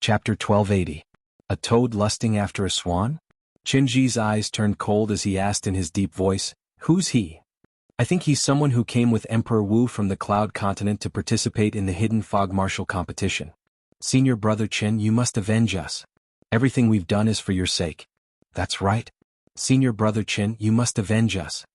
Chapter 1280. A toad lusting after a swan? Qinji's eyes turned cold as he asked in his deep voice, "Who's he?" "I think he's someone who came with Emperor Wu from the Cloud Continent to participate in the Hidden Fog Martial competition. Senior brother Qin, you must avenge us. Everything we've done is for your sake." "That's right. Senior brother Qin, you must avenge us."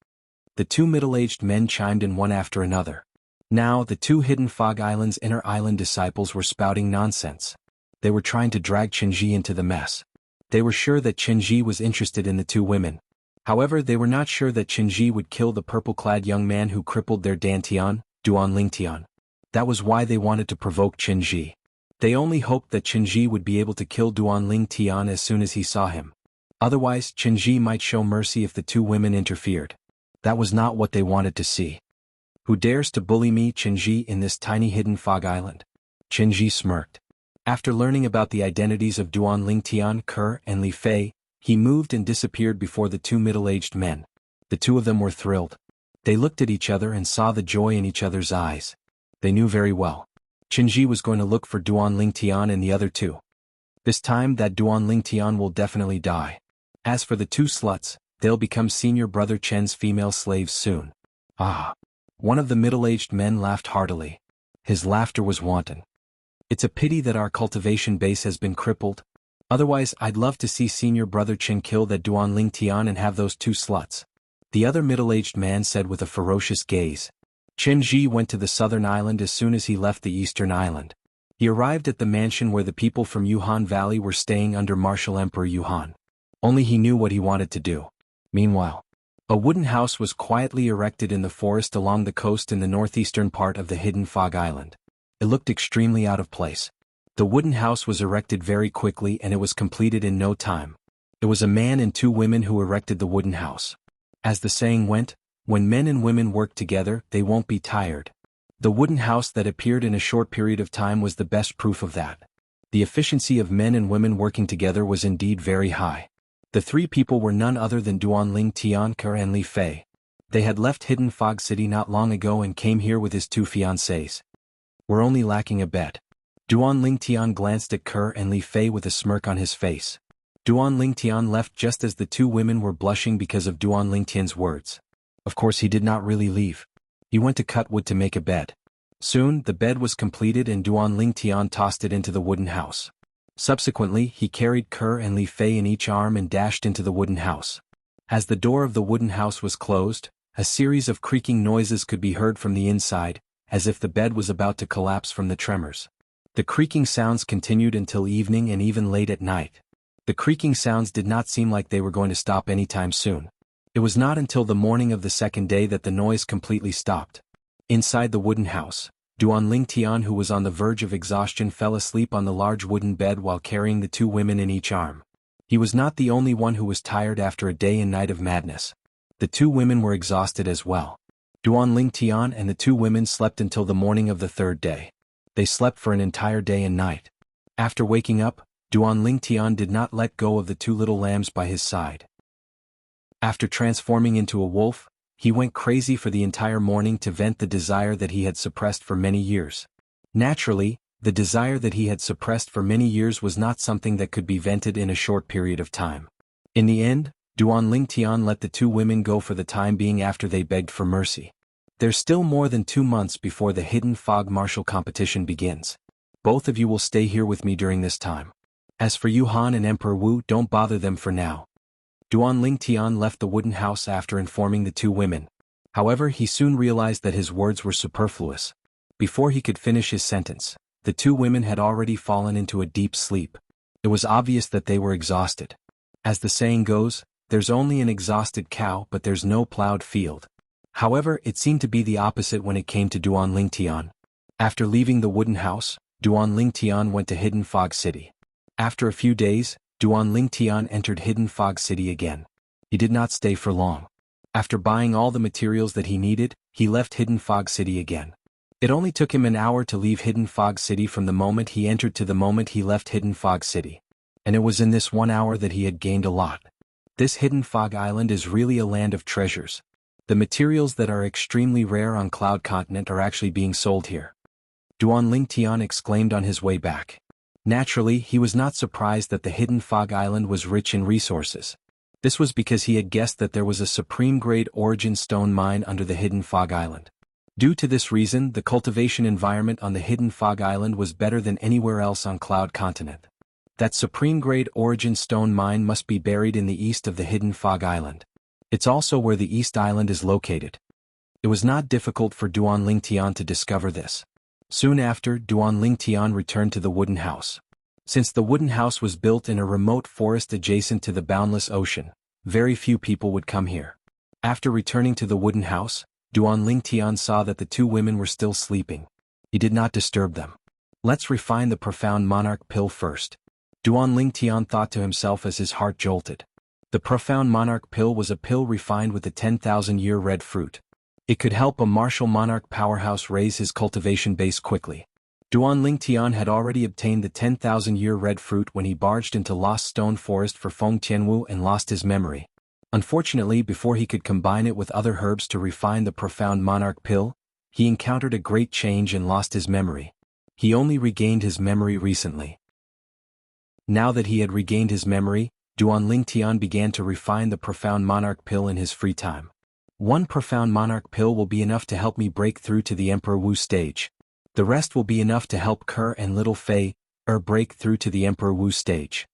The two middle-aged men chimed in one after another. Now, the two Hidden Fog Island's inner island disciples were spouting nonsense. They were trying to drag Qinji into the mess. They were sure that Qinji was interested in the two women. However, they were not sure that Qinji would kill the purple-clad young man who crippled their Dantian, Duanlingtian. That was why they wanted to provoke Qinji. They only hoped that Qinji would be able to kill Duanlingtian as soon as he saw him. Otherwise, Qinji might show mercy if the two women interfered. That was not what they wanted to see. "Who dares to bully me, Qinji, in this tiny hidden fog island?" Qinji smirked. After learning about the identities of Duanlingtian, Ke, and Li Fei, he moved and disappeared before the two middle-aged men. The two of them were thrilled. They looked at each other and saw the joy in each other's eyes. They knew very well. Qinji was going to look for Duanlingtian and the other two. This time that Duanlingtian will definitely die. As for the two sluts, they'll become senior brother Chen's female slaves soon. Ah! One of the middle-aged men laughed heartily. His laughter was wanton. "It's a pity that our cultivation base has been crippled. Otherwise, I'd love to see senior brother Chen kill that Duanlingtian and have those two sluts." The other middle-aged man said with a ferocious gaze. Qinji went to the southern island as soon as he left the eastern island. He arrived at the mansion where the people from Yuhan Valley were staying under Martial Emperor Yuhan. Only he knew what he wanted to do. Meanwhile, a wooden house was quietly erected in the forest along the coast in the northeastern part of the Hidden Fog Island. It looked extremely out of place. The wooden house was erected very quickly and it was completed in no time. It was a man and two women who erected the wooden house. As the saying went, when men and women work together, they won't be tired. The wooden house that appeared in a short period of time was the best proof of that. The efficiency of men and women working together was indeed very high. The three people were none other than Duanlingtian, Ke, and Li Fei. They had left Hidden Fog City not long ago and came here with his two fiancées. "We're only lacking a bed." Duanlingtian glanced at Ke and Li Fei with a smirk on his face. Duanlingtian left just as the two women were blushing because of Duanlingtian's words. Of course he did not really leave. He went to cut wood to make a bed. Soon, the bed was completed and Duanlingtian tossed it into the wooden house. Subsequently, he carried Ke and Li Fei in each arm and dashed into the wooden house. As the door of the wooden house was closed, a series of creaking noises could be heard from the inside, as if the bed was about to collapse from the tremors. The creaking sounds continued until evening and even late at night. The creaking sounds did not seem like they were going to stop anytime soon. It was not until the morning of the second day that the noise completely stopped. Inside the wooden house, Duanlingtian, who was on the verge of exhaustion, fell asleep on the large wooden bed while carrying the two women in each arm. He was not the only one who was tired after a day and night of madness. The two women were exhausted as well. Duanlingtian and the two women slept until the morning of the third day. They slept for an entire day and night. After waking up, Duanlingtian did not let go of the two little lambs by his side. After transforming into a wolf, he went crazy for the entire morning to vent the desire that he had suppressed for many years. Naturally, the desire that he had suppressed for many years was not something that could be vented in a short period of time. In the end, Duanlingtian let the two women go for the time being after they begged for mercy. There's still more than 2 months before the Hidden Fog Martial competition begins. Both of you will stay here with me during this time. As for Yuhan and Emperor Wu, don't bother them for now. Duanlingtian left the wooden house after informing the two women. However, he soon realized that his words were superfluous. Before he could finish his sentence, the two women had already fallen into a deep sleep. It was obvious that they were exhausted. As the saying goes, there's only an exhausted cow but there's no plowed field. However, it seemed to be the opposite when it came to Duanlingtian. After leaving the wooden house, Duanlingtian went to Hidden Fog City. After a few days, Duanlingtian entered Hidden Fog City again. He did not stay for long. After buying all the materials that he needed, he left Hidden Fog City again. It only took him an hour to leave Hidden Fog City from the moment he entered to the moment he left Hidden Fog City. And it was in this 1 hour that he had gained a lot. This Hidden Fog Island is really a land of treasures. The materials that are extremely rare on Cloud Continent are actually being sold here. Duanlingtian exclaimed on his way back. Naturally, he was not surprised that the hidden fog island was rich in resources. This was because he had guessed that there was a supreme-grade origin stone mine under the hidden fog island. Due to this reason, the cultivation environment on the hidden fog island was better than anywhere else on Cloud Continent. That supreme-grade origin stone mine must be buried in the east of the hidden fog island. It's also where the East Island is located. It was not difficult for Duan Lingtian to discover this. Soon after, Duan Lingtian returned to the wooden house. Since the wooden house was built in a remote forest adjacent to the boundless ocean, very few people would come here. After returning to the wooden house, Duan Lingtian saw that the two women were still sleeping. He did not disturb them. Let's refine the profound monarch pill first. Duan Lingtian thought to himself as his heart jolted. The profound monarch pill was a pill refined with the 10,000-year red fruit. It could help a martial monarch powerhouse raise his cultivation base quickly. Duan Lingtian had already obtained the 10,000-year red fruit when he barged into Lost Stone Forest for Feng Tianwu and lost his memory. Unfortunately, before he could combine it with other herbs to refine the profound monarch pill, he encountered a great change and lost his memory. He only regained his memory recently. Now that he had regained his memory, Duan Lingtian began to refine the profound monarch pill in his free time. One profound monarch pill will be enough to help me break through to the Emperor Wu stage. The rest will be enough to help Kerr and Little Fei break through to the Emperor Wu stage.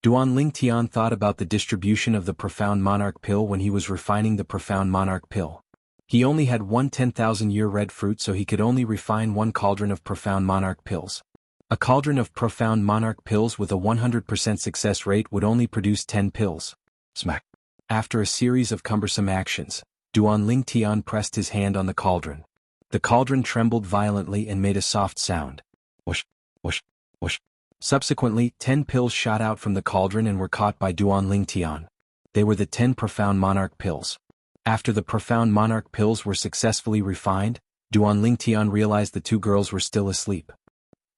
Duan Lingtian thought about the distribution of the profound monarch pill when he was refining the profound monarch pill. He only had one 10,000-year red fruit, so he could only refine one cauldron of profound monarch pills. A cauldron of profound monarch pills with a 100% success rate would only produce 10 pills. Smack. After a series of cumbersome actions, Duan Lingtian pressed his hand on the cauldron. The cauldron trembled violently and made a soft sound. Whoosh, whoosh, whoosh. Subsequently, 10 pills shot out from the cauldron and were caught by Duan Lingtian. They were the 10 profound monarch pills. After the profound monarch pills were successfully refined, Duan Lingtian realized the two girls were still asleep.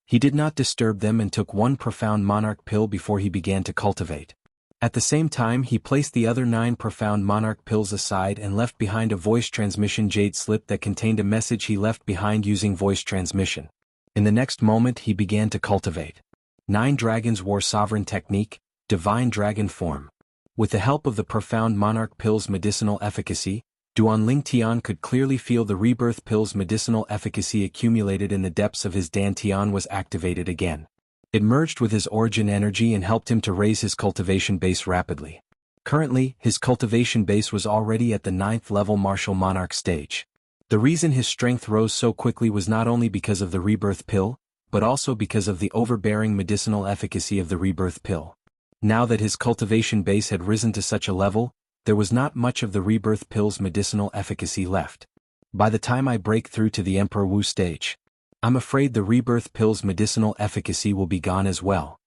He did not disturb them and took one profound monarch pill before he began to cultivate. At the same time, he placed the other 9 profound monarch pills aside and left behind a voice transmission jade slip that contained a message he left behind using voice transmission. In the next moment, he began to cultivate. 9 dragons war sovereign technique, divine dragon form. With the help of the profound monarch pill's medicinal efficacy, Duan Lingtian could clearly feel the rebirth pill's medicinal efficacy accumulated in the depths of his dantian was activated again. It merged with his origin energy and helped him to raise his cultivation base rapidly. Currently, his cultivation base was already at the 9th level martial monarch stage. The reason his strength rose so quickly was not only because of the rebirth pill, but also because of the overbearing medicinal efficacy of the rebirth pill. Now that his cultivation base had risen to such a level, there was not much of the rebirth pill's medicinal efficacy left. By the time I break through to the Emperor Wu stage, I'm afraid the rebirth pill's medicinal efficacy will be gone as well.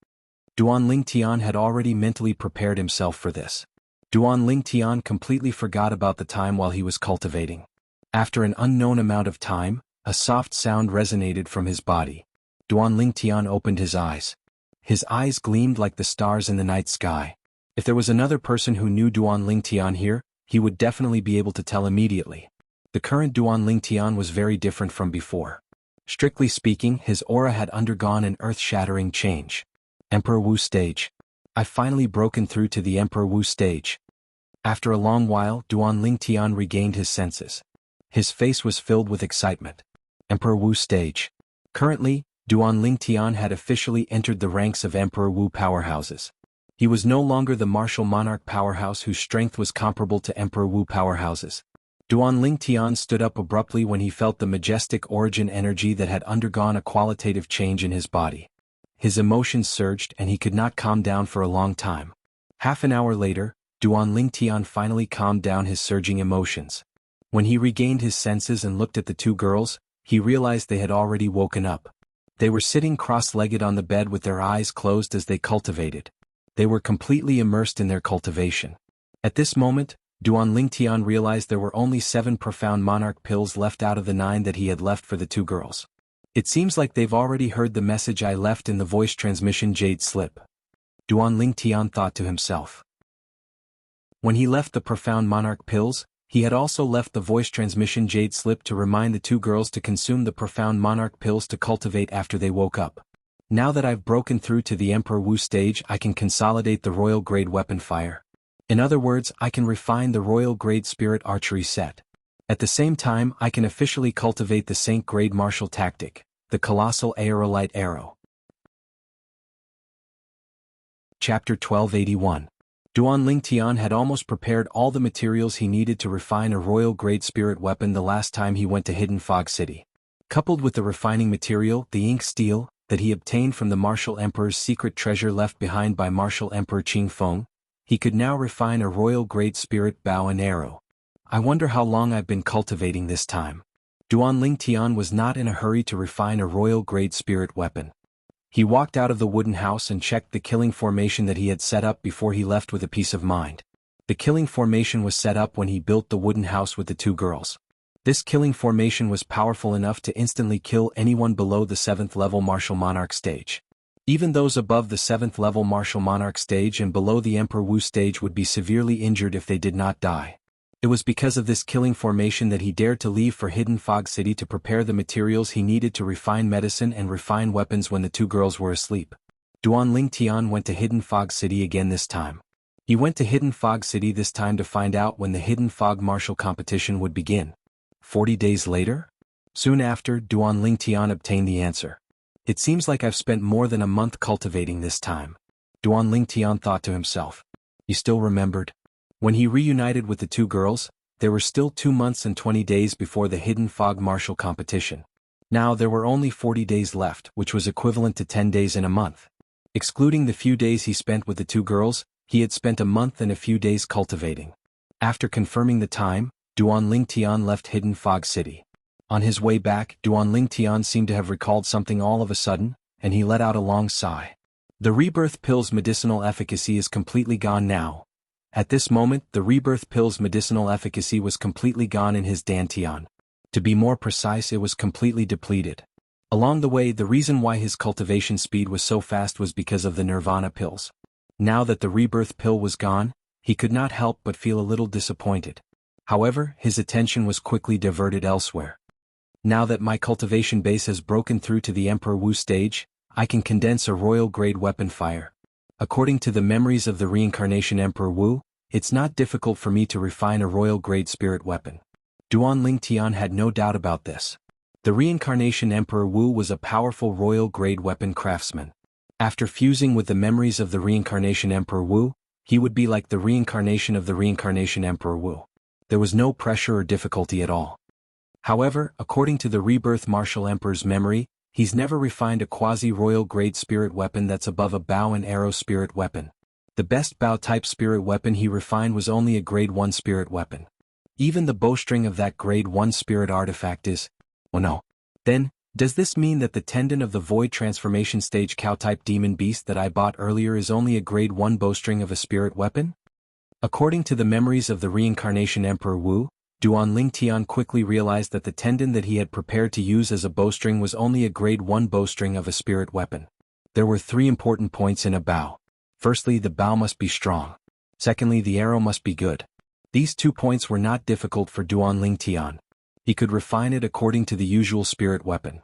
Duan Lingtian had already mentally prepared himself for this. Duan Lingtian completely forgot about the time while he was cultivating. After an unknown amount of time, a soft sound resonated from his body. Duan Lingtian opened his eyes. His eyes gleamed like the stars in the night sky. If there was another person who knew Duan Lingtian here, he would definitely be able to tell immediately. The current Duan Lingtian was very different from before. Strictly speaking, his aura had undergone an earth-shattering change. Emperor Wu stage. I've finally broken through to the Emperor Wu stage. After a long while, Duan Lingtian regained his senses. His face was filled with excitement. Emperor Wu stage. Currently, Duan Lingtian had officially entered the ranks of Emperor Wu powerhouses. He was no longer the martial monarch powerhouse whose strength was comparable to Emperor Wu powerhouses. Duan Lingtian stood up abruptly when he felt the majestic origin energy that had undergone a qualitative change in his body. His emotions surged and he could not calm down for a long time. Half an hour later, Duan Lingtian finally calmed down his surging emotions. When he regained his senses and looked at the two girls, he realized they had already woken up. They were sitting cross-legged on the bed with their eyes closed as they cultivated. They were completely immersed in their cultivation. At this moment, Duan Lingtian realized there were only 7 profound monarch pills left out of the 9 that he had left for the two girls. It seems like they've already heard the message I left in the voice transmission jade slip. Duan Lingtian thought to himself. When he left the profound monarch pills, he had also left the voice transmission jade slip to remind the two girls to consume the profound monarch pills to cultivate after they woke up. Now that I've broken through to the Emperor Wu stage, I can consolidate the royal grade weapon fire. In other words, I can refine the royal grade spirit archery set. At the same time, I can officially cultivate the Saint grade martial tactic, the colossal aerolite arrow. Chapter 1281. Duan Tian had almost prepared all the materials he needed to refine a royal grade spirit weapon the last time he went to Hidden Fog City. Coupled with the refining material, the ink steel, that he obtained from the Martial Emperor's secret treasure left behind by Martial Emperor Qing Feng, he could now refine a royal grade spirit bow and arrow. I wonder how long I've been cultivating this time. Duan Tian was not in a hurry to refine a royal grade spirit weapon. He walked out of the wooden house and checked the killing formation that he had set up before he left with a peace of mind. The killing formation was set up when he built the wooden house with the two girls. This killing formation was powerful enough to instantly kill anyone below the 7th level Martial Monarch stage. Even those above the 7th level Martial Monarch stage and below the Emperor Wu stage would be severely injured if they did not die. It was because of this killing formation that he dared to leave for Hidden Fog City to prepare the materials he needed to refine medicine and refine weapons when the two girls were asleep. Duan Tian went to Hidden Fog City again this time. He went to Hidden Fog City this time to find out when the Hidden Fog martial competition would begin. 40 days later? Soon after, Duan Tian obtained the answer. It seems like I've spent more than a month cultivating this time. Duan Tian thought to himself. He still remembered. When he reunited with the two girls, there were still 2 months and 20 days before the Hidden Fog martial competition. Now there were only 40 days left, which was equivalent to 10 days in a month. Excluding the few days he spent with the two girls, he had spent a month and a few days cultivating. After confirming the time, Duan Tian left Hidden Fog City. On his way back, Duan Tian seemed to have recalled something all of a sudden, and he let out a long sigh. The rebirth pill's medicinal efficacy is completely gone now. At this moment, the rebirth pill's medicinal efficacy was completely gone in his dantian. To be more precise, it was completely depleted. Along the way, the reason why his cultivation speed was so fast was because of the nirvana pills. Now that the rebirth pill was gone, he could not help but feel a little disappointed. However, his attention was quickly diverted elsewhere. Now that my cultivation base has broken through to the Emperor Wu stage, I can condense a royal grade weapon fire. According to the memories of the reincarnation Emperor Wu, it's not difficult for me to refine a royal grade spirit weapon. Duan Tian had no doubt about this. The reincarnation Emperor Wu was a powerful royal grade weapon craftsman. After fusing with the memories of the reincarnation Emperor Wu, he would be like the reincarnation of the reincarnation Emperor Wu. There was no pressure or difficulty at all. However, according to the rebirth martial emperor's memory, he's never refined a quasi-royal grade spirit weapon that's above a bow and arrow spirit weapon. The best bow type spirit weapon he refined was only a grade 1 spirit weapon. Even the bowstring of that grade 1 spirit artifact is... oh no. Then, does this mean that the tendon of the void transformation stage cow type demon beast that I bought earlier is only a grade 1 bowstring of a spirit weapon? According to the memories of the reincarnation Emperor Wu, Duan Tian quickly realized that the tendon that he had prepared to use as a bowstring was only a grade 1 bowstring of a spirit weapon. There were 3 important points in a bow. Firstly, the bow must be strong. Secondly, the arrow must be good. These 2 points were not difficult for Duan Tian. He could refine it according to the usual spirit weapon.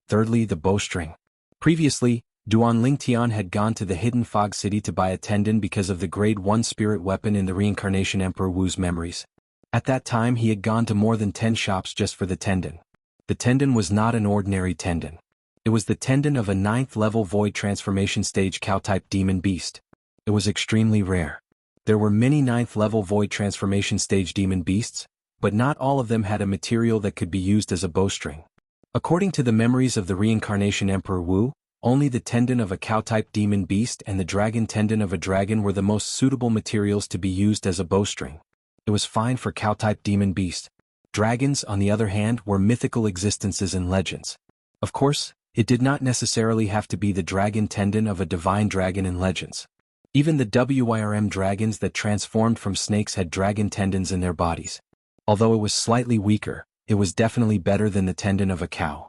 Thirdly, the bowstring. Previously, Duan Tian had gone to the Hidden Fog City to buy a tendon because of the grade 1 spirit weapon in the reincarnation Emperor Wu's memories. At that time he had gone to more than 10 shops just for the tendon. The tendon was not an ordinary tendon. It was the tendon of a 9th level void transformation stage cow type demon beast. It was extremely rare. There were many 9th level void transformation stage demon beasts, but not all of them had a material that could be used as a bowstring. According to the memories of the reincarnation Emperor Wu, only the tendon of a cow-type demon beast and the dragon tendon of a dragon were the most suitable materials to be used as a bowstring. It was fine for cow-type demon beast. Dragons, on the other hand, were mythical existences in legends. Of course, it did not necessarily have to be the dragon tendon of a divine dragon in legends. Even the WYRM dragons that transformed from snakes had dragon tendons in their bodies. Although it was slightly weaker, it was definitely better than the tendon of a cow.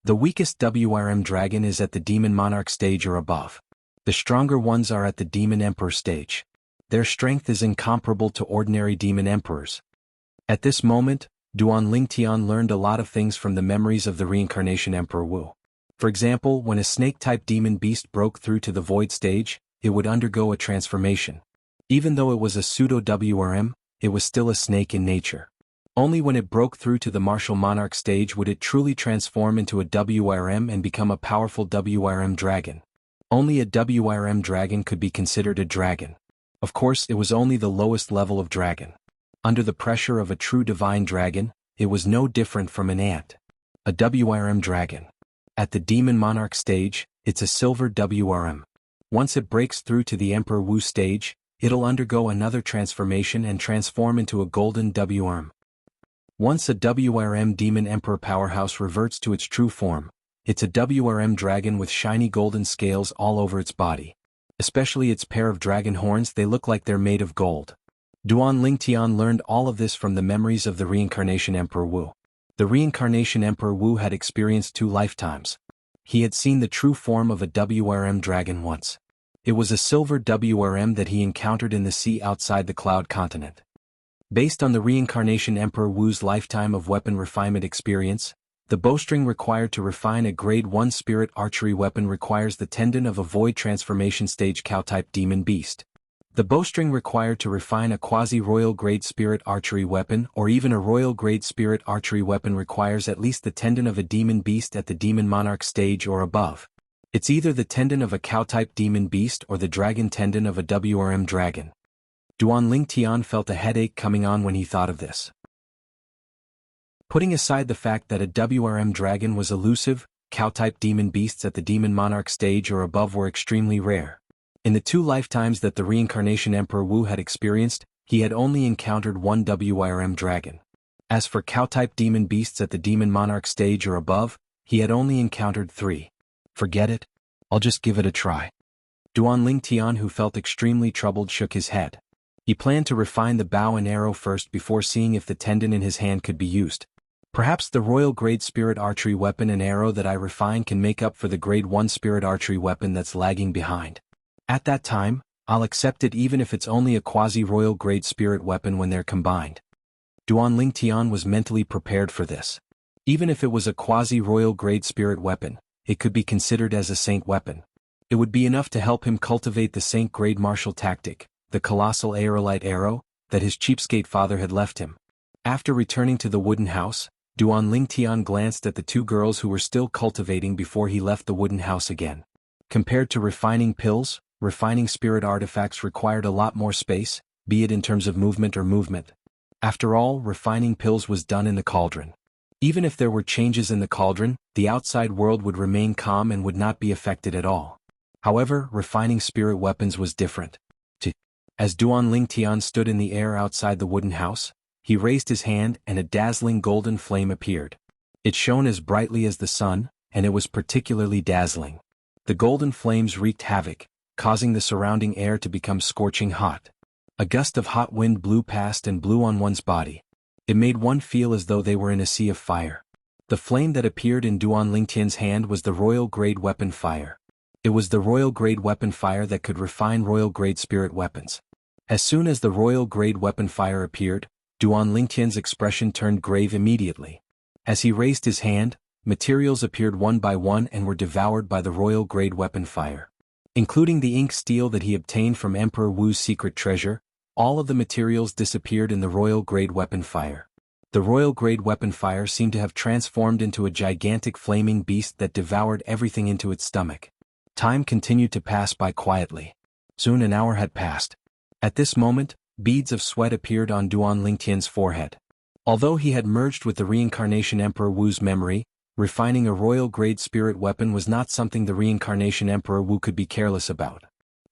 The weakest WRM dragon is at the Demon Monarch stage or above. The stronger ones are at the Demon Emperor stage. Their strength is incomparable to ordinary Demon Emperors. At this moment, Duan Tian learned a lot of things from the memories of the reincarnation Emperor Wu. For example, when a snake-type demon beast broke through to the void stage, it would undergo a transformation. Even though it was a pseudo-WRM, it was still a snake in nature. Only when it broke through to the martial monarch stage would it truly transform into a WRM and become a powerful WRM dragon. Only a WRM dragon could be considered a dragon. Of course, it was only the lowest level of dragon. Under the pressure of a true divine dragon, it was no different from an ant. A WRM dragon. At the demon monarch stage, it's a silver WRM. Once it breaks through to the Emperor Wu stage, it'll undergo another transformation and transform into a golden WRM. Once a WRM demon emperor powerhouse reverts to its true form, it's a WRM dragon with shiny golden scales all over its body. Especially its pair of dragon horns, they look like they're made of gold. Duan Lingtian learned all of this from the memories of the reincarnation Emperor Wu. The reincarnation Emperor Wu had experienced 2 lifetimes. He had seen the true form of a WRM dragon once. It was a silver WRM that he encountered in the sea outside the Cloud Continent. Based on the reincarnation Emperor Wu's lifetime of weapon refinement experience, the bowstring required to refine a Grade 1 spirit archery weapon requires the tendon of a void transformation stage cow-type demon beast. The bowstring required to refine a quasi-royal grade spirit archery weapon or even a royal grade spirit archery weapon requires at least the tendon of a demon beast at the demon monarch stage or above. It's either the tendon of a cow-type demon beast or the dragon tendon of a WRM dragon. Duan Lingtian felt a headache coming on when he thought of this. Putting aside the fact that a WRM dragon was elusive, cow-type demon beasts at the demon monarch stage or above were extremely rare. In the 2 lifetimes that the reincarnation Emperor Wu had experienced, he had only encountered 1 WRM dragon. As for cow-type demon beasts at the demon monarch stage or above, he had only encountered 3. Forget it. I'll just give it a try. Duan Lingtian, who felt extremely troubled, shook his head. He planned to refine the bow and arrow first before seeing if the tendon in his hand could be used. Perhaps the royal grade spirit archery weapon and arrow that I refine can make up for the grade 1 spirit archery weapon that's lagging behind. At that time, I'll accept it even if it's only a quasi-royal grade spirit weapon when they're combined. Duan Lingtian was mentally prepared for this. Even if it was a quasi-royal grade spirit weapon, it could be considered as a saint weapon. It would be enough to help him cultivate the saint grade martial tactic, the colossal aerolite arrow, that his cheapskate father had left him. After returning to the wooden house, Duan Lingtian glanced at the 2 girls who were still cultivating before he left the wooden house again. Compared to refining pills, refining spirit artifacts required a lot more space, be it in terms of movement or movement. After all, refining pills was done in the cauldron. Even if there were changes in the cauldron, the outside world would remain calm and would not be affected at all. However, refining spirit weapons was different. As Duan Lingtian stood in the air outside the wooden house, he raised his hand and a dazzling golden flame appeared. It shone as brightly as the sun, and it was particularly dazzling. The golden flames wreaked havoc, causing the surrounding air to become scorching hot. A gust of hot wind blew past and blew on one's body. It made one feel as though they were in a sea of fire. The flame that appeared in Duan Lingtian's hand was the royal grade weapon fire. It was the royal grade weapon fire that could refine royal grade spirit weapons. As soon as the royal grade weapon fire appeared, Duan Lingtian's expression turned grave immediately. As he raised his hand, materials appeared one by one and were devoured by the royal grade weapon fire. Including the ink steel that he obtained from Emperor Wu's secret treasure, all of the materials disappeared in the royal grade weapon fire. The royal grade weapon fire seemed to have transformed into a gigantic flaming beast that devoured everything into its stomach. Time continued to pass by quietly. Soon an hour had passed. At this moment, beads of sweat appeared on Duan Lingtian's forehead. Although he had merged with the reincarnation Emperor Wu's memory, refining a royal grade spirit weapon was not something the reincarnation Emperor Wu could be careless about.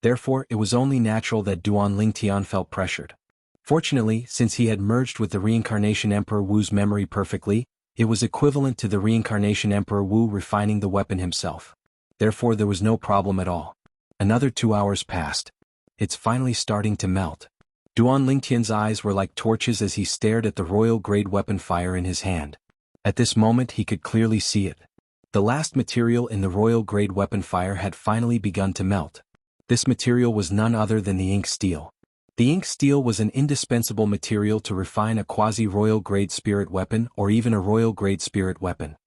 Therefore, it was only natural that Duan Lingtian felt pressured. Fortunately, since he had merged with the reincarnation Emperor Wu's memory perfectly, it was equivalent to the reincarnation Emperor Wu refining the weapon himself. Therefore, there was no problem at all. Another 2 hours passed. It's finally starting to melt. Duan Lingtian's eyes were like torches as he stared at the royal grade weapon fire in his hand. At this moment he could clearly see it. The last material in the royal grade weapon fire had finally begun to melt. This material was none other than the ink steel. The ink steel was an indispensable material to refine a quasi-royal grade spirit weapon or even a royal grade spirit weapon.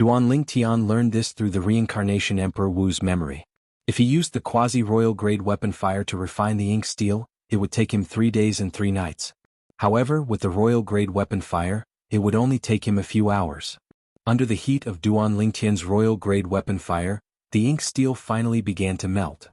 Duan Tian learned this through the reincarnation Emperor Wu's memory. If he used the quasi-royal grade weapon fire to refine the ink steel, it would take him 3 days and 3 nights. However, with the royal grade weapon fire, it would only take him a few hours. Under the heat of Duan Tian's royal grade weapon fire, the ink steel finally began to melt.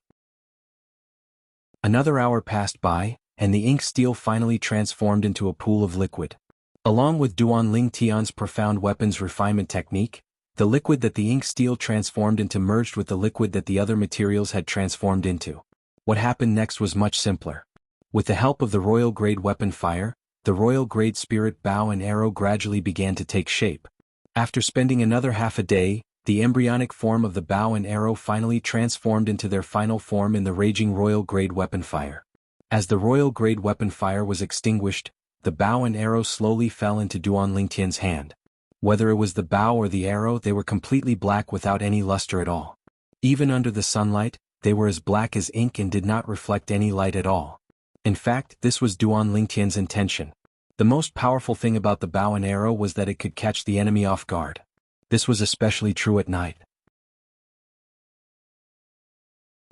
Another hour passed by, and the ink steel finally transformed into a pool of liquid. Along with Duan Tian's profound weapons refinement technique, the liquid that the ink steel transformed into merged with the liquid that the other materials had transformed into. What happened next was much simpler. With the help of the royal grade weapon fire, the royal grade spirit bow and arrow gradually began to take shape. After spending another half a day, the embryonic form of the bow and arrow finally transformed into their final form in the raging royal grade weapon fire. As the royal grade weapon fire was extinguished, the bow and arrow slowly fell into Duan Tian's hand. Whether it was the bow or the arrow, they were completely black without any luster at all. Even under the sunlight, they were as black as ink and did not reflect any light at all. In fact, this was Duan Tian's intention. The most powerful thing about the bow and arrow was that it could catch the enemy off guard. This was especially true at night.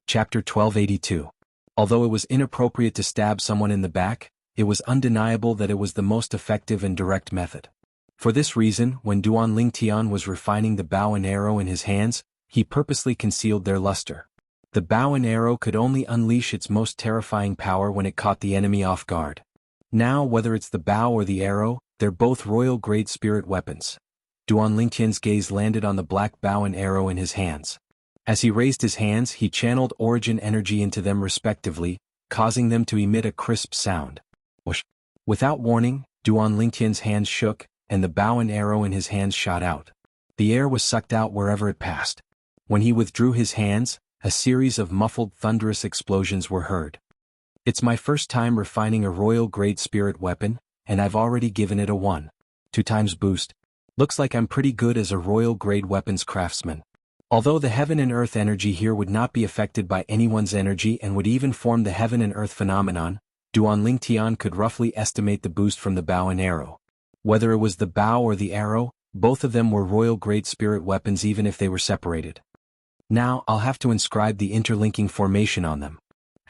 Chapter 1282. Although it was inappropriate to stab someone in the back, it was undeniable that it was the most effective and direct method. For this reason, when Duan Tian was refining the bow and arrow in his hands, he purposely concealed their luster. The bow and arrow could only unleash its most terrifying power when it caught the enemy off guard. Now, whether it's the bow or the arrow, they're both royal grade spirit weapons. Duan Tian's gaze landed on the black bow and arrow in his hands. As he raised his hands, he channeled origin energy into them respectively, causing them to emit a crisp sound. Whoosh! Without warning, Duan Tian's hands shook, and the bow and arrow in his hands shot out. The air was sucked out wherever it passed. When he withdrew his hands, a series of muffled thunderous explosions were heard. It's my first time refining a royal grade spirit weapon, and I've already given it a 1.2 times boost. Looks like I'm pretty good as a royal grade weapons craftsman. Although the heaven and earth energy here would not be affected by anyone's energy and would even form the heaven and earth phenomenon, Duan Tian could roughly estimate the boost from the bow and arrow. Whether it was the bow or the arrow, both of them were royal grade spirit weapons even if they were separated. Now I'll have to inscribe the interlinking formation on them.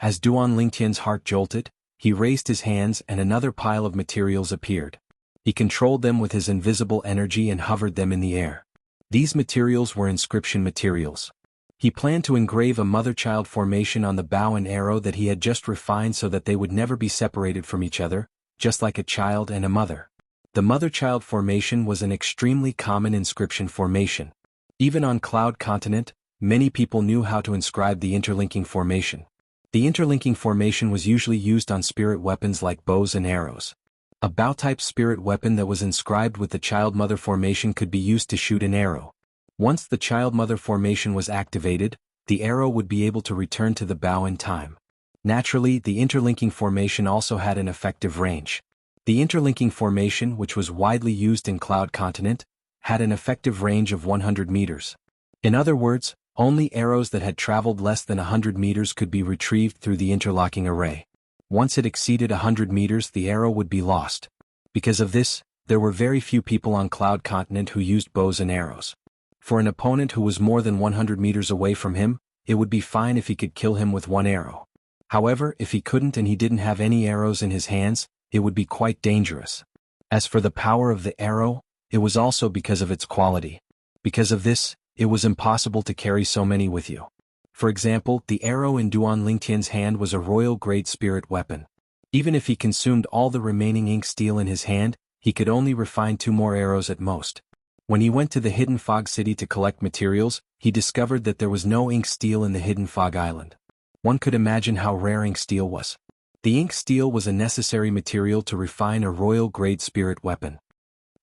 As Duan Tian's heart jolted, he raised his hands and another pile of materials appeared. He controlled them with his invisible energy and hovered them in the air. These materials were inscription materials. He planned to engrave a mother-child formation on the bow and arrow that he had just refined so that they would never be separated from each other, just like a child and a mother. The mother-child formation was an extremely common inscription formation. Even on Cloud Continent, many people knew how to inscribe the interlinking formation. The interlinking formation was usually used on spirit weapons like bows and arrows. A bow-type spirit weapon that was inscribed with the child-mother formation could be used to shoot an arrow. Once the child-mother formation was activated, the arrow would be able to return to the bow in time. Naturally, the interlinking formation also had an effective range. The interlinking formation, which was widely used in Cloud Continent, had an effective range of 100 meters. In other words, only arrows that had traveled less than 100 meters could be retrieved through the interlocking array. Once it exceeded 100 meters, the arrow would be lost. Because of this, there were very few people on Cloud Continent who used bows and arrows. For an opponent who was more than 100 meters away from him, it would be fine if he could kill him with one arrow. However, if he couldn't and he didn't have any arrows in his hands, it would be quite dangerous. As for the power of the arrow, it was also because of its quality. Because of this, it was impossible to carry so many with you. For example, the arrow in Duan Tian's hand was a royal grade spirit weapon. Even if he consumed all the remaining ink steel in his hand, he could only refine 2 more arrows at most. When he went to the Hidden Fog City to collect materials, he discovered that there was no ink steel in the Hidden Fog Island. One could imagine how rare ink steel was. The ink steel was a necessary material to refine a royal grade spirit weapon.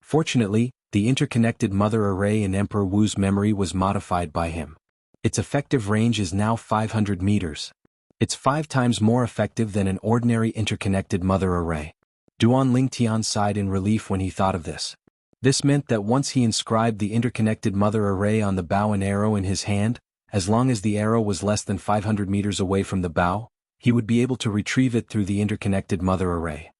Fortunately, the interconnected mother array in Emperor Wu's memory was modified by him. Its effective range is now 500 meters. It's 5 times more effective than an ordinary interconnected mother array. Duan Tian sighed in relief when he thought of this. This meant that once he inscribed the interconnected mother array on the bow and arrow in his hand, as long as the arrow was less than 500 meters away from the bow, he would be able to retrieve it through the interconnected mother array.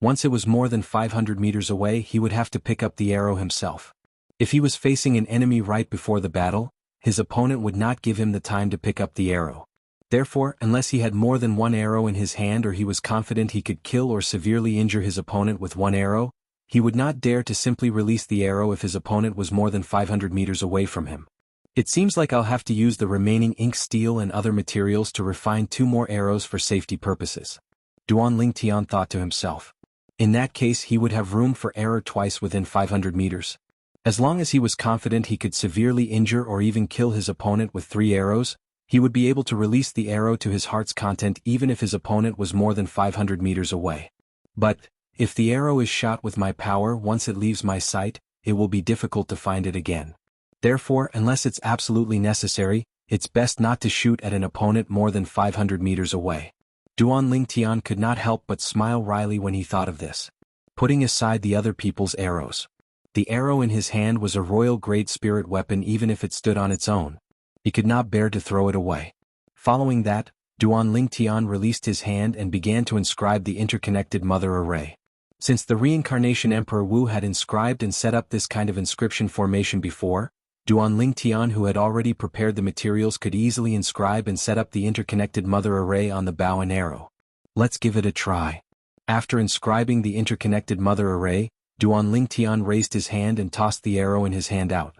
Once it was more than 500 meters away, he would have to pick up the arrow himself. If he was facing an enemy right before the battle, his opponent would not give him the time to pick up the arrow. Therefore, unless he had more than one arrow in his hand or he was confident he could kill or severely injure his opponent with one arrow, he would not dare to simply release the arrow if his opponent was more than 500 meters away from him. It seems like I'll have to use the remaining ink, steel and other materials to refine 2 more arrows for safety purposes. Duan Lingtian thought to himself. In that case he would have room for error twice within 500 meters. As long as he was confident he could severely injure or even kill his opponent with 3 arrows, he would be able to release the arrow to his heart's content even if his opponent was more than 500 meters away. But, if the arrow is shot with my power once it leaves my sight, it will be difficult to find it again. Therefore, unless it's absolutely necessary, it's best not to shoot at an opponent more than 500 meters away. Duan Lingtian could not help but smile wryly when he thought of this. Putting aside the other people's arrows. The arrow in his hand was a royal-grade spirit weapon even if it stood on its own. He could not bear to throw it away. Following that, Duan Lingtian released his hand and began to inscribe the interconnected mother array. Since the reincarnation Emperor Wu had inscribed and set up this kind of inscription formation before, Duan Lingtian, who had already prepared the materials, could easily inscribe and set up the interconnected mother array on the bow and arrow. Let's give it a try. After inscribing the interconnected mother array, Duan Lingtian raised his hand and tossed the arrow in his hand out.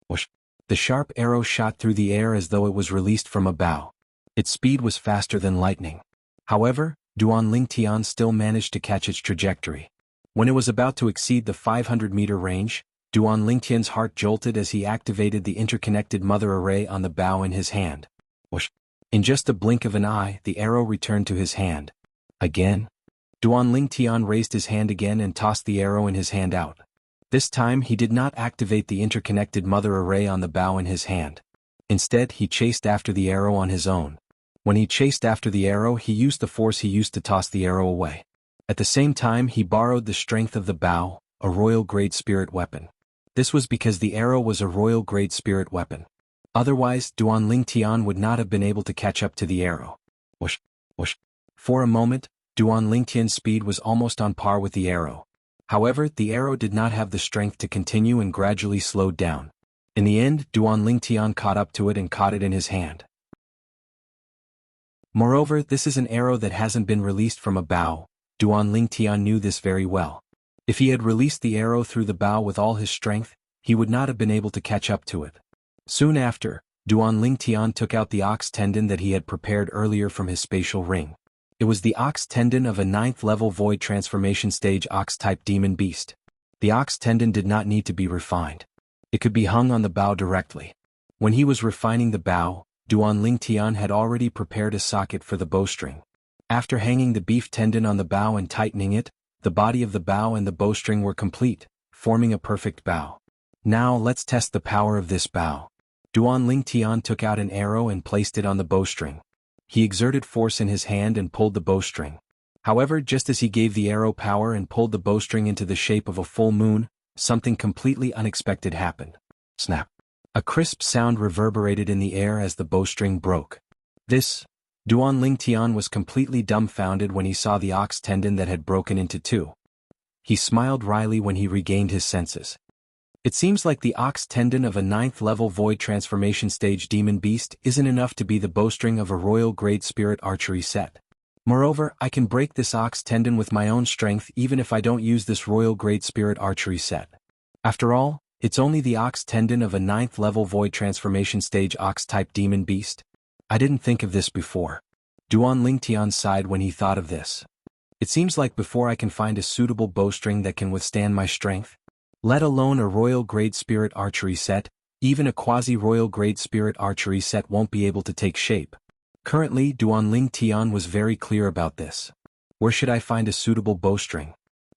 Whoosh! The sharp arrow shot through the air as though it was released from a bow. Its speed was faster than lightning. However, Duan Lingtian still managed to catch its trajectory. When it was about to exceed the 500-meter range, Duan Lingtian's heart jolted as he activated the interconnected mother array on the bow in his hand. Whoosh! In just a blink of an eye, the arrow returned to his hand. Again? Duan Lingtian raised his hand again and tossed the arrow in his hand out. This time he did not activate the interconnected mother array on the bow in his hand. Instead, he chased after the arrow on his own. When he chased after the arrow, he used the force he used to toss the arrow away. At the same time, he borrowed the strength of the bow, a royal-grade spirit weapon. This was because the arrow was a royal-grade spirit weapon. Otherwise, Duan Lingtian would not have been able to catch up to the arrow. Whoosh! Whoosh! For a moment, Duan Lingtian's speed was almost on par with the arrow. However, the arrow did not have the strength to continue and gradually slowed down. In the end, Duan Lingtian caught up to it and caught it in his hand. Moreover, this is an arrow that hasn't been released from a bow. Duan Lingtian knew this very well. If he had released the arrow through the bow with all his strength, he would not have been able to catch up to it. Soon after, Duan Lingtian took out the ox tendon that he had prepared earlier from his spatial ring. It was the ox tendon of a 9th-level void transformation stage ox-type demon beast. The ox tendon did not need to be refined. It could be hung on the bow directly. When he was refining the bow, Duan Lingtian had already prepared a socket for the bowstring. After hanging the beef tendon on the bow and tightening it, the body of the bow and the bowstring were complete, forming a perfect bow. Now let's test the power of this bow. Duan Lingtian took out an arrow and placed it on the bowstring. He exerted force in his hand and pulled the bowstring. However, just as he gave the arrow power and pulled the bowstring into the shape of a full moon, something completely unexpected happened. Snap! A crisp sound reverberated in the air as the bowstring broke. Duan Lingtian was completely dumbfounded when he saw the ox tendon that had broken into 2. He smiled wryly when he regained his senses. It seems like the ox tendon of a 9th-level void transformation stage demon beast isn't enough to be the bowstring of a royal-grade spirit archery set. Moreover, I can break this ox tendon with my own strength even if I don't use this royal-grade spirit archery set. After all, it's only the ox tendon of a 9th-level void transformation stage ox-type demon beast. I didn't think of this before. Duan Lingtian sighed when he thought of this. It seems like before I can find a suitable bowstring that can withstand my strength, let alone a royal-grade spirit archery set, even a quasi-royal-grade spirit archery set won't be able to take shape. Currently, Duan Lingtian was very clear about this. Where should I find a suitable bowstring?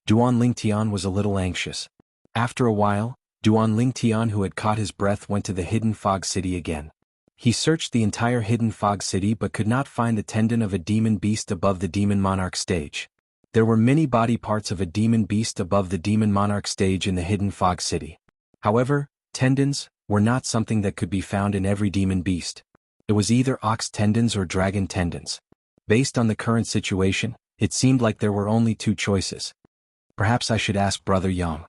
Duan Lingtian was a little anxious. After a while, Duan Lingtian, who had caught his breath, went to the Hidden Fog City again. He searched the entire Hidden Fog City but could not find the tendon of a demon beast above the Demon Monarch stage. There were many body parts of a demon beast above the Demon Monarch stage in the Hidden Fog City. However, tendons were not something that could be found in every demon beast. It was either ox tendons or dragon tendons. Based on the current situation, it seemed like there were only 2 choices. Perhaps I should ask Brother Yang.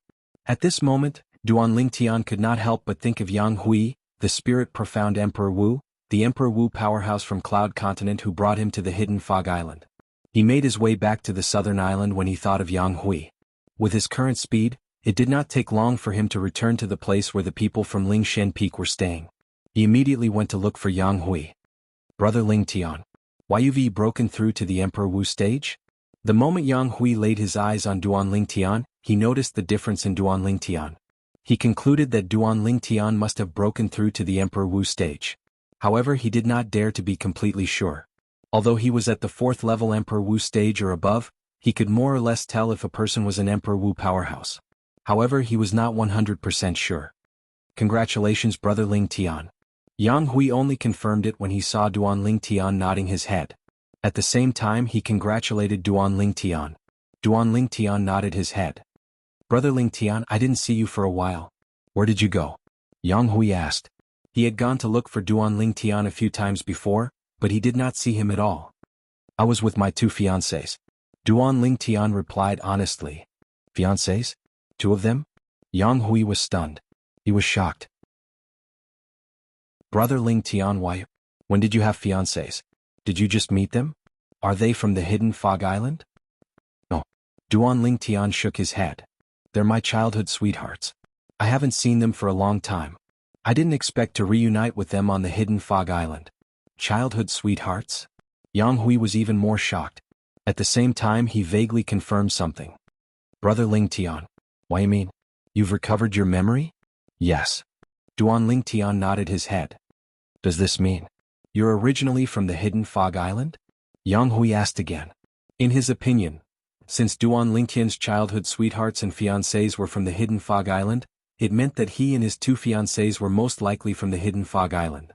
At this moment, Duan Lingtian could not help but think of Yang Hui, the spirit-profound Emperor Wu, the Emperor Wu powerhouse from Cloud Continent who brought him to the hidden Fog Island. He made his way back to the southern island when he thought of Yang Hui. With his current speed, it did not take long for him to return to the place where the people from Lingshen Peak were staying. He immediately went to look for Yang Hui. Brother Lingtian, why you've broken through to the Emperor Wu stage? The moment Yang Hui laid his eyes on Duan Lingtian, he noticed the difference in Duan Lingtian. He concluded that Duan Lingtian must have broken through to the Emperor Wu stage. However, he did not dare to be completely sure. Although he was at the 4th level Emperor Wu stage or above, he could more or less tell if a person was an Emperor Wu powerhouse. However, he was not 100% sure. Congratulations, Brother Lingtian. Yang Hui only confirmed it when he saw Duan Lingtian nodding his head. At the same time, he congratulated Duan Lingtian. Duan Lingtian nodded his head. Brother Lingtian, I didn't see you for a while. Where did you go? Yang Hui asked. He had gone to look for Duan Lingtian a few times before, but he did not see him at all. I was with my 2 fiancés. Duan Lingtian replied honestly. Fiancés? 2 of them? Yang Hui was stunned. He was shocked. Brother Lingtian, why? When did you have fiancés? Did you just meet them? Are they from the hidden Fog Island? No. Duan Lingtian shook his head. They're my childhood sweethearts. I haven't seen them for a long time. I didn't expect to reunite with them on the hidden Fog Island. Childhood sweethearts? Yang Hui was even more shocked. At the same time, he vaguely confirmed something. Brother Lingtian, why you mean? You've recovered your memory? Yes. Duan Lingtian nodded his head. Does this mean you're originally from the hidden Fog Island? Yang Hui asked again. In his opinion, since Duan Lingtian's childhood sweethearts and fiancés were from the hidden Fog Island, it meant that he and his 2 fiancés were most likely from the hidden Fog Island.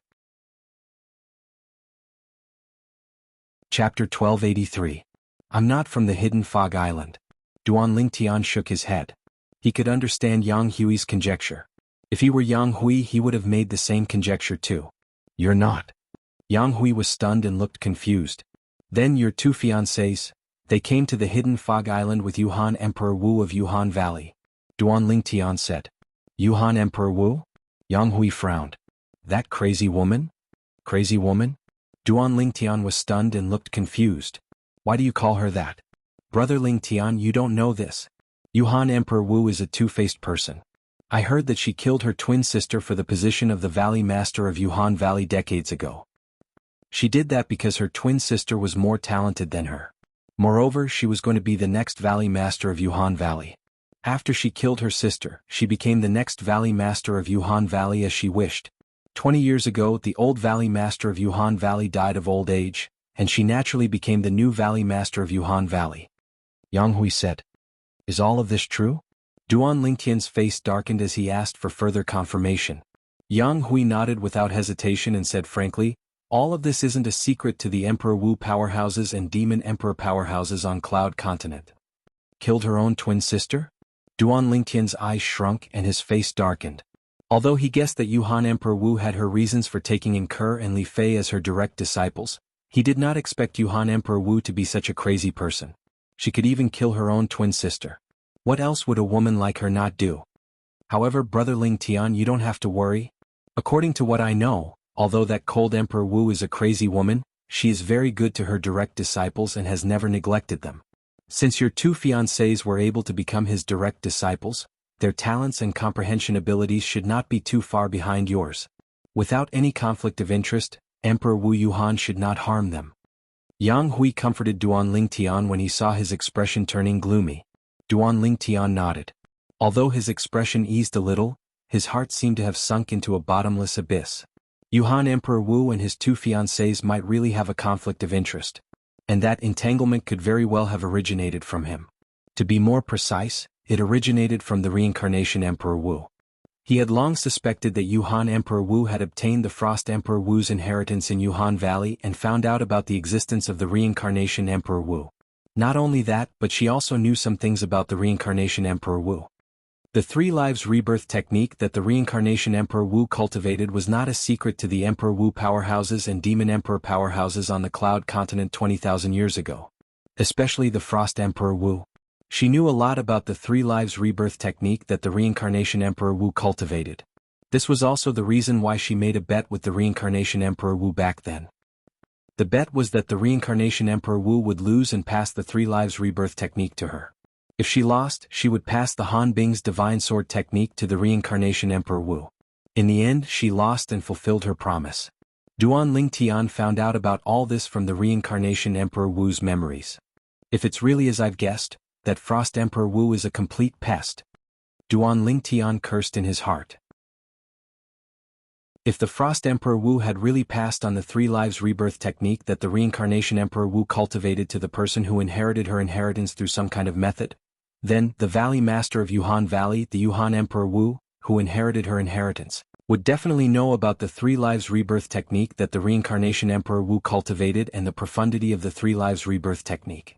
Chapter 1283. I'm not from the hidden Fog Island. Duan Lingtian shook his head. He could understand Yang Hui's conjecture. If he were Yang Hui, he would have made the same conjecture too. You're not. Yang Hui was stunned and looked confused. Then your 2 fiancés, they came to the hidden Fog Island with Yuhan Emperor Wu of Yuhan Valley. Duan Lingtian said. Yuhan Emperor Wu? Yang Hui frowned. That crazy woman? Crazy woman? Duan Lingtian was stunned and looked confused. Why do you call her that? Brother Lingtian, you don't know this. Yuhan Emperor Wu is a 2-faced person. I heard that she killed her twin sister for the position of the Valley Master of Yuhan Valley decades ago. She did that because her twin sister was more talented than her. Moreover, she was going to be the next Valley Master of Yuhan Valley. After she killed her sister, she became the next Valley Master of Yuhan Valley as she wished. 20 years ago, the old Valley Master of Yuhan Valley died of old age, and she naturally became the new Valley Master of Yuhan Valley. Yang Hui said. Is all of this true? Duan Lingtian's face darkened as he asked for further confirmation. Yang Hui nodded without hesitation and said frankly, all of this isn't a secret to the Emperor Wu powerhouses and Demon Emperor powerhouses on Cloud Continent. Killed her own twin sister? Duan Lingtian's eyes shrunk and his face darkened. Although he guessed that Yuhan Emperor Wu had her reasons for taking in Ke and Li Fei as her direct disciples, he did not expect Yuhan Emperor Wu to be such a crazy person. She could even kill her own twin sister. What else would a woman like her not do? However, Brother Lingtian, you don't have to worry. According to what I know, although that cold Emperor Wu is a crazy woman, she is very good to her direct disciples and has never neglected them. Since your 2 fiancés were able to become his direct disciples, their talents and comprehension abilities should not be too far behind yours. Without any conflict of interest, Emperor Wu Yuhan should not harm them. Yang Hui comforted Duan Lingtian when he saw his expression turning gloomy. Duan Lingtian nodded. Although his expression eased a little, his heart seemed to have sunk into a bottomless abyss. Yuhan Emperor Wu and his 2 fiancés might really have a conflict of interest. And that entanglement could very well have originated from him. To be more precise, it originated from the reincarnation Emperor Wu. He had long suspected that Yuhan Emperor Wu had obtained the Frost Emperor Wu's inheritance in Yuhan Valley and found out about the existence of the reincarnation Emperor Wu. Not only that, but she also knew some things about the reincarnation Emperor Wu. The 3 lives rebirth technique that the reincarnation Emperor Wu cultivated was not a secret to the Emperor Wu powerhouses and Demon Emperor powerhouses on the Cloud Continent 20,000 years ago. Especially the Frost Emperor Wu. She knew a lot about the 3 lives rebirth technique that the Reincarnation Emperor Wu cultivated. This was also the reason why she made a bet with the Reincarnation Emperor Wu back then. The bet was that the Reincarnation Emperor Wu would lose and pass the 3 lives rebirth technique to her. If she lost, she would pass the Han Bing's divine sword technique to the Reincarnation Emperor Wu. In the end, she lost and fulfilled her promise. Duan Lingtian found out about all this from the Reincarnation Emperor Wu's memories. If it's really as I've guessed, that Frost Emperor Wu is a complete pest. Duan Lingtian cursed in his heart. If the Frost Emperor Wu had really passed on the 3 lives rebirth technique that the Reincarnation Emperor Wu cultivated to the person who inherited her inheritance through some kind of method, then the Valley Master of Yuhan Valley, the Yuhan Emperor Wu, who inherited her inheritance, would definitely know about the 3 lives rebirth technique that the Reincarnation Emperor Wu cultivated and the profundity of the 3 lives rebirth technique.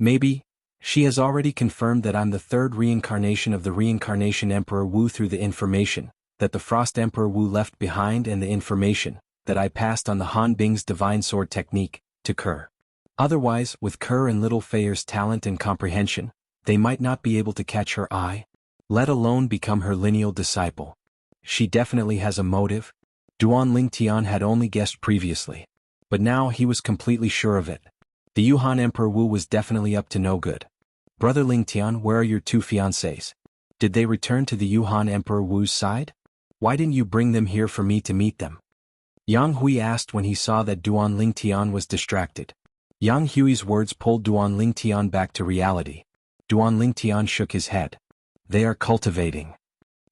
Maybe, she has already confirmed that I'm the 3rd reincarnation of the Reincarnation Emperor Wu through the information that the Frost Emperor Wu left behind and the information that I passed on the Han Bing's divine sword technique to Kerr. Otherwise, with Kerr and Little Feier's talent and comprehension, they might not be able to catch her eye, let alone become her lineal disciple. She definitely has a motive. Duan Lingtian had only guessed previously, but now he was completely sure of it. The Yuhan Emperor Wu was definitely up to no good. Brother Lingtian, where are your 2 fiancés? Did they return to the Yuhan Emperor Wu's side? Why didn't you bring them here for me to meet them? Yang Hui asked when he saw that Duan Lingtian was distracted. Yang Hui's words pulled Duan Lingtian back to reality. Duan Lingtian shook his head. They are cultivating.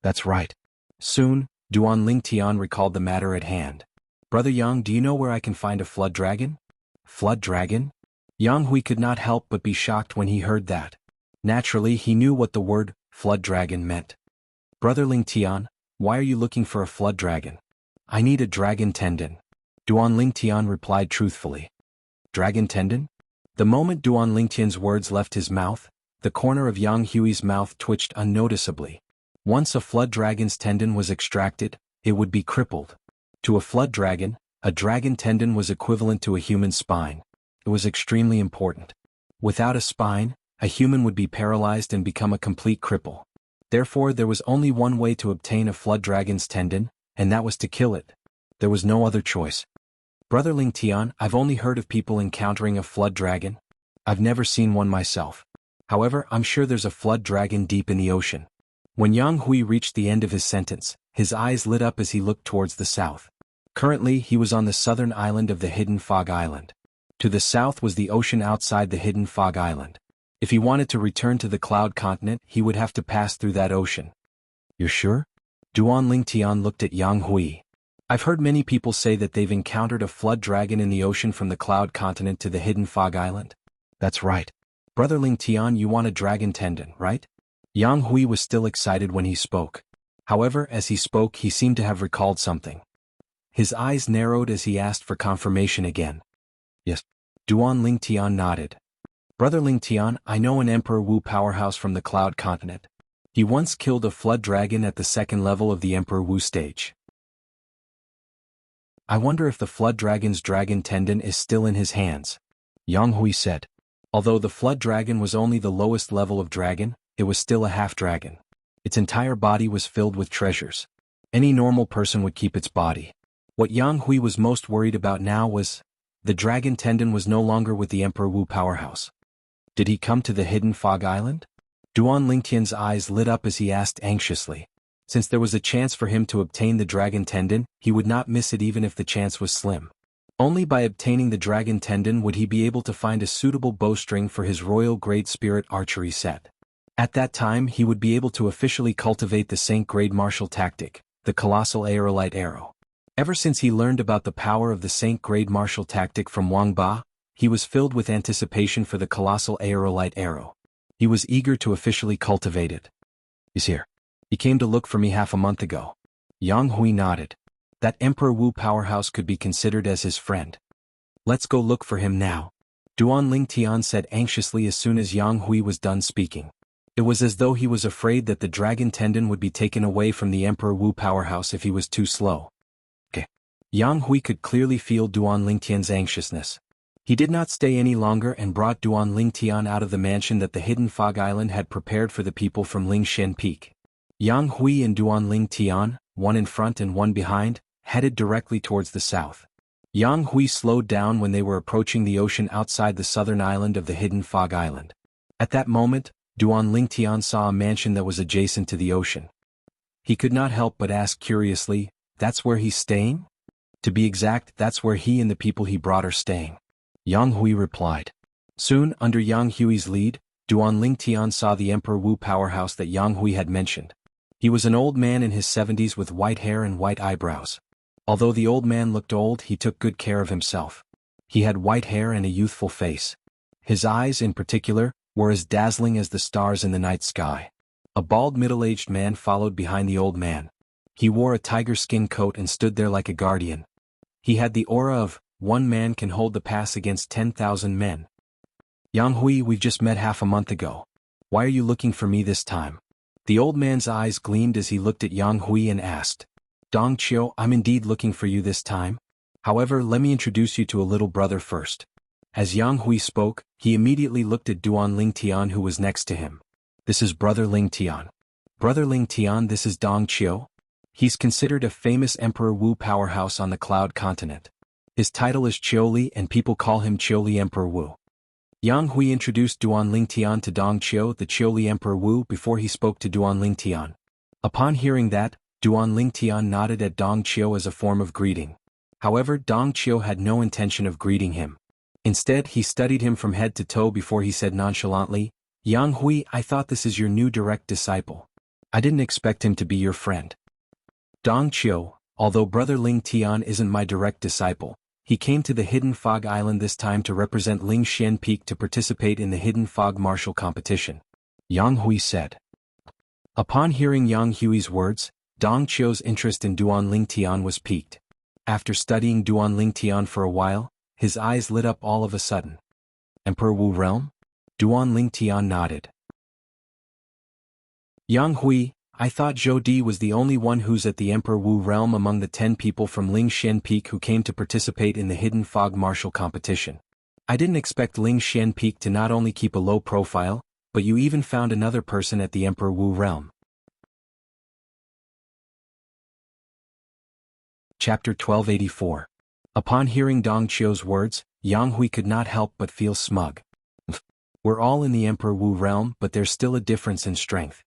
That's right. Soon, Duan Lingtian recalled the matter at hand. Brother Yang, do you know where I can find a flood dragon? Flood dragon? Yang Hui could not help but be shocked when he heard that. Naturally, he knew what the word flood dragon meant. Brother Lingtian, why are you looking for a flood dragon? I need a dragon tendon. Duan Lingtian replied truthfully. Dragon tendon? The moment Duan Lingtian's words left his mouth, the corner of Yang Hui's mouth twitched unnoticeably. Once a flood dragon's tendon was extracted, it would be crippled. To a flood dragon, a dragon tendon was equivalent to a human spine. It was extremely important. Without a spine, a human would be paralyzed and become a complete cripple. Therefore, there was only one way to obtain a flood dragon's tendon, and that was to kill it. There was no other choice. Brother Lingtian, I've only heard of people encountering a flood dragon. I've never seen one myself. However, I'm sure there's a flood dragon deep in the ocean. When Yang Hui reached the end of his sentence, his eyes lit up as he looked towards the south. Currently, he was on the southern island of the Hidden Fog Island. To the south was the ocean outside the Hidden Fog Island. If he wanted to return to the Cloud Continent, he would have to pass through that ocean. You're sure? Duan Lingtian looked at Yang Hui. I've heard many people say that they've encountered a flood dragon in the ocean from the Cloud Continent to the Hidden Fog Island. That's right. Brother Lingtian, you want a dragon tendon, right? Yang Hui was still excited when he spoke. However, as he spoke, he seemed to have recalled something. His eyes narrowed as he asked for confirmation again. Yes. Duan Lingtian nodded. Brother Lingtian, I know an Emperor Wu powerhouse from the Cloud Continent. He once killed a flood dragon at the 2nd level of the Emperor Wu stage. I wonder if the flood dragon's dragon tendon is still in his hands. Yang Hui said. Although the flood dragon was only the lowest level of dragon, it was still a half-dragon. Its entire body was filled with treasures. Any normal person would keep its body. What Yang Hui was most worried about now was, the dragon tendon was no longer with the Emperor Wu powerhouse. Did he come to the Hidden Fog Island? Duan Lingtian's eyes lit up as he asked anxiously. Since there was a chance for him to obtain the dragon tendon, he would not miss it even if the chance was slim. Only by obtaining the dragon tendon would he be able to find a suitable bowstring for his Royal Great Spirit archery set. At that time, he would be able to officially cultivate the Saint Grade martial tactic, the Colossal Aerolite Arrow. Ever since he learned about the power of the Saint Grade martial tactic from Wang Ba, he was filled with anticipation for the Colossal Aerolite Arrow. He was eager to officially cultivate it. He's here. He came to look for me half a month ago. Yang Hui nodded. That Emperor Wu powerhouse could be considered as his friend. Let's go look for him now. Duan Lingtian said anxiously as soon as Yang Hui was done speaking. It was as though he was afraid that the dragon tendon would be taken away from the Emperor Wu powerhouse if he was too slow. Okay. Yang Hui could clearly feel Duan Lingtian's anxiousness. He did not stay any longer and brought Duan Lingtian out of the mansion that the hidden fog island had prepared for the people from Lingshan Peak. Yang Hui and Duan Lingtian, one in front and one behind, headed directly towards the south. Yang Hui slowed down when they were approaching the ocean outside the southern island of the hidden fog island. At that moment, Duan Lingtian saw a mansion that was adjacent to the ocean. He could not help but ask curiously, "That's where he's staying?" To be exact, that's where he and the people he brought are staying. Yang Hui replied. Soon, under Yang Hui's lead, Duan Lingtian saw the Emperor Wu powerhouse that Yang Hui had mentioned. He was an old man in his 70s with white hair and white eyebrows. Although the old man looked old, he took good care of himself. He had white hair and a youthful face. His eyes, in particular, were as dazzling as the stars in the night sky. A bald middle-aged man followed behind the old man. He wore a tiger skin coat and stood there like a guardian. He had the aura of, "One man can hold the pass against 10,000 men." "Yang Hui, we've just met half a month ago. Why are you looking for me this time?" The old man's eyes gleamed as he looked at Yang Hui and asked. "Dong Qiu, I'm indeed looking for you this time. However, let me introduce you to a little brother first." As Yang Hui spoke, he immediately looked at Duan Lingtian who was next to him. "This is Brother Lingtian. Brother Lingtian, this is Dong Qiu. He's considered a famous Emperor Wu powerhouse on the Cloud Continent. His title is Qiuli and people call him Qiuli Emperor Wu." Yang Hui introduced Duan Lingtian to Dong Qiu, the Qiuli Emperor Wu, before he spoke to Duan Lingtian. Upon hearing that, Duan Lingtian nodded at Dong Qiu as a form of greeting. However, Dong Qiu had no intention of greeting him. Instead, he studied him from head to toe before he said nonchalantly, "Yang Hui, I thought this is your new direct disciple. I didn't expect him to be your friend." "Dong Qiu, although Brother Lingtian isn't my direct disciple, he came to the Hidden Fog Island this time to represent Lingshan Peak to participate in the Hidden Fog Martial Competition," Yang Hui said. Upon hearing Yang Hui's words, Dong Qiu's interest in Duan Lingtian was piqued. After studying Duan Lingtian for a while, his eyes lit up all of a sudden. "Emperor Wu realm?" Duan Lingtian nodded. "Yang Hui, I thought Zhou Di was the only one who's at the Emperor Wu realm among the 10 people from Lingshan Peak who came to participate in the Hidden Fog Martial Competition. I didn't expect Lingshan Peak to not only keep a low profile, but you even found another person at the Emperor Wu realm." Chapter 1284. Upon hearing Dong Qiu's words, Yang Hui could not help but feel smug. "We're all in the Emperor Wu realm, but there's still a difference in strength."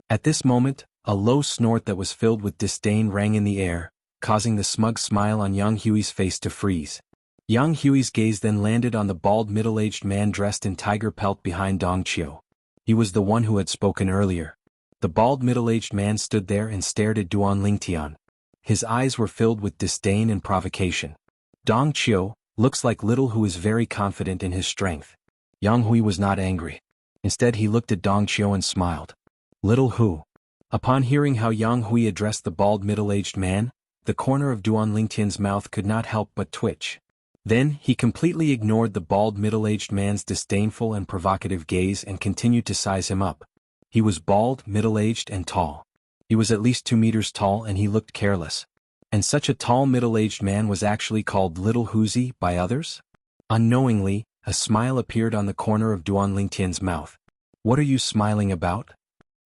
At this moment, a low snort that was filled with disdain rang in the air, causing the smug smile on Yang Hui's face to freeze. Yang Hui's gaze then landed on the bald middle-aged man dressed in tiger pelt behind Dong Qiu. He was the one who had spoken earlier. The bald middle-aged man stood there and stared at Duan Lingtian. His eyes were filled with disdain and provocation. "Dong Qiu, looks like Little Hu is very confident in his strength." Yang Hui was not angry. Instead he looked at Dong Qiu and smiled. "Little Hu." Upon hearing how Yang Hui addressed the bald middle-aged man, the corner of Duan Lingtian's mouth could not help but twitch. Then, he completely ignored the bald middle-aged man's disdainful and provocative gaze and continued to size him up. He was bald, middle-aged and tall. He was at least 2 meters tall and he looked careless. And such a tall middle-aged man was actually called Little Huzi by others? Unknowingly, a smile appeared on the corner of Duan Lingtian's mouth. "What are you smiling about?"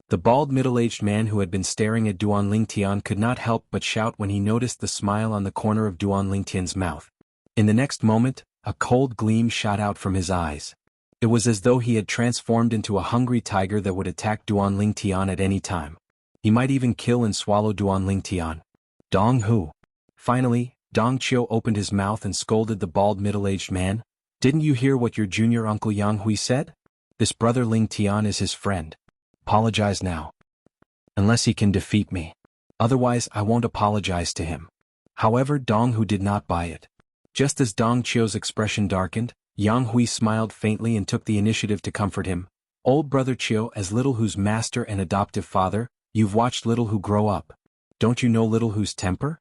The bald middle-aged man who had been staring at Duan Lingtian could not help but shout when he noticed the smile on the corner of Duan Lingtian's mouth. In the next moment, a cold gleam shot out from his eyes. It was as though he had transformed into a hungry tiger that would attack Duan Lingtian at any time. He might even kill and swallow Duan Lingtian. "Dong Hu." Finally, Dong Qiu opened his mouth and scolded the bald middle-aged man. "Didn't you hear what your junior uncle Yang Hui said? This brother Lingtian is his friend. Apologize now. Unless he can defeat me. Otherwise I won't apologize to him." However, Dong Hu did not buy it. Just as Dong Qiu's expression darkened, Yang Hui smiled faintly and took the initiative to comfort him. "Old brother Qiu, as Little Hu's master and adoptive father, you've watched Little Hu grow up. Don't you know Little Hu's temper?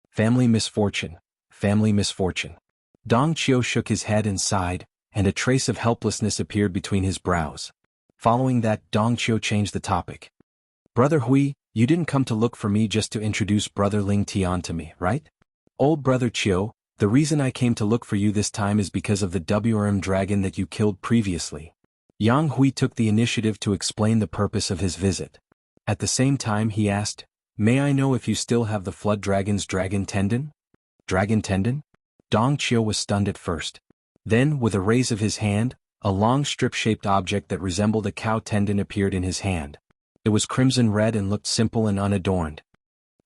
Family misfortune. Family misfortune." Dong Qiu shook his head and sighed, and a trace of helplessness appeared between his brows. Following that, Dong Qiu changed the topic. "Brother Hui, you didn't come to look for me just to introduce Brother Lingtian to me, right?" "Old brother Qiu, The reason I came to look for you this time is because of the WRM dragon that you killed previously. Yang Hui took the initiative to explain the purpose of his visit. At the same time he asked, "May I know if you still have the Flood Dragon's dragon tendon?" Dragon tendon? Dong Qiu was stunned at first. Then, with a raise of his hand, a long strip-shaped object that resembled a cow tendon appeared in his hand. It was crimson red and looked simple and unadorned.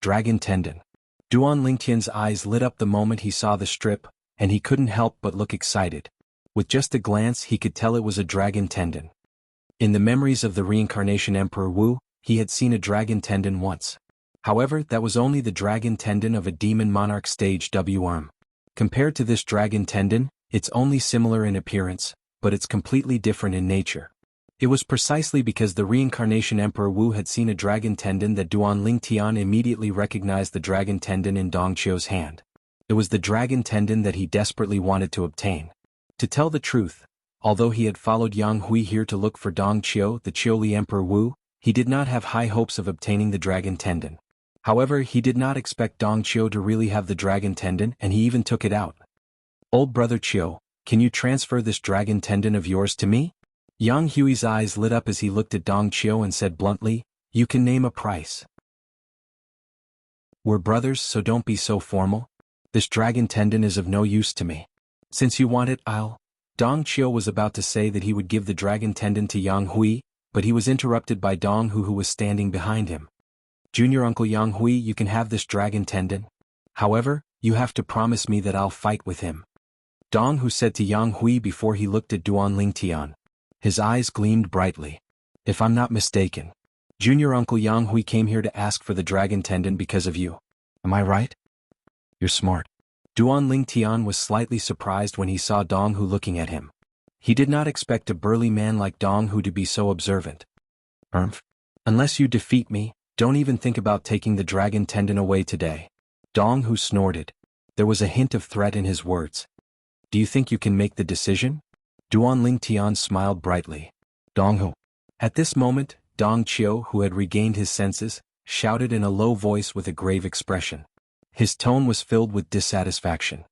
Dragon tendon. Duan Lingtian's eyes lit up the moment he saw the strip, and he couldn't help but look excited. With just a glance he could tell it was a dragon tendon. In the memories of the reincarnation Emperor Wu, he had seen a dragon tendon once. However, that was only the dragon tendon of a demon monarch stage WRM. Compared to this dragon tendon, it's only similar in appearance, but it's completely different in nature. It was precisely because the reincarnation Emperor Wu had seen a dragon tendon that Duan Lingtian immediately recognized the dragon tendon in Dong Qiu's hand. It was the dragon tendon that he desperately wanted to obtain. To tell the truth, although he had followed Yang Hui here to look for Dong Qiu, the Qiuli Emperor Wu, he did not have high hopes of obtaining the dragon tendon. However, he did not expect Dong Qiu to really have the dragon tendon, and he even took it out. "Old brother Qiu, can you transfer this dragon tendon of yours to me?" Yang Hui's eyes lit up as he looked at Dong Qiu and said bluntly, "You can name a price." "We're brothers, so don't be so formal. This dragon tendon is of no use to me. Since you want it, I'll—" Dong Qiu was about to say that he would give the dragon tendon to Yang Hui, but he was interrupted by Dong Hu, who was standing behind him. "Junior Uncle Yang Hui, you can have this dragon tendon. However, you have to promise me that I'll fight with him," Dong Hu said to Yang Hui before he looked at Duan Lingtian. His eyes gleamed brightly. "If I'm not mistaken, Junior Uncle Yang Hui came here to ask for the dragon tendon because of you. Am I right?" "You're smart." Duan Lingtian was slightly surprised when he saw Dong Hu looking at him. He did not expect a burly man like Dong Hu to be so observant. Unless you defeat me, don't even think about taking the dragon tendon away today." Dong Hu snorted. There was a hint of threat in his words. "Do you think you can make the decision?" Duan Lingtian smiled brightly. "Dong Hu." At this moment, Dong Qiu, who had regained his senses, shouted in a low voice with a grave expression. His tone was filled with dissatisfaction.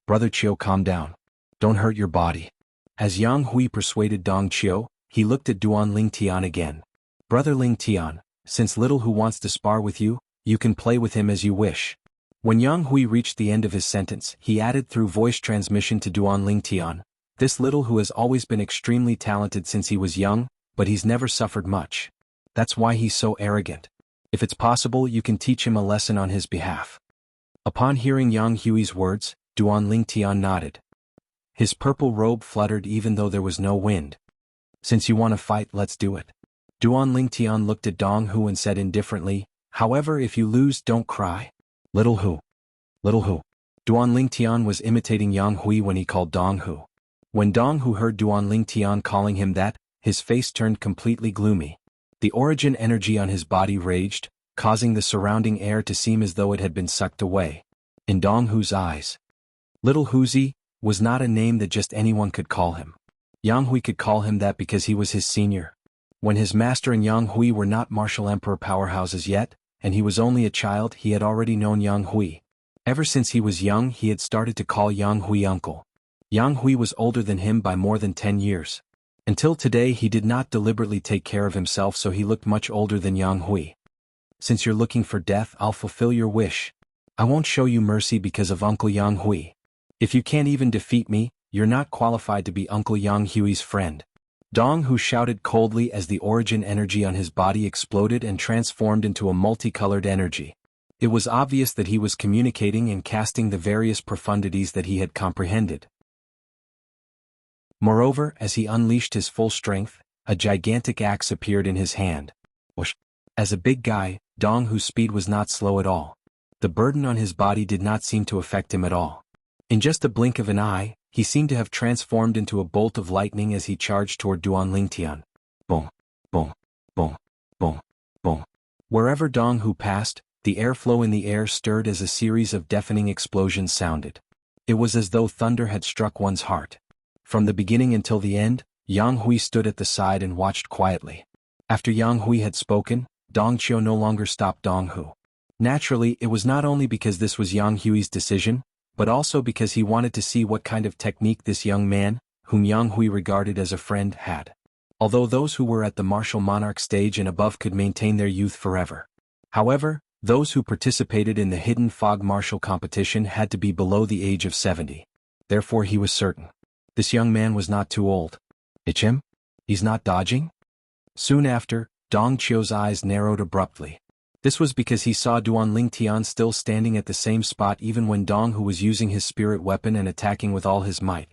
"Brother Qiu, calm down. Don't hurt your body." As Yang Hui persuaded Dong Qiu, he looked at Duan Lingtian again. "Brother Lingtian, since Little Hu wants to spar with you, you can play with him as you wish." When Yang Hui reached the end of his sentence, he added through voice transmission to Duan Lingtian, "This Little Hu has always been extremely talented since he was young, but he's never suffered much. That's why he's so arrogant. If it's possible, you can teach him a lesson on his behalf." Upon hearing Yang Hui's words, Duan Lingtian nodded. His purple robe fluttered even though there was no wind. "Since you want to fight, let's do it." Duan Lingtian looked at Dong Hu and said indifferently, "However, if you lose, don't cry." Little Hu. Little Hu. Duan Lingtian was imitating Yang Hui when he called Dong Hu. When Dong Hu heard Duan Lingtian calling him that, his face turned completely gloomy. The origin energy on his body raged, causing the surrounding air to seem as though it had been sucked away. In Dong Hu's eyes, Little Huzi was not a name that just anyone could call him. Yang Hui could call him that because he was his senior. When his master and Yang Hui were not martial emperor powerhouses yet, and he was only a child, he had already known Yang Hui. Ever since he was young, he had started to call Yang Hui uncle. Yang Hui was older than him by more than 10 years. Until today he did not deliberately take care of himself, so he looked much older than Yang Hui. "Since you're looking for death, I'll fulfill your wish. I won't show you mercy because of Uncle Yang Hui. If you can't even defeat me, you're not qualified to be Uncle Yang Hui's friend." Dong Hu shouted coldly as the origin energy on his body exploded and transformed into a multicolored energy. It was obvious that he was communicating and casting the various profundities that he had comprehended. Moreover, as he unleashed his full strength, a gigantic axe appeared in his hand. Whoosh. As a big guy, Dong Hu's speed was not slow at all. The burden on his body did not seem to affect him at all. In just a blink of an eye, he seemed to have transformed into a bolt of lightning as he charged toward Duan Lingtian. Boom, boom, boom, boom, boom. Wherever Dong Hu passed, the airflow in the air stirred as a series of deafening explosions sounded. It was as though thunder had struck one's heart. From the beginning until the end, Yang Hui stood at the side and watched quietly. After Yang Hui had spoken, Dong Qiu no longer stopped Dong Hu. Naturally, it was not only because this was Yang Hui's decision, but also because he wanted to see what kind of technique this young man, whom Jianghu regarded as a friend, had. Although those who were at the martial monarch stage and above could maintain their youth forever. However, those who participated in the hidden fog martial competition had to be below the age of 70. Therefore he was certain. This young man was not too old. It's him? He's not dodging? Soon after, Dong Qiu's eyes narrowed abruptly. This was because he saw Duan Lingtian still standing at the same spot even when Donghu was using his spirit weapon and attacking with all his might.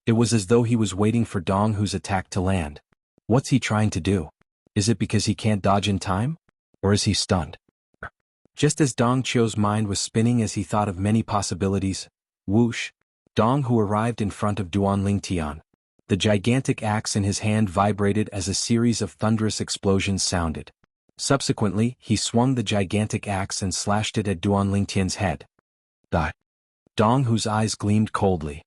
It was as though he was waiting for Donghu's attack to land. What's he trying to do? Is it because he can't dodge in time? Or is he stunned? Just as Dong Qiu's mind was spinning as he thought of many possibilities, whoosh, Donghu arrived in front of Duan Lingtian. The gigantic axe in his hand vibrated as a series of thunderous explosions sounded. Subsequently, he swung the gigantic axe and slashed it at Duan Lingtian's head. Die. Donghu's eyes gleamed coldly.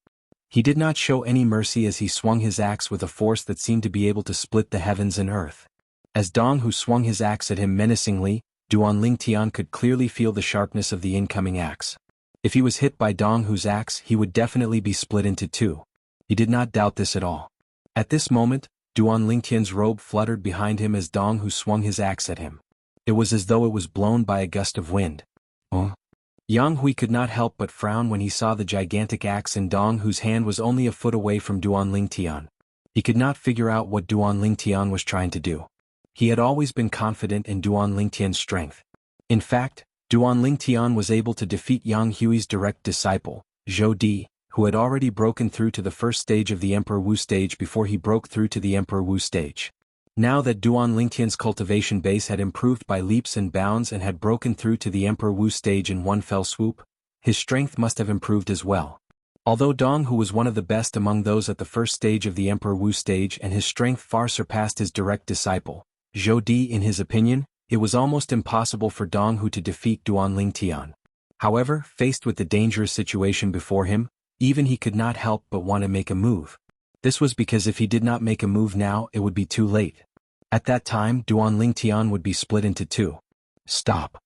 He did not show any mercy as he swung his axe with a force that seemed to be able to split the heavens and earth. As Donghu swung his axe at him menacingly, Duan Lingtian could clearly feel the sharpness of the incoming axe. If he was hit by Donghu's axe, he would definitely be split into two. He did not doubt this at all. At this moment, Duan Lingtian's robe fluttered behind him as Donghu swung his axe at him. It was as though it was blown by a gust of wind. Jianghu could not help but frown when he saw the gigantic axe in Donghu's hand was only a foot away from Duan Lingtian. He could not figure out what Duan Lingtian was trying to do. He had always been confident in Duan Lingtian's strength. In fact, Duan Lingtian was able to defeat Yang Hui's direct disciple, Zhou Di, who had already broken through to the first stage of the Emperor Wu stage before he broke through to the Emperor Wu stage. Now that Duan Lingtian's cultivation base had improved by leaps and bounds and had broken through to the Emperor Wu stage in one fell swoop, his strength must have improved as well. Although Donghu was one of the best among those at the first stage of the Emperor Wu stage and his strength far surpassed his direct disciple, Zhou Di, in his opinion, it was almost impossible for Donghu to defeat Duan Lingtian. However, faced with the dangerous situation before him, even he could not help but want to make a move. This was because if he did not make a move now, it would be too late. At that time, Duan Lingtian would be split into two. Stop.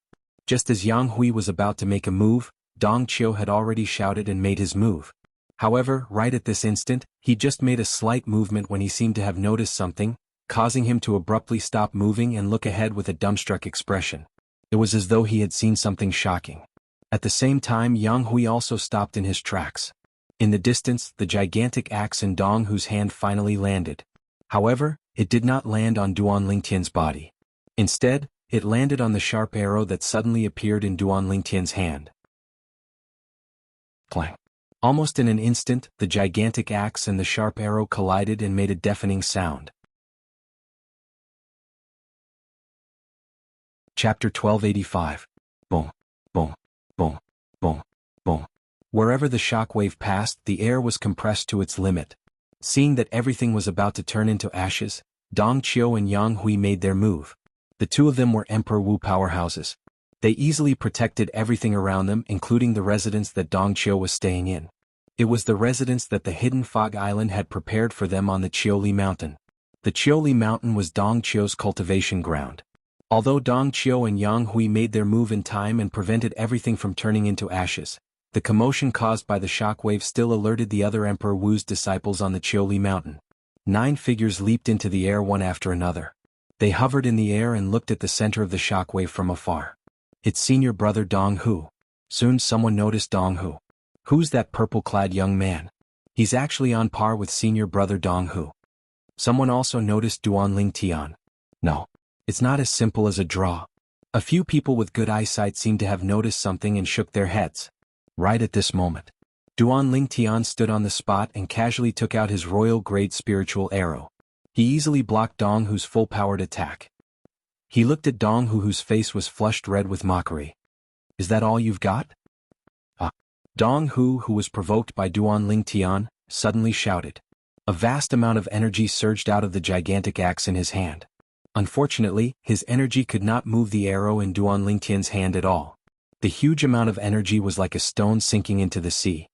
Just as Yang Hui was about to make a move, Dong Qiu had already shouted and made his move. However, right at this instant, he just made a slight movement when he seemed to have noticed something, causing him to abruptly stop moving and look ahead with a dumbstruck expression. It was as though he had seen something shocking. At the same time, Yang Hui also stopped in his tracks. In the distance, the gigantic axe in Donghu's hand finally landed. However, it did not land on Duan Lingtian's body. Instead, it landed on the sharp arrow that suddenly appeared in Duan Lingtian's hand. Clang. Almost in an instant, the gigantic axe and the sharp arrow collided and made a deafening sound. Chapter 1285. Boom, boom, boom, boom, boom. Wherever the shockwave passed, the air was compressed to its limit. Seeing that everything was about to turn into ashes, Dong Qiu and Yang Hui made their move. The two of them were Emperor Wu powerhouses. They easily protected everything around them, including the residence that Dong Qiu was staying in. It was the residence that the hidden fog island had prepared for them on the Qiuli mountain. The Qiuli mountain was Dong Qiu's cultivation ground. Although Dong Qiu and Yang Hui made their move in time and prevented everything from turning into ashes, the commotion caused by the shockwave still alerted the other Emperor Wu's disciples on the Qiuli mountain. 9 figures leaped into the air one after another. They hovered in the air and looked at the center of the shockwave from afar. It's senior brother Donghu. Soon someone noticed Donghu. Who's that purple-clad young man? He's actually on par with senior brother Donghu. Someone also noticed Duan Lingtian. No. It's not as simple as a draw. A few people with good eyesight seemed to have noticed something and shook their heads. Right at this moment, Duan Lingtian stood on the spot and casually took out his royal-grade spiritual arrow. He easily blocked Donghu's full-powered attack. He looked at Donghu, whose face was flushed red with mockery. Is that all you've got? Donghu, who was provoked by Duan Lingtian, suddenly shouted. A vast amount of energy surged out of the gigantic axe in his hand. Unfortunately, his energy could not move the arrow in Duan Lingtian's hand at all. The huge amount of energy was like a stone sinking into the sea.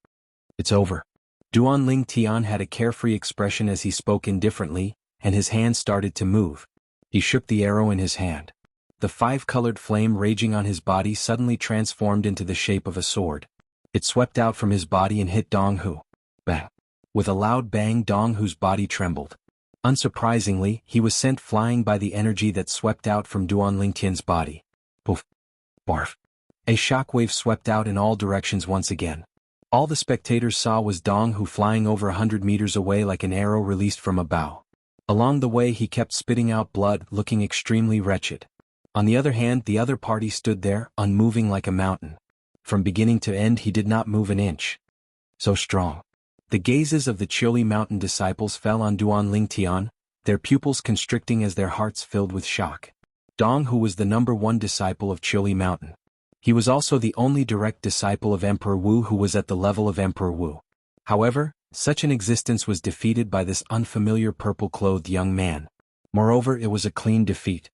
It's over. Duan Lingtian had a carefree expression as he spoke indifferently, and his hand started to move. He shook the arrow in his hand. The 5-colored flame raging on his body suddenly transformed into the shape of a sword. It swept out from his body and hit Dong Hu. Bang! With a loud bang, Dong Hu's body trembled. Unsurprisingly, he was sent flying by the energy that swept out from Duan Lingtian's body. Poof! Barf! A shockwave swept out in all directions once again. All the spectators saw was Dong Hu flying over 100 meters away like an arrow released from a bow. Along the way he kept spitting out blood, looking extremely wretched. On the other hand, the other party stood there, unmoving like a mountain. From beginning to end he did not move an inch. So strong. The gazes of the Chioli Mountain disciples fell on Duan Lingtian, their pupils constricting as their hearts filled with shock. Dong Hu was the #1 disciple of Chioli Mountain. He was also the only direct disciple of Emperor Wu who was at the level of Emperor Wu. However, such an existence was defeated by this unfamiliar purple-clothed young man. Moreover, it was a clean defeat.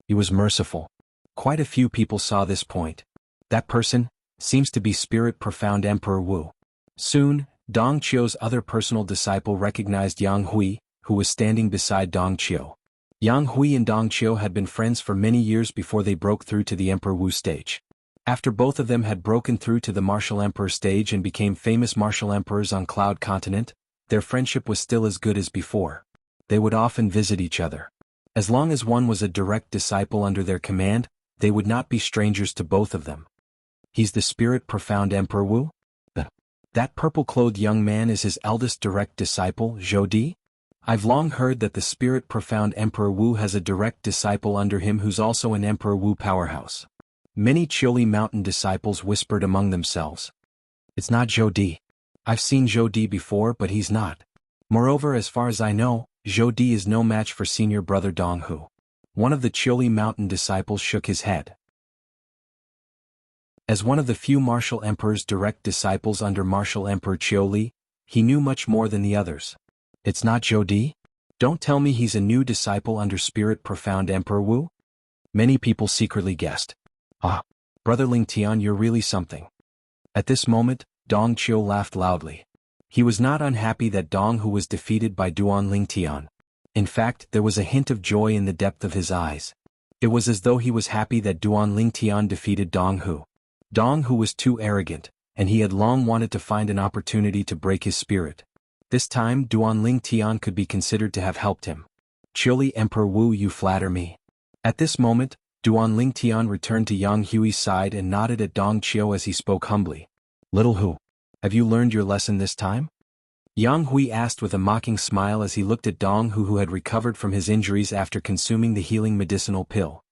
He was merciful. Quite a few people saw this point. That person seems to be Spirit Profound Emperor Wu. Soon, Dong Qiu's other personal disciple recognized Yang Hui, who was standing beside Dong Qiu. Yang Hui and Dong Qiu had been friends for many years before they broke through to the Emperor Wu stage. After both of them had broken through to the Martial Emperor stage and became famous martial emperors on Cloud Continent, their friendship was still as good as before. They would often visit each other. As long as one was a direct disciple under their command, they would not be strangers to both of them. He's the Spirit Profound Emperor Wu? That purple-clothed young man is his eldest direct disciple, Zhou Di? I've long heard that the Spirit Profound Emperor Wu has a direct disciple under him who's also an Emperor Wu powerhouse. Many Chioli Mountain disciples whispered among themselves. It's not Zhou Di. I've seen Zhou Di before, but he's not. Moreover, as far as I know, Zhou Di is no match for senior brother Dong Hu. One of the Chioli Mountain disciples shook his head. As one of the few Martial Emperor's direct disciples under Martial Emperor Chioli, he knew much more than the others. It's not Zhou Di? Don't tell me he's a new disciple under Spirit Profound Emperor Wu? Many people secretly guessed. Ah, Brother Lingtian, you're really something. At this moment, Dong Qiu laughed loudly. He was not unhappy that Dong Hu was defeated by Duan Lingtian. In fact, there was a hint of joy in the depth of his eyes. It was as though he was happy that Duan Lingtian defeated Dong Hu. Dong Hu was too arrogant, and he had long wanted to find an opportunity to break his spirit. This time Duan Lingtian could be considered to have helped him. Chioli Emperor Wu, you flatter me. At this moment, Duan Lingtian returned to Yang Hui's side and nodded at Dong Qiu as he spoke humbly. Little Hu, have you learned your lesson this time? Yang Hui asked with a mocking smile as he looked at Dong Hu, who had recovered from his injuries after consuming the healing medicinal pill.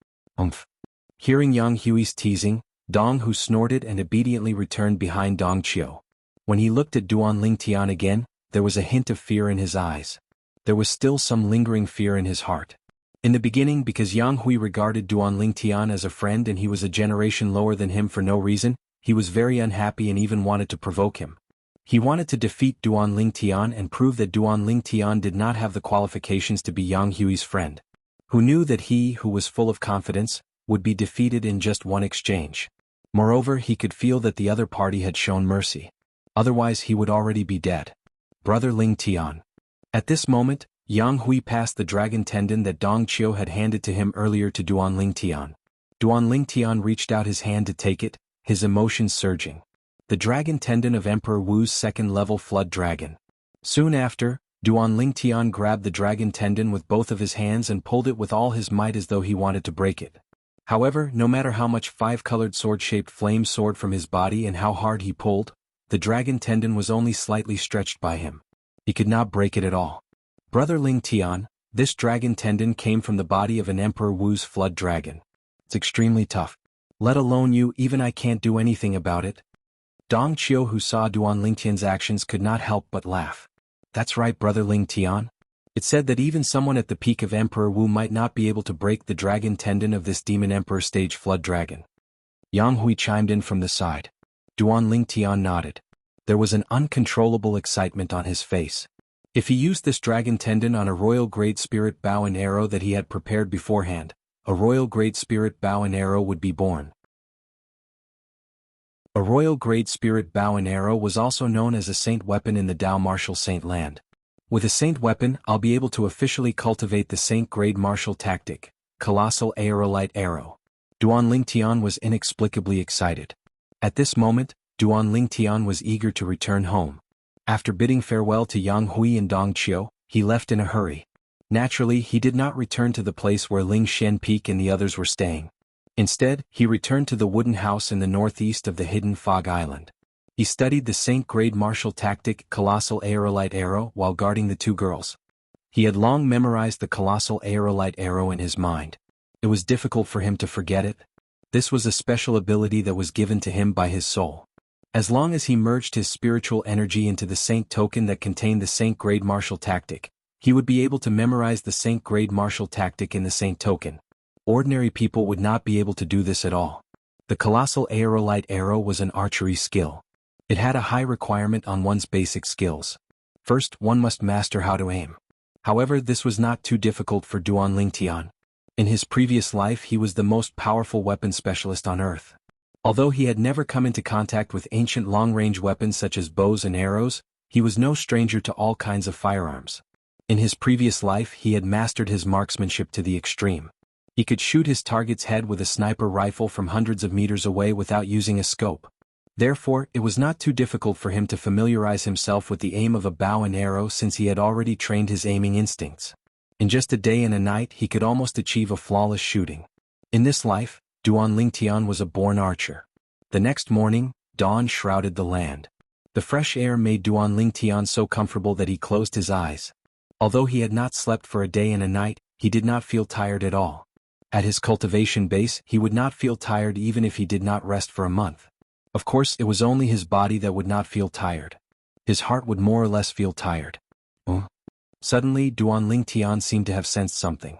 Hearing Yang Hui's teasing, Dong Hu snorted and obediently returned behind Dong Qiu. When he looked at Duan Lingtian again, there was a hint of fear in his eyes. There was still some lingering fear in his heart. In the beginning, because Yang Hui regarded Duan Lingtian as a friend and he was a generation lower than him for no reason, he was very unhappy and even wanted to provoke him. He wanted to defeat Duan Lingtian and prove that Duan Lingtian did not have the qualifications to be Yang Hui's friend. Who knew that he, who was full of confidence, would be defeated in just one exchange. Moreover, he could feel that the other party had shown mercy. Otherwise he would already be dead. Brother Lingtian. At this moment, Yang Hui passed the dragon tendon that Dong Qiu had handed to him earlier to Duan Lingtian. Duan Lingtian reached out his hand to take it, his emotions surging. The dragon tendon of Emperor Wu's second-level flood dragon. Soon after, Duan Lingtian grabbed the dragon tendon with both of his hands and pulled it with all his might as though he wanted to break it. However, no matter how much five-colored sword-shaped flame soared from his body and how hard he pulled, the dragon tendon was only slightly stretched by him. He could not break it at all. Brother Lingtian, this dragon tendon came from the body of an Emperor Wu's flood dragon. It's extremely tough. Let alone you, even I can't do anything about it. Dong Qiu, who saw Duan Lingtian's actions, could not help but laugh. That's right, Brother Lingtian. It said that even someone at the peak of Emperor Wu might not be able to break the dragon tendon of this Demon Emperor stage flood dragon. Yang Hui chimed in from the side. Duan Lingtian nodded. There was an uncontrollable excitement on his face. If he used this dragon tendon on a royal grade spirit bow and arrow that he had prepared beforehand, a royal grade spirit bow and arrow would be born. A royal grade spirit bow and arrow was also known as a saint weapon in the Dao martial saint land. With a saint weapon, I'll be able to officially cultivate the saint grade martial tactic, Colossal Aerolite Arrow. Duan Lingtian was inexplicably excited. At this moment, Duan Lingtian was eager to return home. After bidding farewell to Yang Hui and Dong Qiu, he left in a hurry. Naturally, he did not return to the place where Ling Shen Peak and the others were staying. Instead, he returned to the wooden house in the northeast of the hidden Fog Island. He studied the Saint-grade martial tactic Colossal Aerolite Arrow while guarding the two girls. He had long memorized the Colossal Aerolite Arrow in his mind. It was difficult for him to forget it. This was a special ability that was given to him by his soul. As long as he merged his spiritual energy into the Saint token that contained the Saint-grade martial tactic, he would be able to memorize the Saint-grade martial tactic in the Saint token. Ordinary people would not be able to do this at all. The Colossal Aerolite Arrow was an archery skill. It had a high requirement on one's basic skills. First, one must master how to aim. However, this was not too difficult for Duan Lingtian. In his previous life he was the most powerful weapon specialist on Earth. Although he had never come into contact with ancient long-range weapons such as bows and arrows, he was no stranger to all kinds of firearms. In his previous life he had mastered his marksmanship to the extreme. He could shoot his target's head with a sniper rifle from hundreds of meters away without using a scope. Therefore, it was not too difficult for him to familiarize himself with the aim of a bow and arrow since he had already trained his aiming instincts. In just a day and a night he could almost achieve a flawless shooting. In this life, Duan Lingtian was a born archer. The next morning, dawn shrouded the land. The fresh air made Duan Lingtian so comfortable that he closed his eyes. Although he had not slept for a day and a night, he did not feel tired at all. At his cultivation base, he would not feel tired even if he did not rest for a month. Of course, it was only his body that would not feel tired. His heart would more or less feel tired. Suddenly, Duan Lingtian seemed to have sensed something.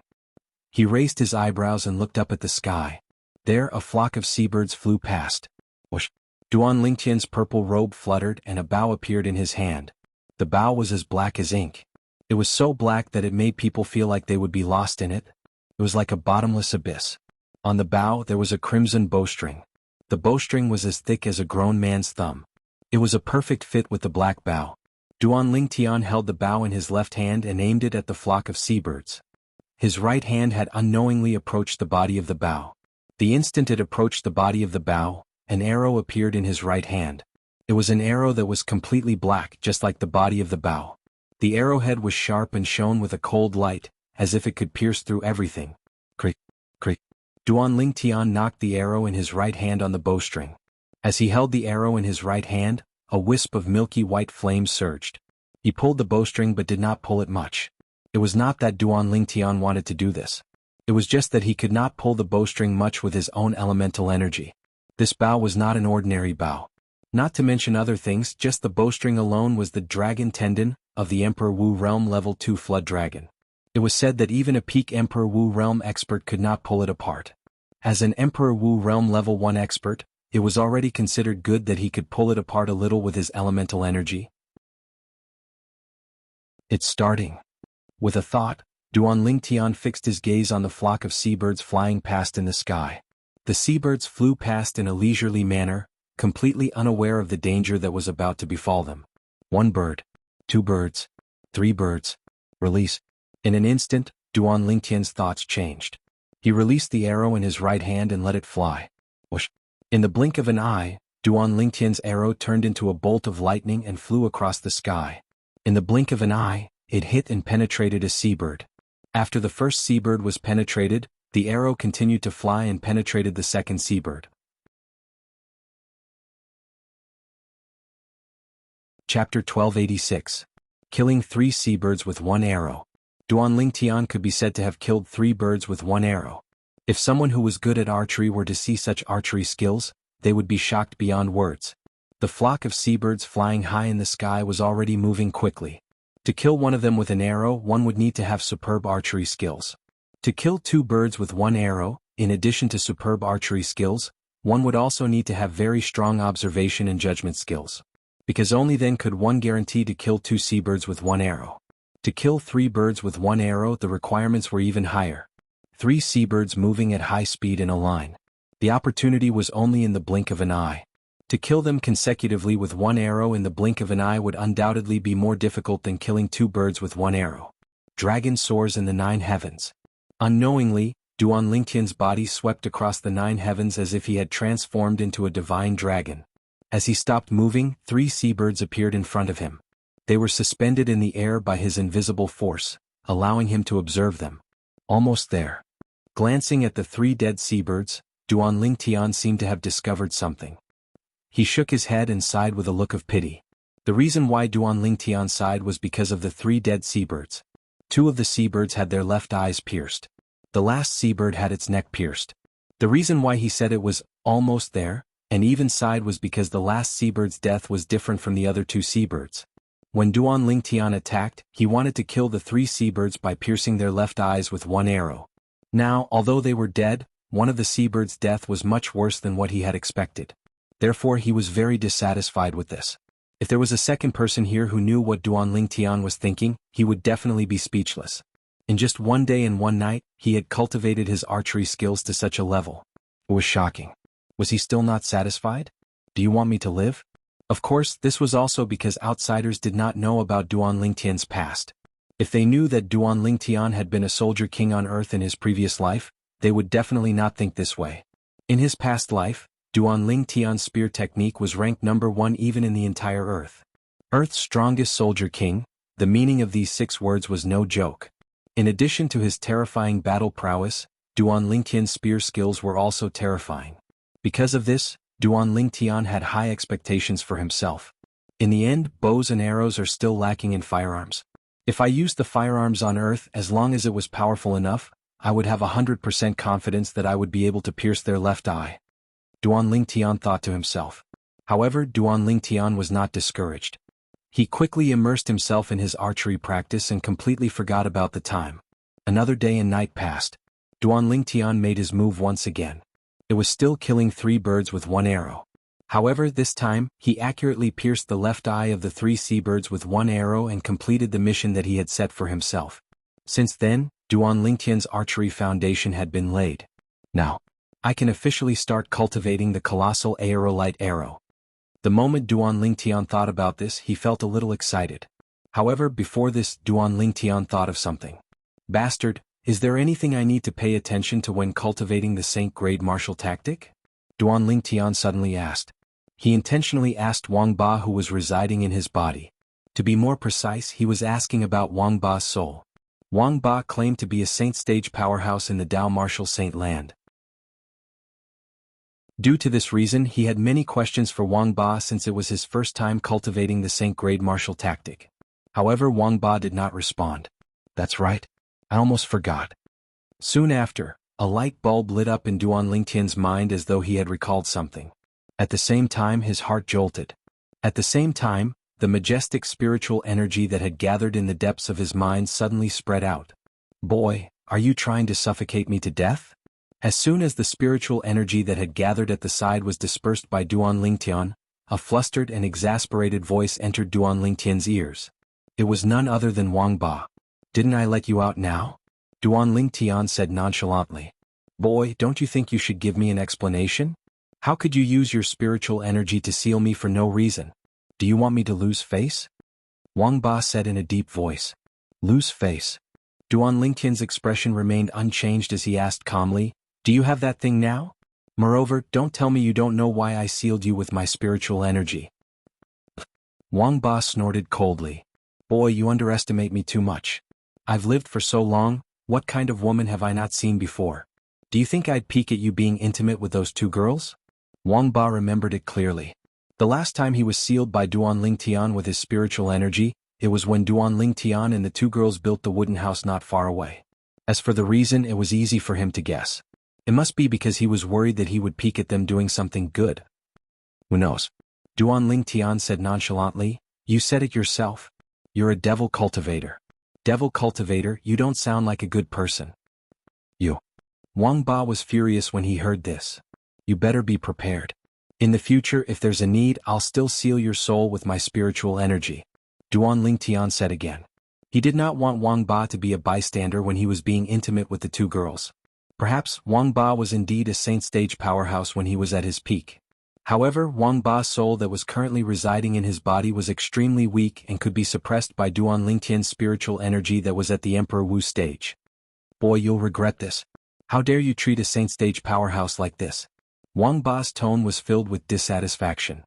He raised his eyebrows and looked up at the sky. There, a flock of seabirds flew past. Whoosh! Duan Lingtian's purple robe fluttered and a bow appeared in his hand. The bow was as black as ink. It was so black that it made people feel like they would be lost in it. It was like a bottomless abyss. On the bow there was a crimson bowstring. The bowstring was as thick as a grown man's thumb. It was a perfect fit with the black bow. Duan Lingtian held the bow in his left hand and aimed it at the flock of seabirds. His right hand had unknowingly approached the body of the bow. The instant it approached the body of the bow, an arrow appeared in his right hand. It was an arrow that was completely black, just like the body of the bow. The arrowhead was sharp and shone with a cold light, as if it could pierce through everything. Crick, crick. Duan Lingtian knocked the arrow in his right hand on the bowstring. As he held the arrow in his right hand, a wisp of milky white flame surged. He pulled the bowstring but did not pull it much. It was not that Duan Lingtian wanted to do this. It was just that he could not pull the bowstring much with his own elemental energy. This bow was not an ordinary bow. Not to mention other things, just the bowstring alone was the dragon tendon of the Emperor Wu Realm Level 2 Flood Dragon. It was said that even a peak Emperor Wu Realm expert could not pull it apart. As an Emperor Wu Realm Level 1 expert, it was already considered good that he could pull it apart a little with his elemental energy. It's starting. With a thought, Duan Lingtian fixed his gaze on the flock of seabirds flying past in the sky. The seabirds flew past in a leisurely manner, completely unaware of the danger that was about to befall them. 1 bird, 2 birds, 3 birds. Release. In an instant, Duan Lingtian's thoughts changed. He released the arrow in his right hand and let it fly. Whoosh! In the blink of an eye, Duan Lingtian's arrow turned into a bolt of lightning and flew across the sky. In the blink of an eye, it hit and penetrated a seabird. After the first seabird was penetrated, the arrow continued to fly and penetrated the second seabird. Chapter 1286. Killing 3 seabirds with 1 arrow. Duan Lingtian could be said to have killed 3 birds with 1 arrow. If someone who was good at archery were to see such archery skills, they would be shocked beyond words. The flock of seabirds flying high in the sky was already moving quickly. To kill one of them with an arrow, one would need to have superb archery skills. To kill 2 birds with 1 arrow, in addition to superb archery skills, one would also need to have very strong observation and judgment skills. Because only then could one guarantee to kill 2 seabirds with 1 arrow. To kill 3 birds with 1 arrow, the requirements were even higher. 3 seabirds moving at high speed in a line. The opportunity was only in the blink of an eye. To kill them consecutively with 1 arrow in the blink of an eye would undoubtedly be more difficult than killing 2 birds with 1 arrow. Dragon soars in the 9 heavens. Unknowingly, Duan Lingtian's body swept across the 9 heavens as if he had transformed into a divine dragon. As he stopped moving, 3 seabirds appeared in front of him. They were suspended in the air by his invisible force, allowing him to observe them. Almost there. Glancing at the 3 dead seabirds, Duan Lingtian seemed to have discovered something. He shook his head and sighed with a look of pity. The reason why Duan Lingtian sighed was because of the 3 dead seabirds. 2 of the seabirds had their left eyes pierced. The last seabird had its neck pierced. The reason why he said it was almost there, and even sighed, was because the last seabird's death was different from the other 2 seabirds. When Duan Lingtian attacked, he wanted to kill the 3 seabirds by piercing their left eyes with 1 arrow. Now, although they were dead, one of the seabirds' death was much worse than what he had expected. Therefore he was very dissatisfied with this. If there was a second person here who knew what Duan Lingtian was thinking, he would definitely be speechless. In just 1 day and 1 night, he had cultivated his archery skills to such a level. It was shocking. Was he still not satisfied? Do you want me to live? Of course, this was also because outsiders did not know about Duan Lingtian's past. If they knew that Duan Lingtian had been a soldier king on Earth in his previous life, they would definitely not think this way. In his past life, Duan Lingtian's spear technique was ranked number 1 even in the entire Earth. Earth's strongest soldier king. The meaning of these 6 words was no joke. In addition to his terrifying battle prowess, Duan Lingtian's spear skills were also terrifying. Because of this, Duan Lingtian had high expectations for himself. In the end, bows and arrows are still lacking in firearms. If I used the firearms on Earth, as long as it was powerful enough, I would have 100% confidence that I would be able to pierce their left eye. Duan Lingtian thought to himself. However, Duan Lingtian was not discouraged. He quickly immersed himself in his archery practice and completely forgot about the time. Another day and night passed. Duan Lingtian made his move once again. It was still killing 3 birds with 1 arrow. However, this time, he accurately pierced the left eye of the 3 seabirds with 1 arrow and completed the mission that he had set for himself. Since then, Duan Lingtian's archery foundation had been laid. Now, I can officially start cultivating the colossal aerolite arrow. The moment Duan Lingtian thought about this, he felt a little excited. However, before this, Duan Lingtian thought of something. Bastard, is there anything I need to pay attention to when cultivating the Saint-grade martial tactic? Duan Lingtian suddenly asked. He intentionally asked Wang Ba who was residing in his body. To be more precise, he was asking about Wang Ba's soul. Wang Ba claimed to be a Saint-stage powerhouse in the Dao martial Saint land. Due to this reason, he had many questions for Wang Ba since it was his first time cultivating the Saint-grade martial tactic. However, Wang Ba did not respond. That's right. I almost forgot. Soon after, a light bulb lit up in Duan Lingtian's mind as though he had recalled something. At the same time, his heart jolted. At the same time, the majestic spiritual energy that had gathered in the depths of his mind suddenly spread out. Boy, are you trying to suffocate me to death? As soon as the spiritual energy that had gathered at the side was dispersed by Duan Lingtian, a flustered and exasperated voice entered Duan Lingtian's ears. It was none other than Wang Ba. Didn't I let you out now? Duan Lingtian said nonchalantly. Boy, don't you think you should give me an explanation? How could you use your spiritual energy to seal me for no reason? Do you want me to lose face? Wang Ba said in a deep voice. Lose face. Duan Lingtian's expression remained unchanged as he asked calmly, do you have that thing now? Moreover, don't tell me you don't know why I sealed you with my spiritual energy. Wang Ba snorted coldly. Boy, you underestimate me too much. I've lived for so long, what kind of woman have I not seen before? Do you think I'd peek at you being intimate with those 2 girls? Wang Ba remembered it clearly. The last time he was sealed by Duan Lingtian with his spiritual energy, it was when Duan Lingtian and the 2 girls built the wooden house not far away. As for the reason, it was easy for him to guess. It must be because he was worried that he would peek at them doing something good. Who knows? Duan Lingtian said nonchalantly, you said it yourself. You're a devil cultivator. Devil cultivator, you don't sound like a good person. You. Wang Ba was furious when he heard this. You better be prepared. In the future, if there's a need, I'll still seal your soul with my spiritual energy. Duan Lingtian said again. He did not want Wang Ba to be a bystander when he was being intimate with the 2 girls. Perhaps Wang Ba was indeed a Saint-stage powerhouse when he was at his peak. However, Wang Ba's soul that was currently residing in his body was extremely weak and could be suppressed by Duan Lingtian's spiritual energy that was at the Emperor Wu stage. Boy, you'll regret this. How dare you treat a Saint-stage powerhouse like this? Wang Ba's tone was filled with dissatisfaction.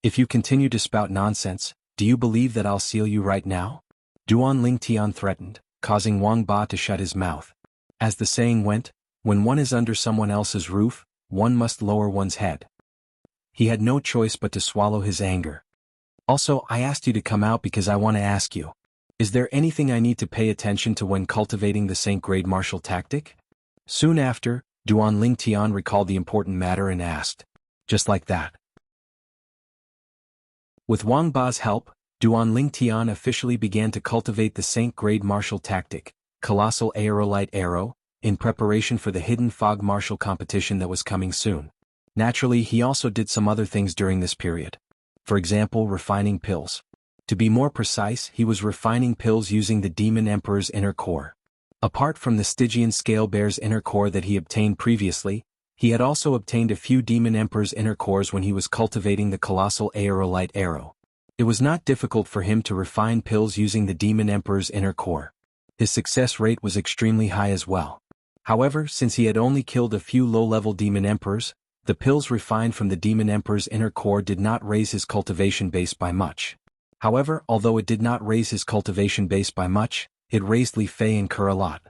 If you continue to spout nonsense, do you believe that I'll seal you right now? Duan Lingtian threatened, causing Wang Ba to shut his mouth. As the saying went, when one is under someone else's roof, one must lower one's head. He had no choice but to swallow his anger. Also, I asked you to come out because I want to ask you. Is there anything I need to pay attention to when cultivating the Saint-grade martial tactic? Soon after, Duan Lingtian recalled the important matter and asked. Just like that. With Wang Ba's help, Duan Lingtian officially began to cultivate the Saint-grade martial tactic, Colossal Aerolite Arrow, in preparation for the Hidden Fog martial competition that was coming soon. Naturally, he also did some other things during this period. For example, refining pills. To be more precise, he was refining pills using the Demon Emperor's inner core. Apart from the Stygian Scale Bear's inner core that he obtained previously, he had also obtained a few Demon Emperor's inner cores when he was cultivating the Colossal Aerolite Arrow. It was not difficult for him to refine pills using the Demon Emperor's inner core. His success rate was extremely high as well. However, since he had only killed a few low-level Demon Emperors, the pills refined from the Demon Emperor's inner core did not raise his cultivation base by much. However, although it did not raise his cultivation base by much, it raised Li Fei and Kur a lot.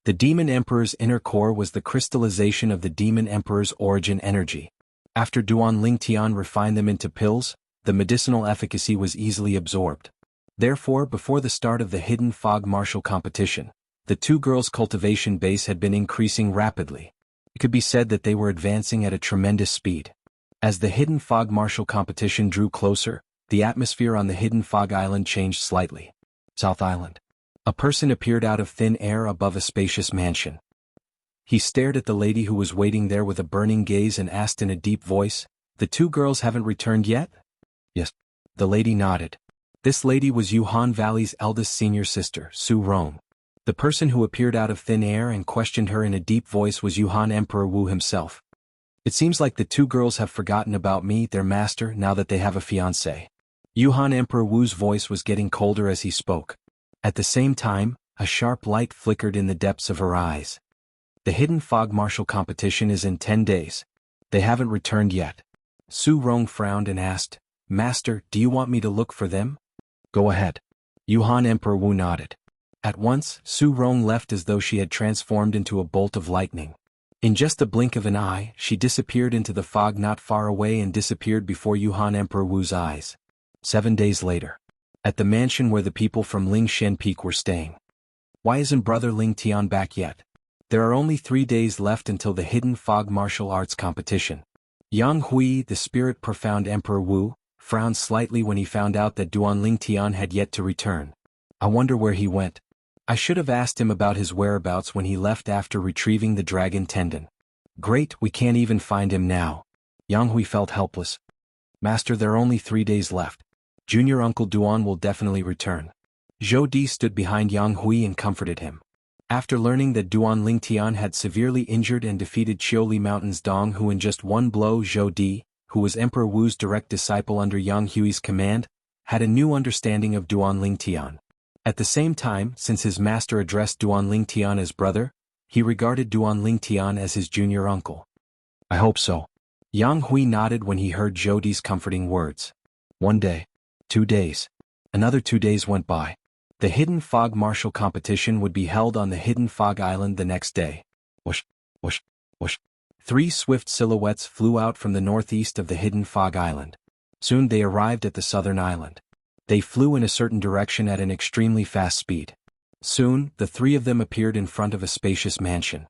The Demon Emperor's inner core was the crystallization of the Demon Emperor's origin energy. After Duan Lingtian refined them into pills, the medicinal efficacy was easily absorbed. Therefore, before the start of the Hidden Fog martial competition, the two girls' cultivation base had been increasing rapidly. It could be said that they were advancing at a tremendous speed. As the Hidden Fog martial competition drew closer, the atmosphere on the Hidden Fog Island changed slightly. South Island. A person appeared out of thin air above a spacious mansion. He stared at the lady who was waiting there with a burning gaze and asked in a deep voice, "The two girls haven't returned yet?" "Yes." The lady nodded. This lady was Yuhan Valley's eldest senior sister, Su Rong. The person who appeared out of thin air and questioned her in a deep voice was Yuhan Emperor Wu himself. "It seems like the two girls have forgotten about me, their master, now that they have a fiancé." Yuhan Emperor Wu's voice was getting colder as he spoke. At the same time, a sharp light flickered in the depths of her eyes. "The Hidden Fog martial competition is in 10 days. They haven't returned yet." Su Rong frowned and asked, "Master, do you want me to look for them?" "Go ahead." Yuhan Emperor Wu nodded. At once, Su Rong left as though she had transformed into a bolt of lightning. In just a blink of an eye, she disappeared into the fog not far away and disappeared before Yuhan Emperor Wu's eyes. 7 days later. At the mansion where the people from Lingshen Peak were staying. Why isn't Brother Ling Tian back yet? There are only 3 days left until the Hidden Fog martial arts competition. Yang Hui, the spirit profound Emperor Wu, frowned slightly when he found out that Duan Lingtian had yet to return. I wonder where he went. I should have asked him about his whereabouts when he left after retrieving the dragon tendon. Great, we can't even find him now. Yang Hui felt helpless. Master, there are only 3 days left. Junior Uncle Duan will definitely return. Zhou Di stood behind Yang Hui and comforted him. After learning that Duan Lingtian had severely injured and defeated Qiuli Mountain's Dong Hu in just one blow, Zhou Di, who was Emperor Wu's direct disciple under Yang Hui's command, had a new understanding of Duan Lingtian. At the same time, since his master addressed Duan Lingtian as brother, he regarded Duan Lingtian as his junior uncle. I hope so. Yang Hui nodded when he heard Zhou Di's comforting words. 1 day. 2 days. Another 2 days went by. The Hidden Fog martial competition would be held on the Hidden Fog Island the next day. Whoosh, whoosh, whoosh. 3 swift silhouettes flew out from the northeast of the Hidden Fog Island. Soon they arrived at the southern island. They flew in a certain direction at an extremely fast speed. Soon, the 3 of them appeared in front of a spacious mansion.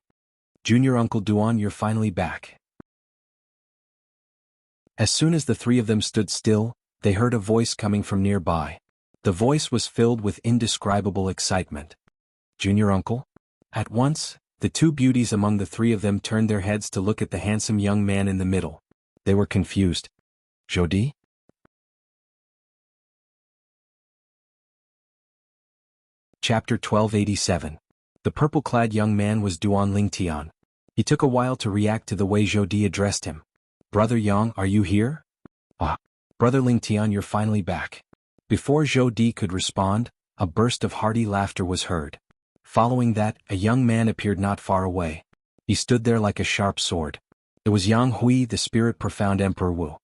Junior Uncle Duan, you're finally back. As soon as the 3 of them stood still, they heard a voice coming from nearby. The voice was filled with indescribable excitement. Junior Uncle? At once, the 2 beauties among the 3 of them turned their heads to look at the handsome young man in the middle. They were confused. Zhou Di? Chapter 1287. The purple-clad young man was Duan Lingtian. He took a while to react to the way Zhou Di addressed him. Brother Yang, are you here? Ah, Brother Lingtian, you're finally back. Before Zhou Di could respond, a burst of hearty laughter was heard. Following that, a young man appeared not far away. He stood there like a sharp sword. It was Yang Hui, the spirit profound Emperor Wu.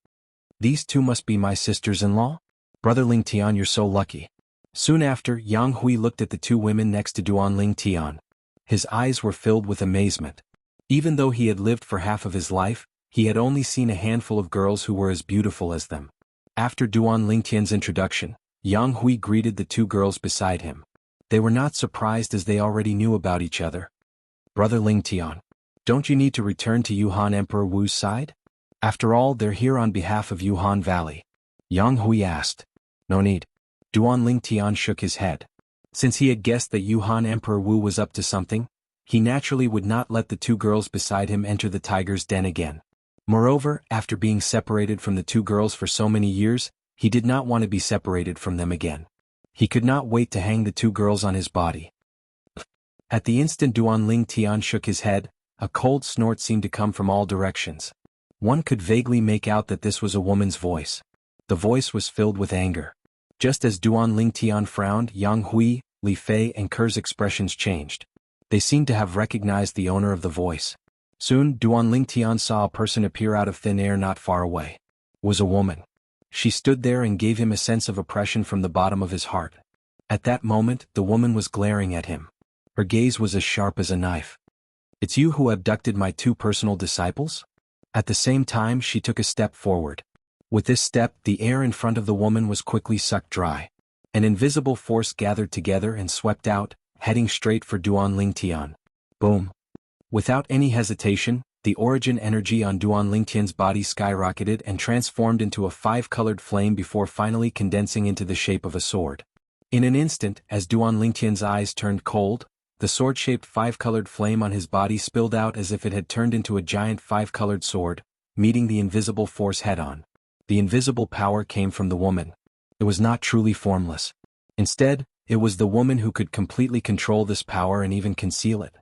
These two must be my sisters-in-law? Brother Ling Tian, you're so lucky. Soon after, Yang Hui looked at the two women next to Duan Ling Tian. His eyes were filled with amazement. Even though he had lived for half of his life, he had only seen a handful of girls who were as beautiful as them. After Duan Ling Tian's introduction, Yang Hui greeted the two girls beside him. They were not surprised as they already knew about each other. Brother Ling Tian, don't you need to return to Yuhan Emperor Wu's side? After all, they're here on behalf of Yuhan Valley. Yang Hui asked. No need. Duan Ling Tian shook his head. Since he had guessed that Yuhan Emperor Wu was up to something, he naturally would not let the two girls beside him enter the tiger's den again. Moreover, after being separated from the two girls for so many years, he did not want to be separated from them again. He could not wait to hang the two girls on his body. At the instant Duan Ling Tian shook his head, a cold snort seemed to come from all directions. One could vaguely make out that this was a woman's voice. The voice was filled with anger. Just as Duan Ling Tian frowned, Yang Hui, Li Fei and Ker's expressions changed. They seemed to have recognized the owner of the voice. Soon, Duan Ling Tian saw a person appear out of thin air not far away. It was a woman. She stood there and gave him a sense of oppression from the bottom of his heart. At that moment, the woman was glaring at him. Her gaze was as sharp as a knife. It's you who abducted my two personal disciples? At the same time, she took a step forward. With this step, the air in front of the woman was quickly sucked dry. An invisible force gathered together and swept out, heading straight for Duan Ling Tian. Boom. Without any hesitation, the origin energy on Duan Ling Tian's body skyrocketed and transformed into a five-colored flame before finally condensing into the shape of a sword. In an instant, as Duan Ling Tian's eyes turned cold, the sword-shaped five-colored flame on his body spilled out as if it had turned into a giant five-colored sword, meeting the invisible force head-on. The invisible power came from the woman. It was not truly formless. Instead, it was the woman who could completely control this power and even conceal it.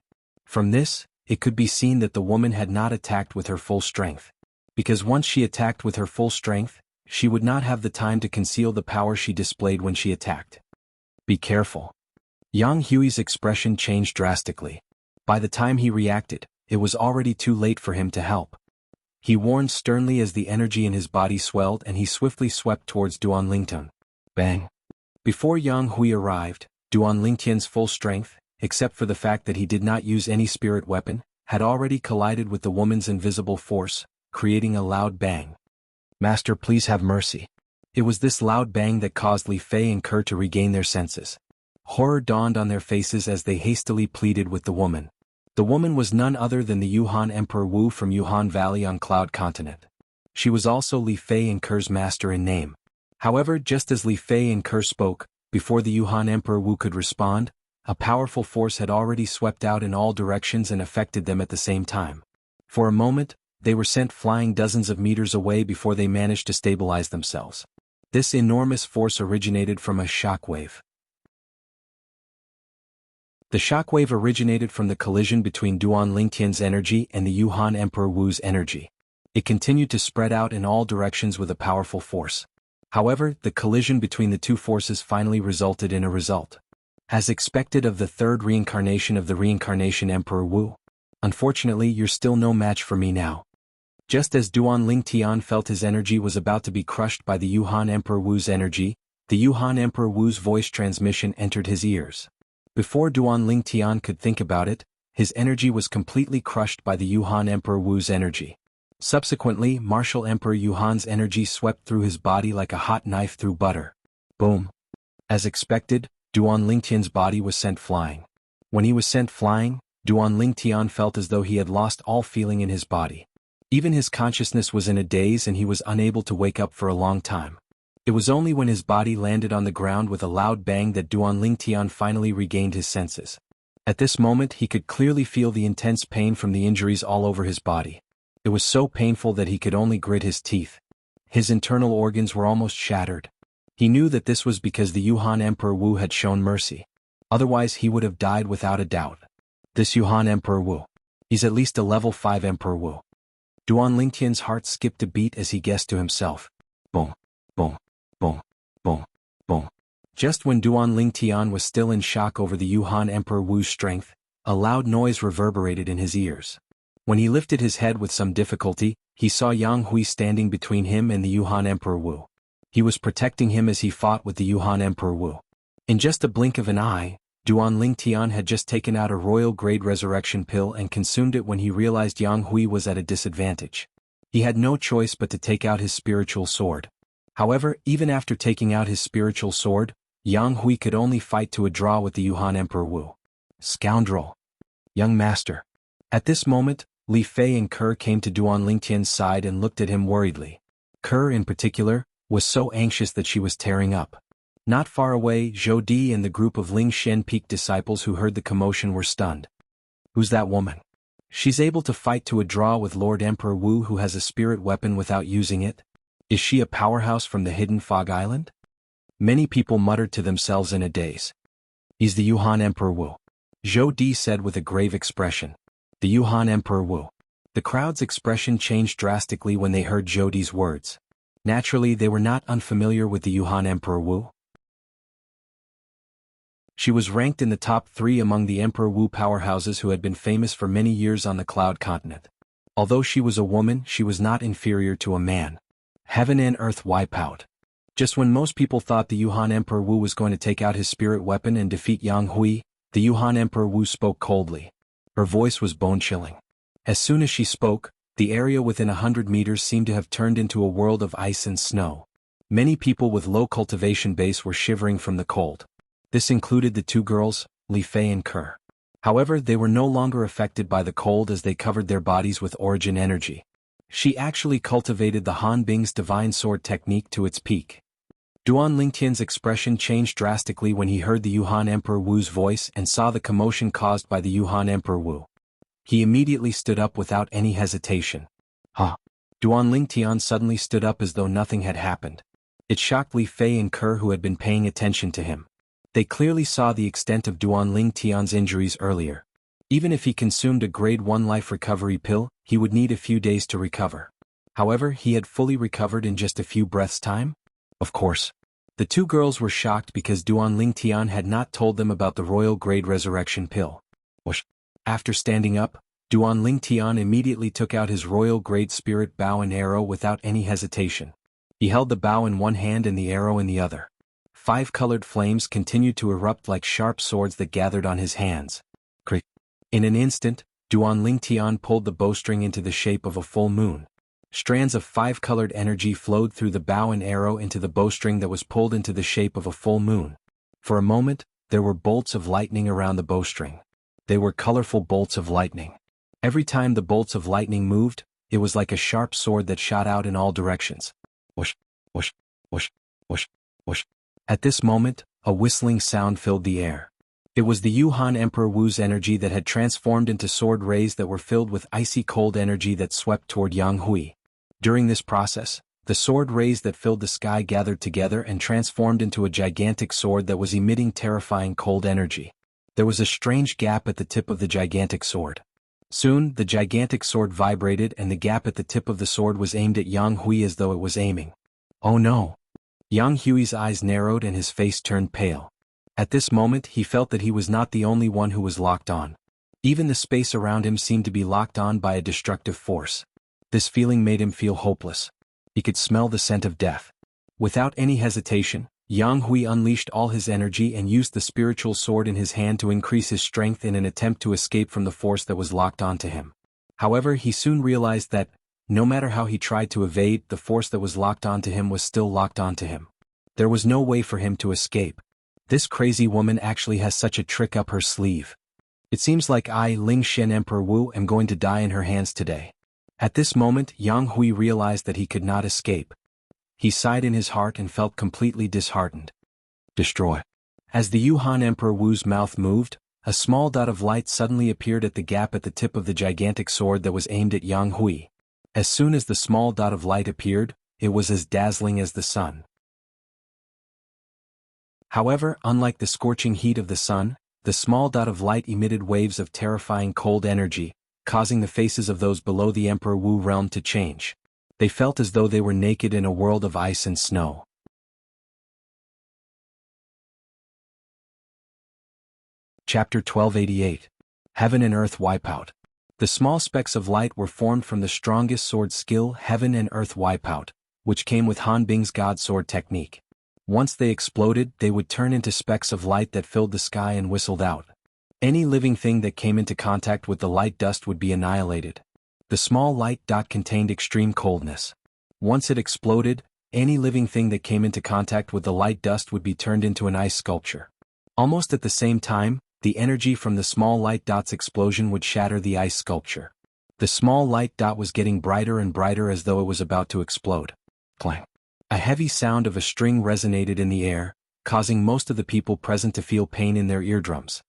From this, it could be seen that the woman had not attacked with her full strength. Because once she attacked with her full strength, she would not have the time to conceal the power she displayed when she attacked. Be careful. Yang Hui's expression changed drastically. By the time he reacted, it was already too late for him to help. He warned sternly as the energy in his body swelled and he swiftly swept towards Duan Lingtian. Bang! Before Yang Hui arrived, Duan Lingtian's full strength, except for the fact that he did not use any spirit weapon, had already collided with the woman's invisible force, creating a loud bang. Master, please have mercy. It was this loud bang that caused Li Fei and Ke to regain their senses. Horror dawned on their faces as they hastily pleaded with the woman. The woman was none other than the Yuhan Emperor Wu from Yuhan Valley on Cloud Continent. She was also Li Fei and Ke's master in name. However, just as Li Fei and Ke spoke, before the Yuhan Emperor Wu could respond, a powerful force had already swept out in all directions and affected them at the same time. For a moment, they were sent flying dozens of meters away before they managed to stabilize themselves. This enormous force originated from a shockwave. The shockwave originated from the collision between Duan Lingtian's energy and the Yuhan Emperor Wu's energy. It continued to spread out in all directions with a powerful force. However, the collision between the two forces finally resulted in a result. As expected of the third reincarnation of the reincarnation Emperor Wu. Unfortunately, you're still no match for me now. Just as Duan Lingtian felt his energy was about to be crushed by the Yuhan Emperor Wu's energy, the Yuhan Emperor Wu's voice transmission entered his ears. Before Duan Lingtian could think about it, his energy was completely crushed by the Yuhan Emperor Wu's energy. Subsequently, Martial Emperor Yuhan's energy swept through his body like a hot knife through butter. Boom. As expected, Duan Lingtian's body was sent flying. When he was sent flying, Duan Lingtian felt as though he had lost all feeling in his body. Even his consciousness was in a daze and he was unable to wake up for a long time. It was only when his body landed on the ground with a loud bang that Duan Lingtian finally regained his senses. At this moment he could clearly feel the intense pain from the injuries all over his body. It was so painful that he could only grit his teeth. His internal organs were almost shattered. He knew that this was because the Yuhan Emperor Wu had shown mercy. Otherwise he would have died without a doubt. This Yuhan Emperor Wu. He's at least a level 5 Emperor Wu. Duan Lingtian's heart skipped a beat as he guessed to himself. Boom, boom, boom, boom, boom. Just when Duan Lingtian was still in shock over the Yuhan Emperor Wu's strength, a loud noise reverberated in his ears. When he lifted his head with some difficulty, he saw Jianghu standing between him and the Yuhan Emperor Wu. He was protecting him as he fought with the Yuhan Emperor Wu. In just a blink of an eye, Duan Lingtian had just taken out a royal-grade resurrection pill and consumed it when he realized Jianghu was at a disadvantage. He had no choice but to take out his spiritual sword. However, even after taking out his spiritual sword, Jianghu could only fight to a draw with the Yuhan Emperor Wu. Scoundrel! Young master! At this moment, Li Fei and Ke came to Duan Lingtian's side and looked at him worriedly. Ke, in particular, was so anxious that she was tearing up. Not far away, Zhou Di and the group of Ling Shen Peak disciples who heard the commotion were stunned. Who's that woman? She's able to fight to a draw with Lord Emperor Wu, who has a spirit weapon without using it? Is she a powerhouse from the hidden Fog Island? Many people muttered to themselves in a daze. He's the Yuhan Emperor Wu, Zhou Di said with a grave expression. The Yuhan Emperor Wu. The crowd's expression changed drastically when they heard Zhou Di's words. Naturally, they were not unfamiliar with the Yuhan Emperor Wu. She was ranked in the top 3 among the Emperor Wu powerhouses who had been famous for many years on the Cloud Continent. Although she was a woman, she was not inferior to a man. Heaven and earth wipe out. Just when most people thought the Yuhan Emperor Wu was going to take out his spirit weapon and defeat Jianghu, the Yuhan Emperor Wu spoke coldly. Her voice was bone-chilling. As soon as she spoke, the area within 100 meters seemed to have turned into a world of ice and snow. Many people with low cultivation base were shivering from the cold. This included the 2 girls, Li Fei and Ke. However, they were no longer affected by the cold as they covered their bodies with origin energy. She actually cultivated the Han Bing's divine sword technique to its peak. Duan Lingtian's expression changed drastically when he heard the Yuhan Emperor Wu's voice and saw the commotion caused by the Yuhan Emperor Wu. He immediately stood up without any hesitation. Huh? Duan Lingtian suddenly stood up as though nothing had happened. It shocked Li Fei and Ke, who had been paying attention to him. They clearly saw the extent of Duan Lingtian's injuries earlier. Even if he consumed a grade 1 life recovery pill, he would need a few days to recover. However, he had fully recovered in just a few breaths' time? Of course. The 2 girls were shocked because Duan Lingtian had not told them about the royal grade resurrection pill. Whoosh. After standing up, Duan Lingtian immediately took out his royal grade spirit bow and arrow without any hesitation. He held the bow in one hand and the arrow in the other. 5 colored flames continued to erupt like sharp swords that gathered on his hands. Crick. In an instant, Duan Lingtian pulled the bowstring into the shape of a full moon. Strands of 5-colored energy flowed through the bow and arrow into the bowstring that was pulled into the shape of a full moon. For a moment, there were bolts of lightning around the bowstring. They were colorful bolts of lightning. Every time the bolts of lightning moved, it was like a sharp sword that shot out in all directions. Whoosh, whoosh, whoosh, whoosh, whoosh. At this moment, a whistling sound filled the air. It was the Yuhan Emperor Wu's energy that had transformed into sword rays that were filled with icy cold energy that swept toward Jianghu. During this process, the sword rays that filled the sky gathered together and transformed into a gigantic sword that was emitting terrifying cold energy. There was a strange gap at the tip of the gigantic sword. Soon, the gigantic sword vibrated and the gap at the tip of the sword was aimed at Jianghu as though it was aiming. Oh no! Jianghu's eyes narrowed and his face turned pale. At this moment he felt that he was not the only one who was locked on. Even the space around him seemed to be locked on by a destructive force. This feeling made him feel hopeless. He could smell the scent of death. Without any hesitation, Jianghu unleashed all his energy and used the spiritual sword in his hand to increase his strength in an attempt to escape from the force that was locked onto him. However, he soon realized that, no matter how he tried to evade, the force that was locked onto him was still locked onto him. There was no way for him to escape. This crazy woman actually has such a trick up her sleeve. It seems like I, Ling Shen Emperor Wu, am going to die in her hands today. At this moment, Jianghu realized that he could not escape. He sighed in his heart and felt completely disheartened. Destroy. As the Yuhan Emperor Wu's mouth moved, a small dot of light suddenly appeared at the gap at the tip of the gigantic sword that was aimed at Jianghu. As soon as the small dot of light appeared, it was as dazzling as the sun. However, unlike the scorching heat of the sun, the small dot of light emitted waves of terrifying cold energy, causing the faces of those below the Emperor Wu realm to change. They felt as though they were naked in a world of ice and snow. Chapter 1288. Heaven and Earth Wipeout. The small specks of light were formed from the strongest sword skill Heaven and Earth Wipeout, which came with Han Bing's God Sword technique. Once they exploded, they would turn into specks of light that filled the sky and whistled out. Any living thing that came into contact with the light dust would be annihilated. The small light dot contained extreme coldness. Once it exploded, any living thing that came into contact with the light dust would be turned into an ice sculpture. Almost at the same time, the energy from the small light dot's explosion would shatter the ice sculpture. The small light dot was getting brighter and brighter as though it was about to explode. Clang. A heavy sound of a string resonated in the air, causing most of the people present to feel pain in their eardrums.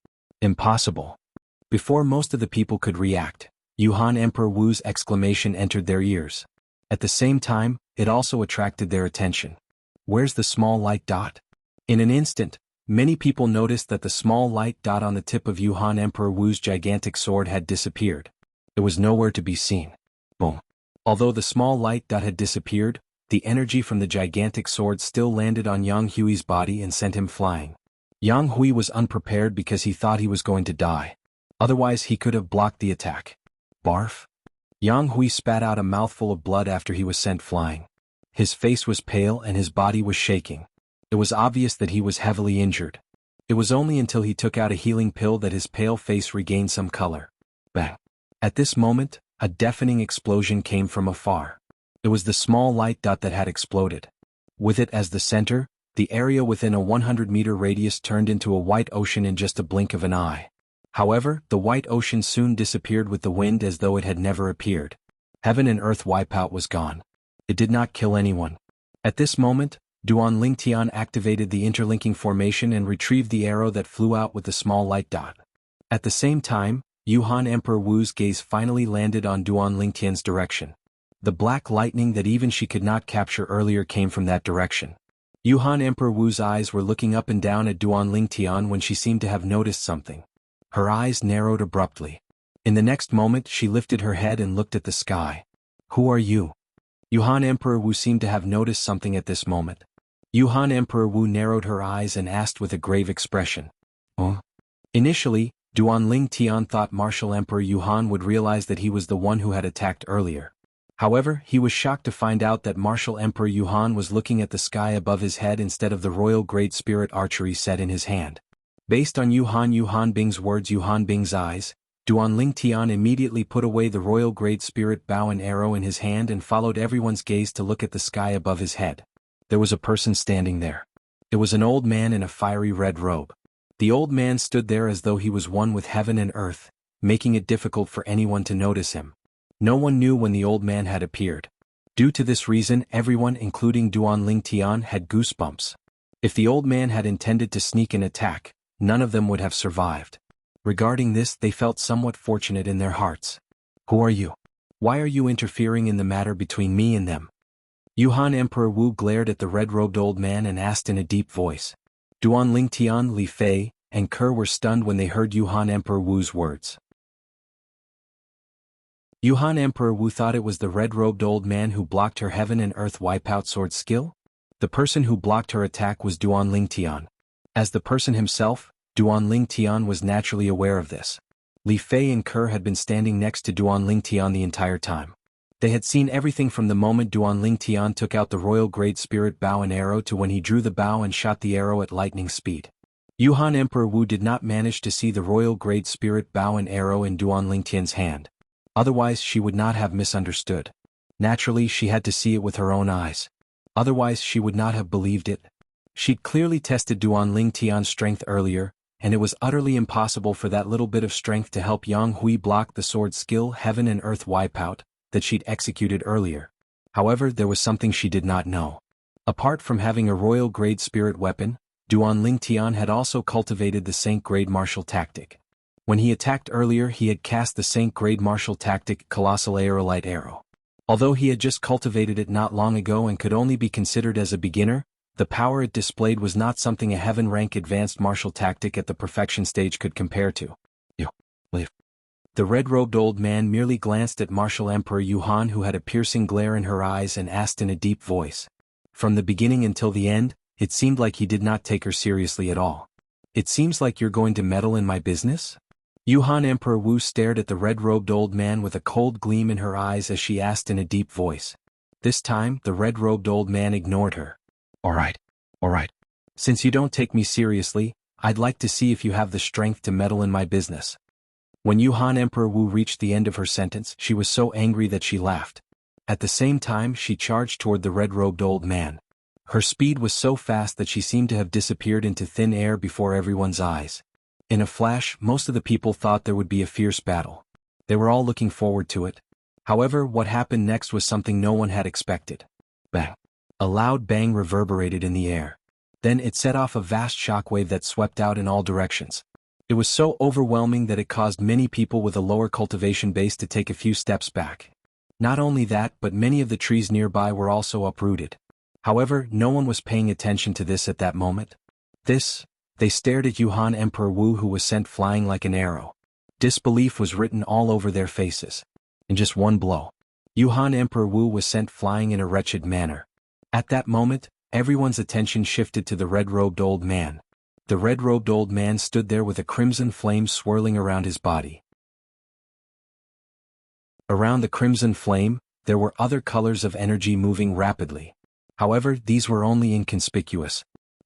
Impossible. Before most of the people could react, Yuhan Emperor Wu's exclamation entered their ears. At the same time, it also attracted their attention. Where's the small light dot? In an instant, many people noticed that the small light dot on the tip of Yuhan Emperor Wu's gigantic sword had disappeared. It was nowhere to be seen. Boom. Although the small light dot had disappeared, the energy from the gigantic sword still landed on Yang Hui's body and sent him flying. Yang Hui was unprepared because he thought he was going to die. Otherwise he could have blocked the attack. Barf. Yang Hui spat out a mouthful of blood after he was sent flying. His face was pale and his body was shaking. It was obvious that he was heavily injured. It was only until he took out a healing pill that his pale face regained some color. Bang. At this moment, a deafening explosion came from afar. It was the small light dot that had exploded. With it as the center, the area within a 100-meter radius turned into a white ocean in just a blink of an eye. However, the white ocean soon disappeared with the wind as though it had never appeared. Heaven and Earth Wipeout was gone. It did not kill anyone. At this moment, Duan Lingtian activated the interlinking formation and retrieved the arrow that flew out with the small light dot. At the same time, Yuhan Emperor Wu's gaze finally landed on Duan Lingtian's direction. The black lightning that even she could not capture earlier came from that direction. Yuhan Emperor Wu's eyes were looking up and down at Duan Lingtian when she seemed to have noticed something. Her eyes narrowed abruptly. In the next moment she lifted her head and looked at the sky. Who are you? Yuhan Emperor Wu seemed to have noticed something at this moment. Yuhan Emperor Wu narrowed her eyes and asked with a grave expression. Oh? Initially, Duan Lingtian thought Martial Emperor Yuhan would realize that he was the one who had attacked earlier. However, he was shocked to find out that Martial Emperor Yuhan was looking at the sky above his head instead of the Royal Great Spirit archery set in his hand. Based on Yuhan Bing's words, Yuhan Bing's eyes, Duan Lingtian immediately put away the Royal Great Spirit bow and arrow in his hand and followed everyone's gaze to look at the sky above his head. There was a person standing there. It was an old man in a fiery red robe. The old man stood there as though he was one with heaven and earth, making it difficult for anyone to notice him. No one knew when the old man had appeared. Due to this reason, everyone including Duan Lingtian had goosebumps. If the old man had intended to sneak an attack, none of them would have survived. Regarding this, they felt somewhat fortunate in their hearts. Who are you? Why are you interfering in the matter between me and them? Yuhan Emperor Wu glared at the red-robed old man and asked in a deep voice. Duan Lingtian, Li Fei, and Ke were stunned when they heard Yuhan Emperor Wu's words. Yuhan Emperor Wu thought it was the red-robed old man who blocked her heaven and earth wipeout sword skill? The person who blocked her attack was Duan Lingtian. As the person himself, Duan Lingtian was naturally aware of this. Li Fei and Ke had been standing next to Duan Lingtian the entire time. They had seen everything from the moment Duan Lingtian took out the Royal Great Spirit bow and arrow to when he drew the bow and shot the arrow at lightning speed. Yuhan Emperor Wu did not manage to see the Royal Great Spirit bow and arrow in Duan Lingtian's hand. Otherwise she would not have misunderstood. Naturally she had to see it with her own eyes. Otherwise she would not have believed it. She'd clearly tested Duan Lingtian's strength earlier, and it was utterly impossible for that little bit of strength to help Yang Hui block the sword skill Heaven and Earth Wipeout that she'd executed earlier. However, there was something she did not know. Apart from having a royal grade spirit weapon, Duan Lingtian had also cultivated the Saint grade martial tactic. When he attacked earlier, he had cast the Saint grade martial tactic Colossal Aerolite Arrow. Although he had just cultivated it not long ago and could only be considered as a beginner, the power it displayed was not something a heaven rank advanced martial tactic at the perfection stage could compare to. The red-robed old man merely glanced at Martial Emperor Yuhan, who had a piercing glare in her eyes, and asked in a deep voice. From the beginning until the end, it seemed like he did not take her seriously at all. It seems like you're going to meddle in my business? Yuhan Emperor Wu stared at the red-robed old man with a cold gleam in her eyes as she asked in a deep voice. This time, the red-robed old man ignored her. Alright. Since you don't take me seriously, I'd like to see if you have the strength to meddle in my business. When Yuhan Emperor Wu reached the end of her sentence, she was so angry that she laughed. At the same time, she charged toward the red-robed old man. Her speed was so fast that she seemed to have disappeared into thin air before everyone's eyes. In a flash, most of the people thought there would be a fierce battle. They were all looking forward to it. However, what happened next was something no one had expected. Bang! A loud bang reverberated in the air. Then it set off a vast shockwave that swept out in all directions. It was so overwhelming that it caused many people with a lower cultivation base to take a few steps back. Not only that, but many of the trees nearby were also uprooted. However, no one was paying attention to this at that moment. They stared at Yuhan Emperor Wu, who was sent flying like an arrow. Disbelief was written all over their faces. In just one blow, Yuhan Emperor Wu was sent flying in a wretched manner. At that moment, everyone's attention shifted to the red-robed old man. The red-robed old man stood there with a crimson flame swirling around his body. Around the crimson flame, there were other colors of energy moving rapidly. However, these were only inconspicuous.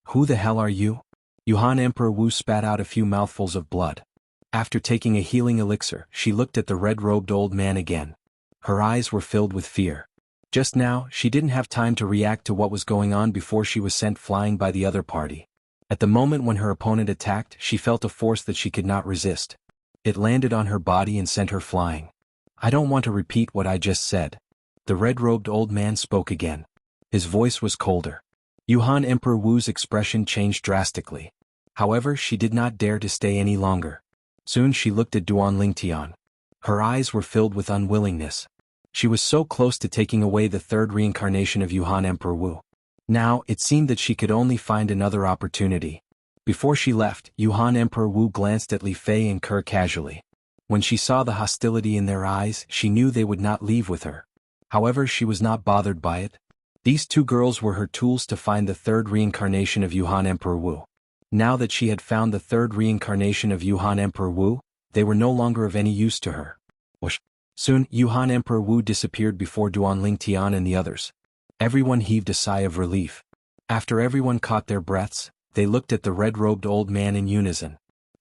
Who the hell are you? Yuhan Emperor Wu spat out a few mouthfuls of blood. After taking a healing elixir, she looked at the red-robed old man again. Her eyes were filled with fear. Just now, she didn't have time to react to what was going on before she was sent flying by the other party. At the moment when her opponent attacked, she felt a force that she could not resist. It landed on her body and sent her flying. I don't want to repeat what I just said. The red-robed old man spoke again. His voice was colder. Yuhan Emperor Wu's expression changed drastically. However, she did not dare to stay any longer. Soon she looked at Duan Lingtian. Her eyes were filled with unwillingness. She was so close to taking away the third reincarnation of Yuhan Emperor Wu. Now, it seemed that she could only find another opportunity. Before she left, Yuhan Emperor Wu glanced at Li Fei and Ke casually. When she saw the hostility in their eyes, she knew they would not leave with her. However, she was not bothered by it. These two girls were her tools to find the third reincarnation of Yuhan Emperor Wu. Now that she had found the third reincarnation of Yuhan Emperor Wu, they were no longer of any use to her. Whoosh! Soon, Yuhan Emperor Wu disappeared before Duan Lingtian and the others. Everyone heaved a sigh of relief. After everyone caught their breaths, they looked at the red-robed old man in unison.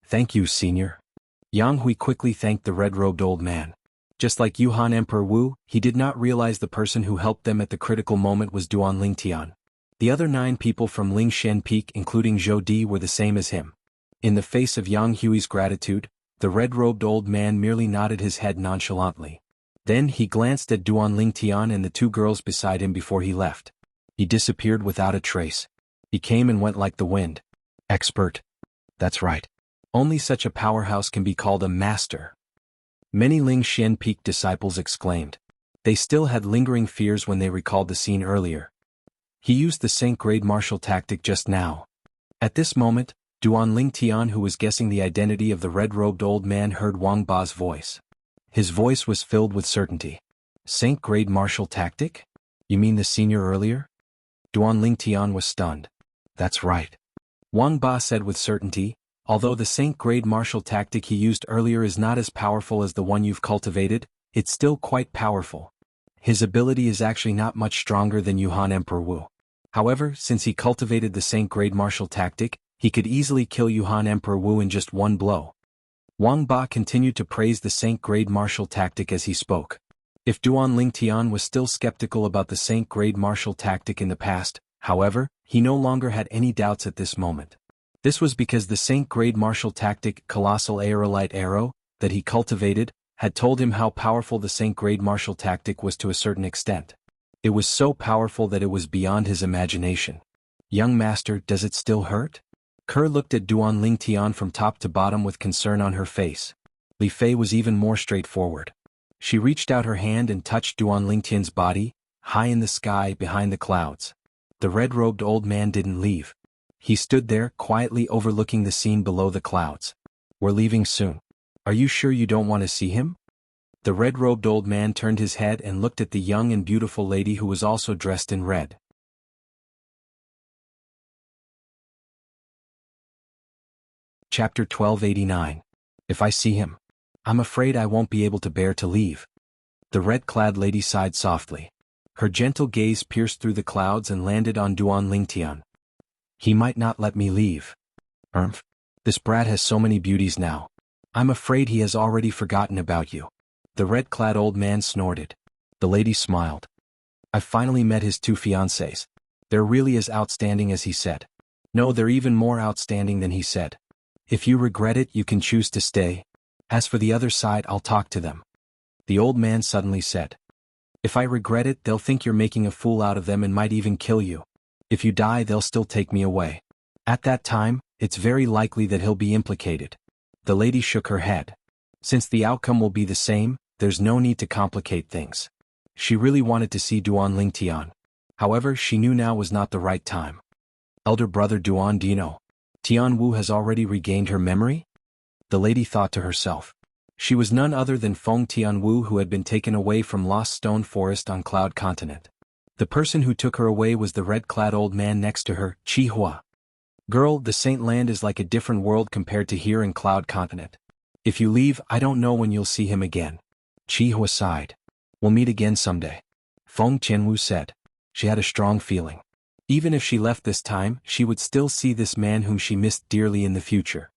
Thank you, Senior. Jianghu quickly thanked the red-robed old man. Just like Yuhan Emperor Wu, he did not realize the person who helped them at the critical moment was Duan Lingtian. The other 9 people from Lingshen Peak, including Zhou Di, were the same as him. In the face of Yang Hui's gratitude, the red-robed old man merely nodded his head nonchalantly. Then he glanced at Duan Lingtian and the 2 girls beside him before he left. He disappeared without a trace. He came and went like the wind. Expert. That's right. Only such a powerhouse can be called a master. Many Lingshen Peak disciples exclaimed. They still had lingering fears when they recalled the scene earlier. He used the Saint-grade martial tactic just now. At this moment, Duan Lingtian, who was guessing the identity of the red-robed old man, heard Wang Ba's voice. His voice was filled with certainty. Saint-grade martial tactic? You mean the senior earlier? Duan Lingtian was stunned. That's right. Wang Ba said with certainty, although the Saint-grade martial tactic he used earlier is not as powerful as the one you've cultivated, it's still quite powerful. His ability is actually not much stronger than Yuhan Emperor Wu. However, since he cultivated the Saint-grade martial tactic, he could easily kill Yuhan Emperor Wu in just one blow. Wang Ba continued to praise the Saint-grade martial tactic as he spoke. If Duan Lingtian was still skeptical about the Saint-grade martial tactic in the past, however, he no longer had any doubts at this moment. This was because the Saint-grade martial tactic, Colossal Aerolite Arrow, that he cultivated, had told him how powerful the Saint-grade martial tactic was to a certain extent. It was so powerful that it was beyond his imagination. Young master, does it still hurt? Ke looked at Duan Lingtian from top to bottom with concern on her face. Li Fei was even more straightforward. She reached out her hand and touched Duan Lingtian's body, high in the sky behind the clouds. The red-robed old man didn't leave. He stood there, quietly overlooking the scene below the clouds. We're leaving soon. Are you sure you don't want to see him? The red-robed old man turned his head and looked at the young and beautiful lady who was also dressed in red. Chapter 1289. If I see him, I'm afraid I won't be able to bear to leave. The red-clad lady sighed softly. Her gentle gaze pierced through the clouds and landed on Duan Lingtian. He might not let me leave. This brat has so many beauties now. I'm afraid he has already forgotten about you. The red-clad old man snorted. The lady smiled. I've finally met his 2 fiancées. They're really as outstanding as he said. No, they're even more outstanding than he said. If you regret it, you can choose to stay. As for the other side, I'll talk to them. The old man suddenly said. If I regret it, they'll think you're making a fool out of them and might even kill you. If you die, they'll still take me away. At that time, it's very likely that he'll be implicated. The lady shook her head. Since the outcome will be the same, there's no need to complicate things. She really wanted to see Duan Lingtian. However, she knew now was not the right time. Elder brother Duan, do you know? Tianwu has already regained her memory? The lady thought to herself. She was none other than Feng Tianwu, who had been taken away from Lost Stone Forest on Cloud Continent. The person who took her away was the red-clad old man next to her, Chi Hua. Girl, the Saint Land is like a different world compared to here in Cloud Continent. If you leave, I don't know when you'll see him again. Chi Hua sighed. We'll meet again someday. Feng Tianwu said. She had a strong feeling. Even if she left this time, she would still see this man whom she missed dearly in the future.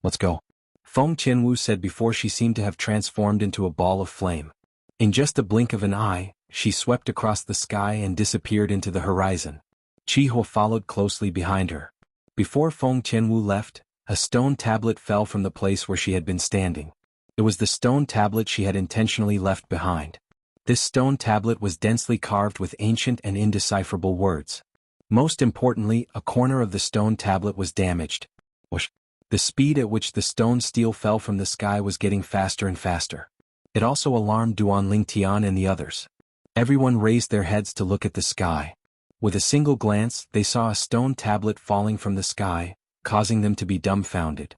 Let's go. Feng Tianwu said before she seemed to have transformed into a ball of flame. In just a blink of an eye, she swept across the sky and disappeared into the horizon. Chi Hua followed closely behind her. Before Feng Tianwu left, a stone tablet fell from the place where she had been standing. It was the stone tablet she had intentionally left behind. This stone tablet was densely carved with ancient and indecipherable words. Most importantly, a corner of the stone tablet was damaged. Whoosh. The speed at which the stone steel fell from the sky was getting faster and faster. It also alarmed Duan Lingtian and the others. Everyone raised their heads to look at the sky. With a single glance, they saw a stone tablet falling from the sky, causing them to be dumbfounded.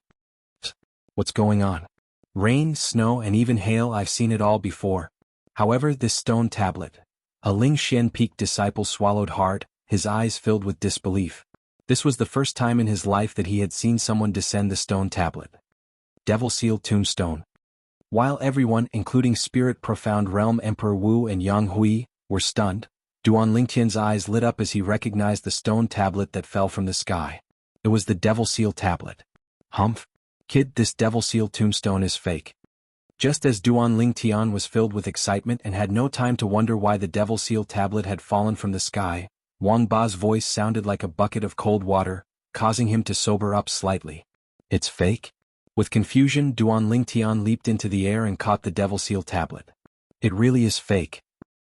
What's going on? Rain, snow, and even hail, I've seen it all before. However, this stone tablet. A Ling Xian Peak disciple swallowed hard, his eyes filled with disbelief. This was the first time in his life that he had seen someone descend the stone tablet. Devil Seal Tombstone. While everyone, including Spirit Profound Realm Emperor Wu and Yang Hui, were stunned, Duan Lingtian's eyes lit up as he recognized the stone tablet that fell from the sky. It was the Devil Seal tablet. Humph. Kid, this Devil Seal Tombstone is fake. Just as Duan Lingtian was filled with excitement and had no time to wonder why the Devil Seal tablet had fallen from the sky, Wang Ba's voice sounded like a bucket of cold water, causing him to sober up slightly. It's fake? With confusion, Duan Lingtian leaped into the air and caught the Devil Seal tablet. It really is fake.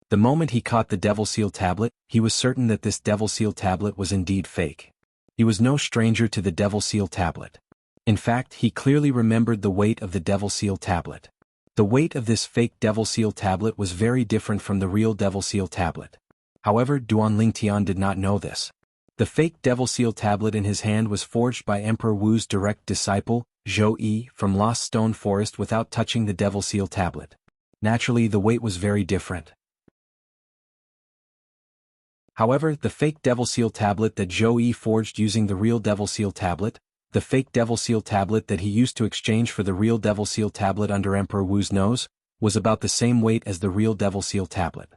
The moment he caught the Devil Seal tablet, he was certain that this Devil Seal tablet was indeed fake. He was no stranger to the Devil Seal tablet. In fact, he clearly remembered the weight of the Devil Seal tablet. The weight of this fake Devil Seal tablet was very different from the real Devil Seal tablet. However, Duan Lingtian did not know this. The fake Devil Seal tablet in his hand was forged by Emperor Wu's direct disciple, Zhou Yi, from Lost Stone Forest without touching the Devil Seal tablet. Naturally, the weight was very different. However, the fake Devil Seal tablet that Zhou Yi forged using the real Devil Seal tablet, the fake Devil Seal tablet that he used to exchange for the real Devil Seal tablet under Emperor Wu's nose, was about the same weight as the real Devil Seal tablet.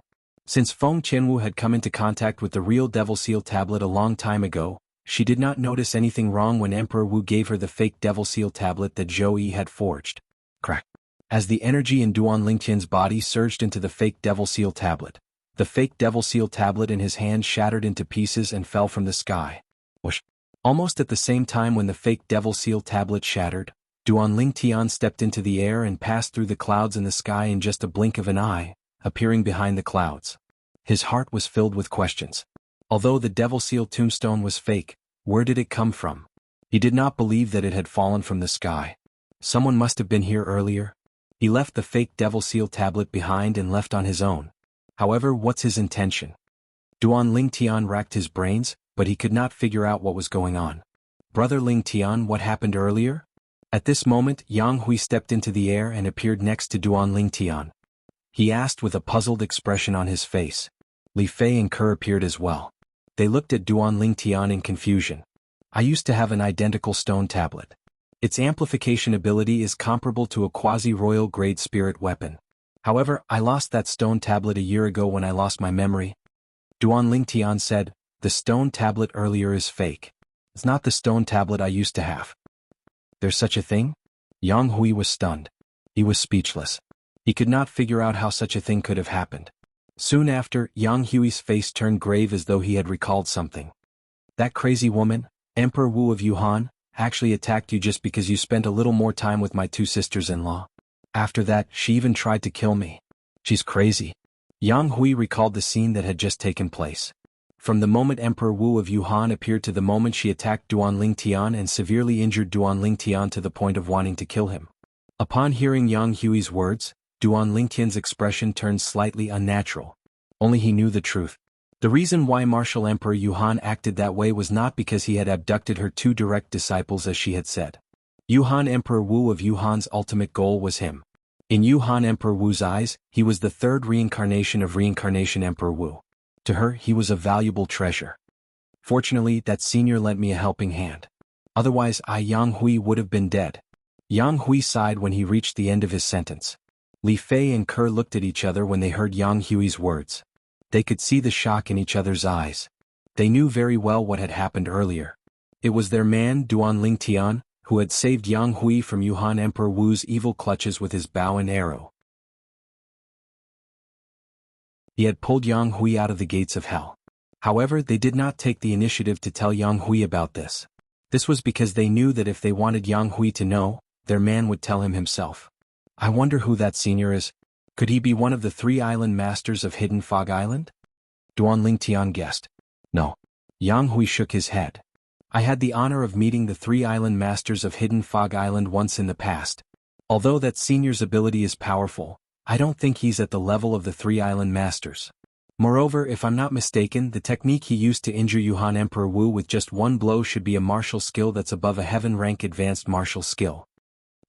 Since Feng Tianwu had come into contact with the real Devil Seal tablet a long time ago, she did not notice anything wrong when Emperor Wu gave her the fake Devil Seal tablet that Zhou Yi had forged. Crack. As the energy in Duan Lingtian's body surged into the fake Devil Seal tablet, the fake Devil Seal tablet in his hand shattered into pieces and fell from the sky. Whoosh. Almost at the same time when the fake Devil Seal tablet shattered, Duan Lingtian stepped into the air and passed through the clouds in the sky in just a blink of an eye, appearing behind the clouds. His heart was filled with questions. Although the Devil Seal tombstone was fake, where did it come from? He did not believe that it had fallen from the sky. Someone must have been here earlier. He left the fake Devil Seal tablet behind and left on his own. However, what's his intention? Duan Lingtian racked his brains, but he could not figure out what was going on. Brother Lingtian, what happened earlier? At this moment, Yang Hui stepped into the air and appeared next to Duan Lingtian. He asked with a puzzled expression on his face. Li Fei and Ke appeared as well. They looked at Duan Lingtian in confusion. I used to have an identical stone tablet. Its amplification ability is comparable to a quasi-royal grade spirit weapon. However, I lost that stone tablet a year ago when I lost my memory. Duan Lingtian said, the stone tablet earlier is fake. It's not the stone tablet I used to have. There's such a thing? Yang Hui was stunned. He was speechless. He could not figure out how such a thing could have happened. Soon after, Yang Hui's face turned grave as though he had recalled something. That crazy woman, Emperor Wu of Yuhan, actually attacked you just because you spent a little more time with my two sisters-in-law. After that, she even tried to kill me. She's crazy. Yang Hui recalled the scene that had just taken place. From the moment Emperor Wu of Yuhan appeared to the moment she attacked Duan Lingtian and severely injured Duan Lingtian to the point of wanting to kill him. Upon hearing Yang Hui's words, Duan Lingtian's expression turned slightly unnatural. Only he knew the truth. The reason why Martial Emperor Yuhan acted that way was not because he had abducted her two direct disciples as she had said. Yuhan Emperor Wu of Yuhan's ultimate goal was him. In Yuhan Emperor Wu's eyes, he was the third reincarnation of Reincarnation Emperor Wu. To her, he was a valuable treasure. Fortunately, that senior lent me a helping hand. Otherwise, Yang Hui would have been dead. Yang Hui sighed when he reached the end of his sentence. Li Fei and Ke looked at each other when they heard Yang Hui's words. They could see the shock in each other's eyes. They knew very well what had happened earlier. It was their man Duan Lingtian, who had saved Yang Hui from Yuhan Emperor Wu's evil clutches with his bow and arrow. He had pulled Yang Hui out of the gates of hell. However, they did not take the initiative to tell Yang Hui about this. This was because they knew that if they wanted Yang Hui to know, their man would tell him himself. I wonder who that senior is. Could he be one of the 3 island masters of Hidden Fog Island? Duan Lingtian guessed. No. Yang Hui shook his head. I had the honor of meeting the 3 island masters of Hidden Fog Island once in the past. Although that senior's ability is powerful, I don't think he's at the level of the 3 island masters. Moreover, if I'm not mistaken, the technique he used to injure Yuhan Emperor Wu with just one blow should be a martial skill that's above a heaven rank advanced martial skill.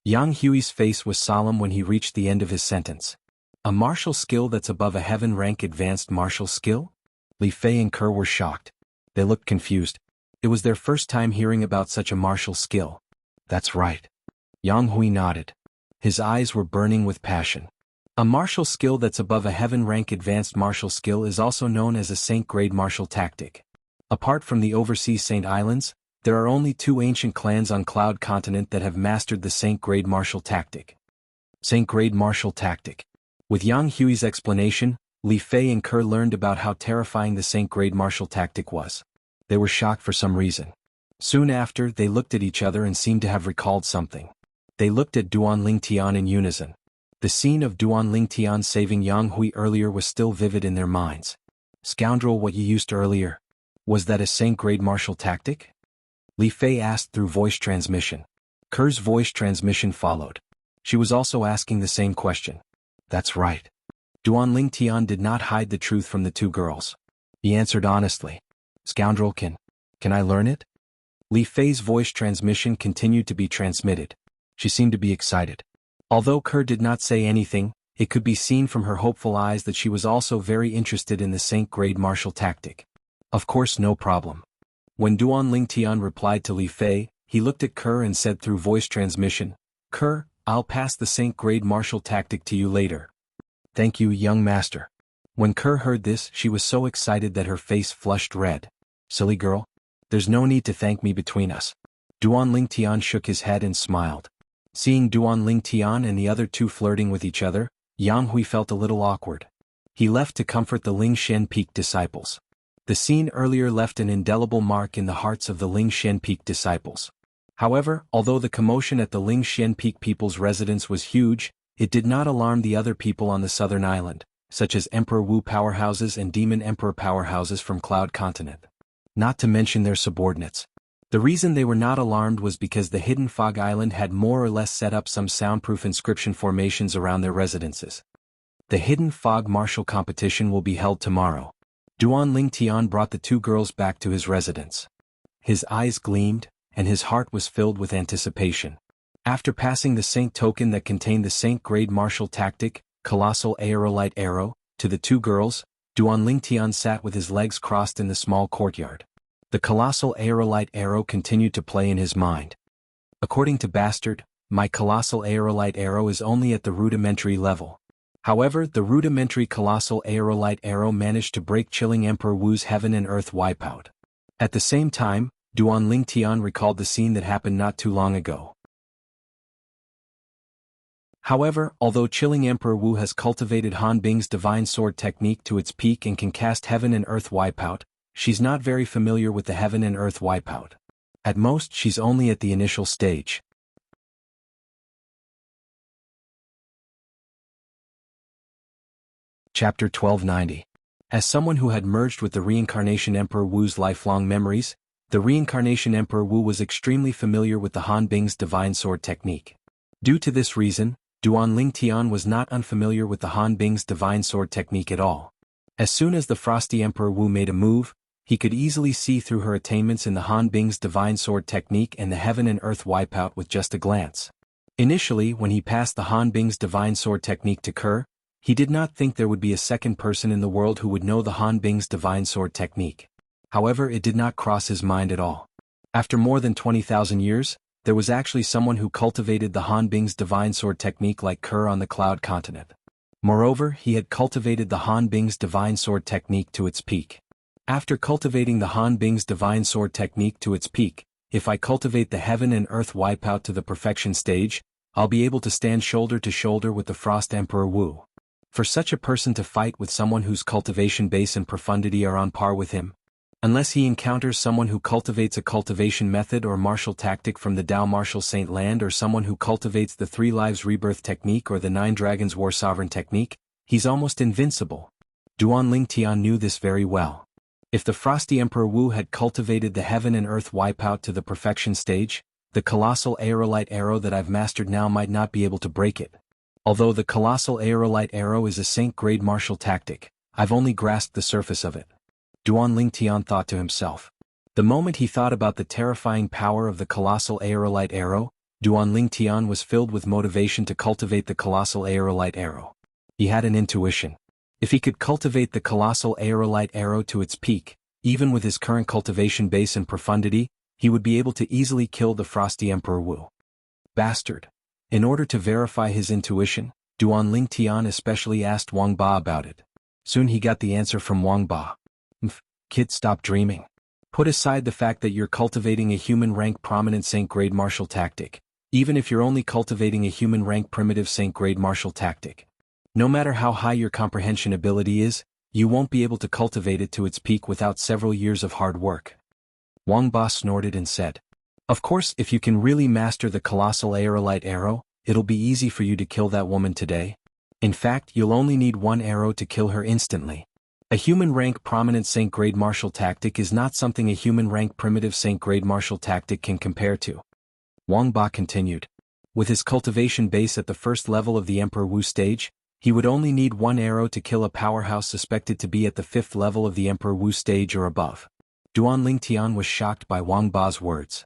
Yang Hui's face was solemn when he reached the end of his sentence. A martial skill that's above a heaven rank advanced martial skill? Li Fei and Ke were shocked. They looked confused. It was their first time hearing about such a martial skill. That's right. Yang Hui nodded. His eyes were burning with passion. A martial skill that's above a heaven rank advanced martial skill is also known as a Saint grade martial tactic. Apart from the overseas Saint Islands, there are only 2 ancient clans on Cloud Continent that have mastered the Saint grade martial tactic. Saint grade martial tactic. With Yang Hui's explanation, Li Fei and Ke learned about how terrifying the Saint grade martial tactic was. They were shocked for some reason. Soon after, they looked at each other and seemed to have recalled something. They looked at Duan Lingtian in unison. The scene of Duan Lingtian saving Yang Hui earlier was still vivid in their minds. Scoundrel, what you used earlier. Was that a Saint grade martial tactic? Li Fei asked through voice transmission. Ke's voice transmission followed. She was also asking the same question. That's right. Duan Lingtian did not hide the truth from the 2 girls. He answered honestly. Scoundrel, can I learn it? Li Fei's voice transmission continued to be transmitted. She seemed to be excited. Although Ke did not say anything, it could be seen from her hopeful eyes that she was also very interested in the Saint grade martial tactic. Of course, no problem. When Duan Lingtian replied to Li Fei, he looked at Ke and said through voice transmission, Ke, I'll pass the Saint grade martial tactic to you later. Thank you, young master. When Ke heard this, she was so excited that her face flushed red. Silly girl. There's no need to thank me between us. Duan Lingtian shook his head and smiled. Seeing Duan Lingtian and the other 2 flirting with each other, Yang Hui felt a little awkward. He left to comfort the Lingshan Peak disciples. The scene earlier left an indelible mark in the hearts of the Lingshan Peak disciples. However, although the commotion at the Lingshan Peak people's residence was huge, it did not alarm the other people on the southern island, such as Emperor Wu powerhouses and Demon Emperor powerhouses from Cloud Continent. Not to mention their subordinates. The reason they were not alarmed was because the Hidden Fog Island had more or less set up some soundproof inscription formations around their residences. The Hidden Fog martial competition will be held tomorrow. Duan Lingtian brought the 2 girls back to his residence. His eyes gleamed, and his heart was filled with anticipation. After passing the Saint token that contained the Saint grade martial tactic, Colossal Aerolite Arrow, to the 2 girls, Duan Lingtian sat with his legs crossed in the small courtyard. The Colossal Aerolite Arrow continued to play in his mind. According to Bastard, my colossal aerolite arrow is only at the rudimentary level. However, the rudimentary colossal aerolite arrow managed to break chilling Emperor Wu's heaven and earth wipeout. At the same time, Duan Lingtian recalled the scene that happened not too long ago. However, although chilling Emperor Wu has cultivated Han Bing's divine sword technique to its peak and can cast heaven and earth wipeout, she's not very familiar with the heaven and earth wipeout. At most, she's only at the initial stage. Chapter 1290. As someone who had merged with the reincarnation Emperor Wu's lifelong memories, the reincarnation Emperor Wu was extremely familiar with the Han Bing's divine sword technique. Due to this reason, Duan Lingtian was not unfamiliar with the Han Bing's divine sword technique at all. As soon as the frosty Emperor Wu made a move, he could easily see through her attainments in the Han Bing's divine sword technique and the heaven and earth wipeout with just a glance. Initially, when he passed the Han Bing's divine sword technique to Kerr, he did not think there would be a second person in the world who would know the Han Bing's divine sword technique. However, it did not cross his mind at all. After more than 20,000 years, there was actually someone who cultivated the Han Bing's divine sword technique like Kerr on the Cloud Continent. Moreover, he had cultivated the Han Bing's divine sword technique to its peak. After cultivating the Han Bing's divine sword technique to its peak, if I cultivate the heaven and earth wipeout to the perfection stage, I'll be able to stand shoulder to shoulder with the Frost Emperor Wu. For such a person to fight with someone whose cultivation base and profundity are on par with him, unless he encounters someone who cultivates a cultivation method or martial tactic from the Dao Martial Saint Land or someone who cultivates the 3 Lives Rebirth technique or the 9 Dragons War Sovereign technique, he's almost invincible. Duan Lingtian knew this very well. If the Frosty Emperor Wu had cultivated the heaven and earth wipeout to the perfection stage, the colossal aerolite arrow that I've mastered now might not be able to break it. Although the colossal aerolite arrow is a Saint-grade martial tactic, I've only grasped the surface of it. Duan Lingtian thought to himself. The moment he thought about the terrifying power of the colossal aerolite arrow, Duan Lingtian was filled with motivation to cultivate the colossal aerolite arrow. He had an intuition. If he could cultivate the colossal aerolite arrow to its peak, even with his current cultivation base and profundity, he would be able to easily kill the Frosty Emperor Wu. Bastard. In order to verify his intuition, Duan Lingtian especially asked Wang Ba about it. Soon he got the answer from Wang Ba. Kid, stop dreaming. Put aside the fact that you're cultivating a human rank prominent Saint-grade martial tactic, even if you're only cultivating a human rank primitive Saint-grade martial tactic. No matter how high your comprehension ability is, you won't be able to cultivate it to its peak without several years of hard work. Wang Ba snorted and said, of course, if you can really master the colossal aerolite arrow, it'll be easy for you to kill that woman today. In fact, you'll only need 1 arrow to kill her instantly. A human rank prominent Saint-grade martial tactic is not something a human rank primitive Saint-grade martial tactic can compare to. Wang Ba continued. With his cultivation base at the first level of the Emperor Wu stage, he would only need 1 arrow to kill a powerhouse suspected to be at the 5th level of the Emperor Wu stage or above. Duan Lingtian was shocked by Wang Ba's words.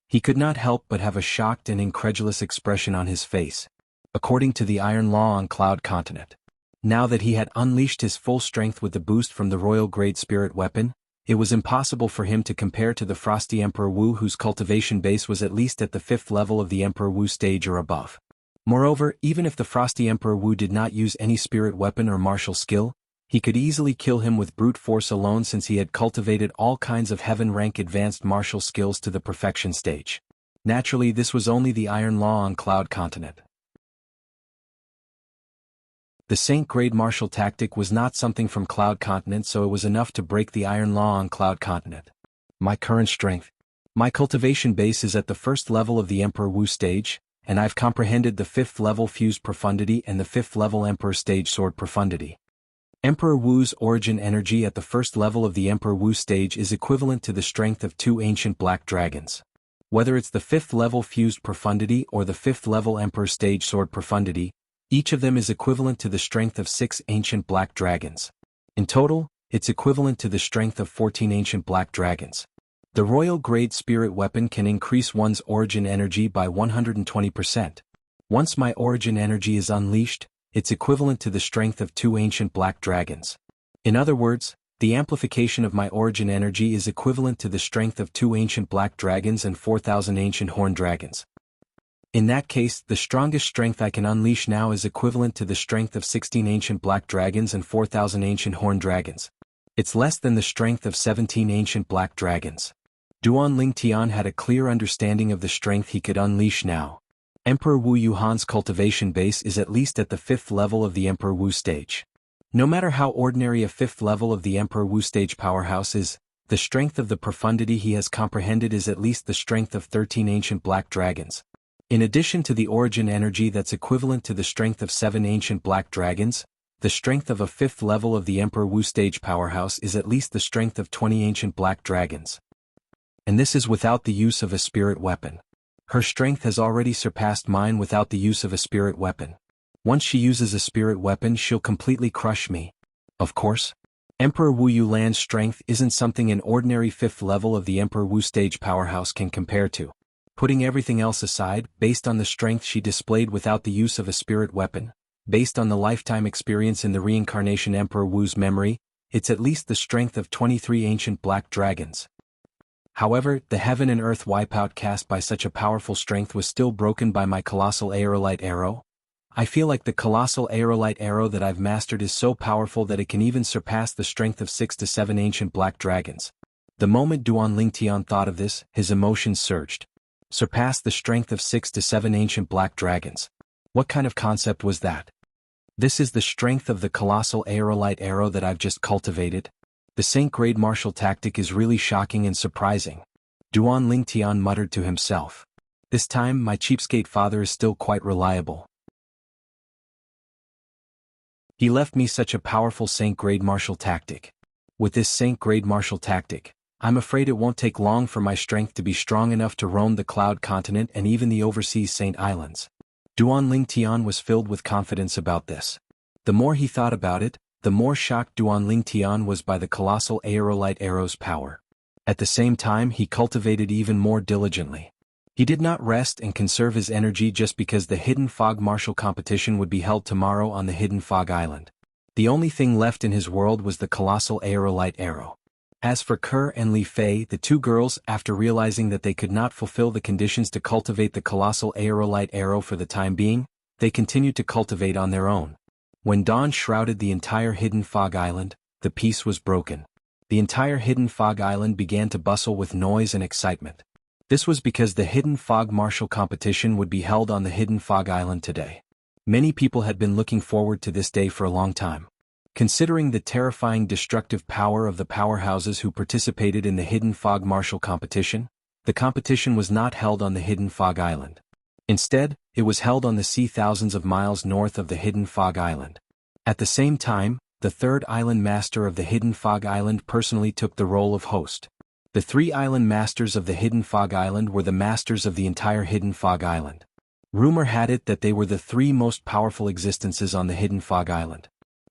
He could not help but have a shocked and incredulous expression on his face. According to the Iron Law on Cloud Continent, now that he had unleashed his full strength with the boost from the Royal Grade Spirit Weapon, it was impossible for him to compare to the Frosty Emperor Wu whose cultivation base was at least at the 5th level of the Emperor Wu stage or above. Moreover, even if the Frosty Emperor Wu did not use any spirit weapon or martial skill, he could easily kill him with brute force alone since he had cultivated all kinds of heaven-rank advanced martial skills to the perfection stage. Naturally, this was only the Iron Law on Cloud Continent. The Saint-grade martial tactic was not something from Cloud Continent, so it was enough to break the Iron Law on Cloud Continent. My current strength. My cultivation base is at the 1st level of the Emperor Wu stage, and I've comprehended the 5th level Fused Profundity and the 5th level Emperor Stage Sword Profundity. Emperor Wu's origin energy at the 1st level of the Emperor Wu stage is equivalent to the strength of 2 ancient black dragons. Whether it's the 5th level Fused Profundity or the 5th level Emperor Stage Sword Profundity, each of them is equivalent to the strength of 6 ancient black dragons. In total, it's equivalent to the strength of 14 ancient black dragons. The Royal Grade Spirit Weapon can increase one's origin energy by 120%. Once my origin energy is unleashed, it's equivalent to the strength of 2 ancient black dragons. In other words, The amplification of my origin energy is equivalent to the strength of 2 ancient black dragons and 4,000 ancient horned dragons. In that case, the strongest strength I can unleash now is equivalent to the strength of 16 ancient black dragons and 4,000 ancient horned dragons. It's less than the strength of 17 ancient black dragons. Duan Lingtian had a clear understanding of the strength he could unleash now. Emperor Wu Yuhan's cultivation base is at least at the 5th level of the Emperor Wu stage. No matter how ordinary a 5th level of the Emperor Wu stage powerhouse is, the strength of the profundity he has comprehended is at least the strength of 13 ancient black dragons. In addition to the origin energy that's equivalent to the strength of 7 ancient black dragons, the strength of a 5th level of the Emperor Wu stage powerhouse is at least the strength of 20 ancient black dragons. And this is without the use of a spirit weapon. Her strength has already surpassed mine without the use of a spirit weapon. Once she uses a spirit weapon, she'll completely crush me. Of course, Emperor Wu Yulan's strength isn't something an ordinary 5th level of the Emperor Wu stage powerhouse can compare to. Putting everything else aside, based on the strength she displayed without the use of a spirit weapon, based on the lifetime experience in the reincarnation Emperor Wu's memory, it's at least the strength of 23 ancient black dragons. However, the heaven and earth wipeout cast by such a powerful strength was still broken by my colossal aerolite arrow. I feel like the colossal aerolite arrow that I've mastered is so powerful that it can even surpass the strength of 6 to 7 ancient black dragons. The moment Duan Lingtian thought of this, his emotions surged. Surpass the strength of 6 to 7 ancient black dragons. What kind of concept was that? This is the strength of the colossal aerolite arrow that I've just cultivated. The Saint-grade martial tactic is really shocking and surprising. Duan Lingtian muttered to himself. This time my cheapskate father is still quite reliable. He left me such a powerful Saint-grade martial tactic. With this Saint-grade martial tactic, I'm afraid it won't take long for my strength to be strong enough to roam the Cloud Continent and even the overseas Saint Islands. Duan Lingtian was filled with confidence about this. The more he thought about it, the more shocked Duan Lingtian was by the colossal aerolite arrow's power. At the same time, he cultivated even more diligently. He did not rest and conserve his energy just because the Hidden Fog martial competition would be held tomorrow on the Hidden Fog Island. The only thing left in his world was the colossal aerolite arrow. As for Ke and Li Fei, the two girls, after realizing that they could not fulfill the conditions to cultivate the colossal aerolite arrow for the time being, they continued to cultivate on their own. When dawn shrouded the entire Hidden Fog Island, the peace was broken. The entire Hidden Fog Island began to bustle with noise and excitement. This was because the Hidden Fog martial competition would be held on the Hidden Fog Island today. Many people had been looking forward to this day for a long time. Considering the terrifying destructive power of the powerhouses who participated in the Hidden Fog martial competition, the competition was not held on the Hidden Fog Island. Instead, it was held on the sea thousands of miles north of the Hidden Fog Island. At the same time, the third island master of the Hidden Fog Island personally took the role of host. The 3 island masters of the Hidden Fog Island were the masters of the entire Hidden Fog Island. Rumor had it that they were the 3 most powerful existences on the Hidden Fog Island.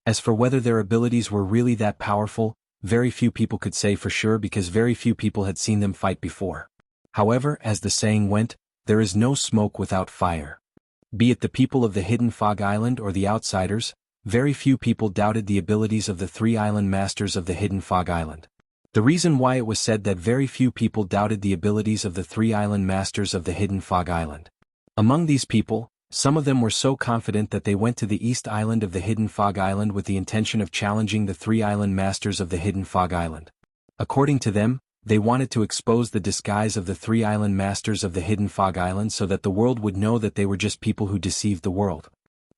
As for whether their abilities were really that powerful, very few people could say for sure because very few people had seen them fight before. However, as the saying went, there is no smoke without fire. Be it the people of the Hidden Fog Island or the outsiders, very few people doubted the abilities of the 3 island masters of the Hidden Fog Island. The reason why it was said that very few people doubted the abilities of the 3 island masters of the Hidden Fog Island. Among these people, some of them were so confident that they went to the East Island of the Hidden Fog Island with the intention of challenging the 3 island masters of the Hidden Fog Island. According to them, they wanted to expose the disguise of the 3 island masters of the Hidden Fog Island so that the world would know that they were just people who deceived the world.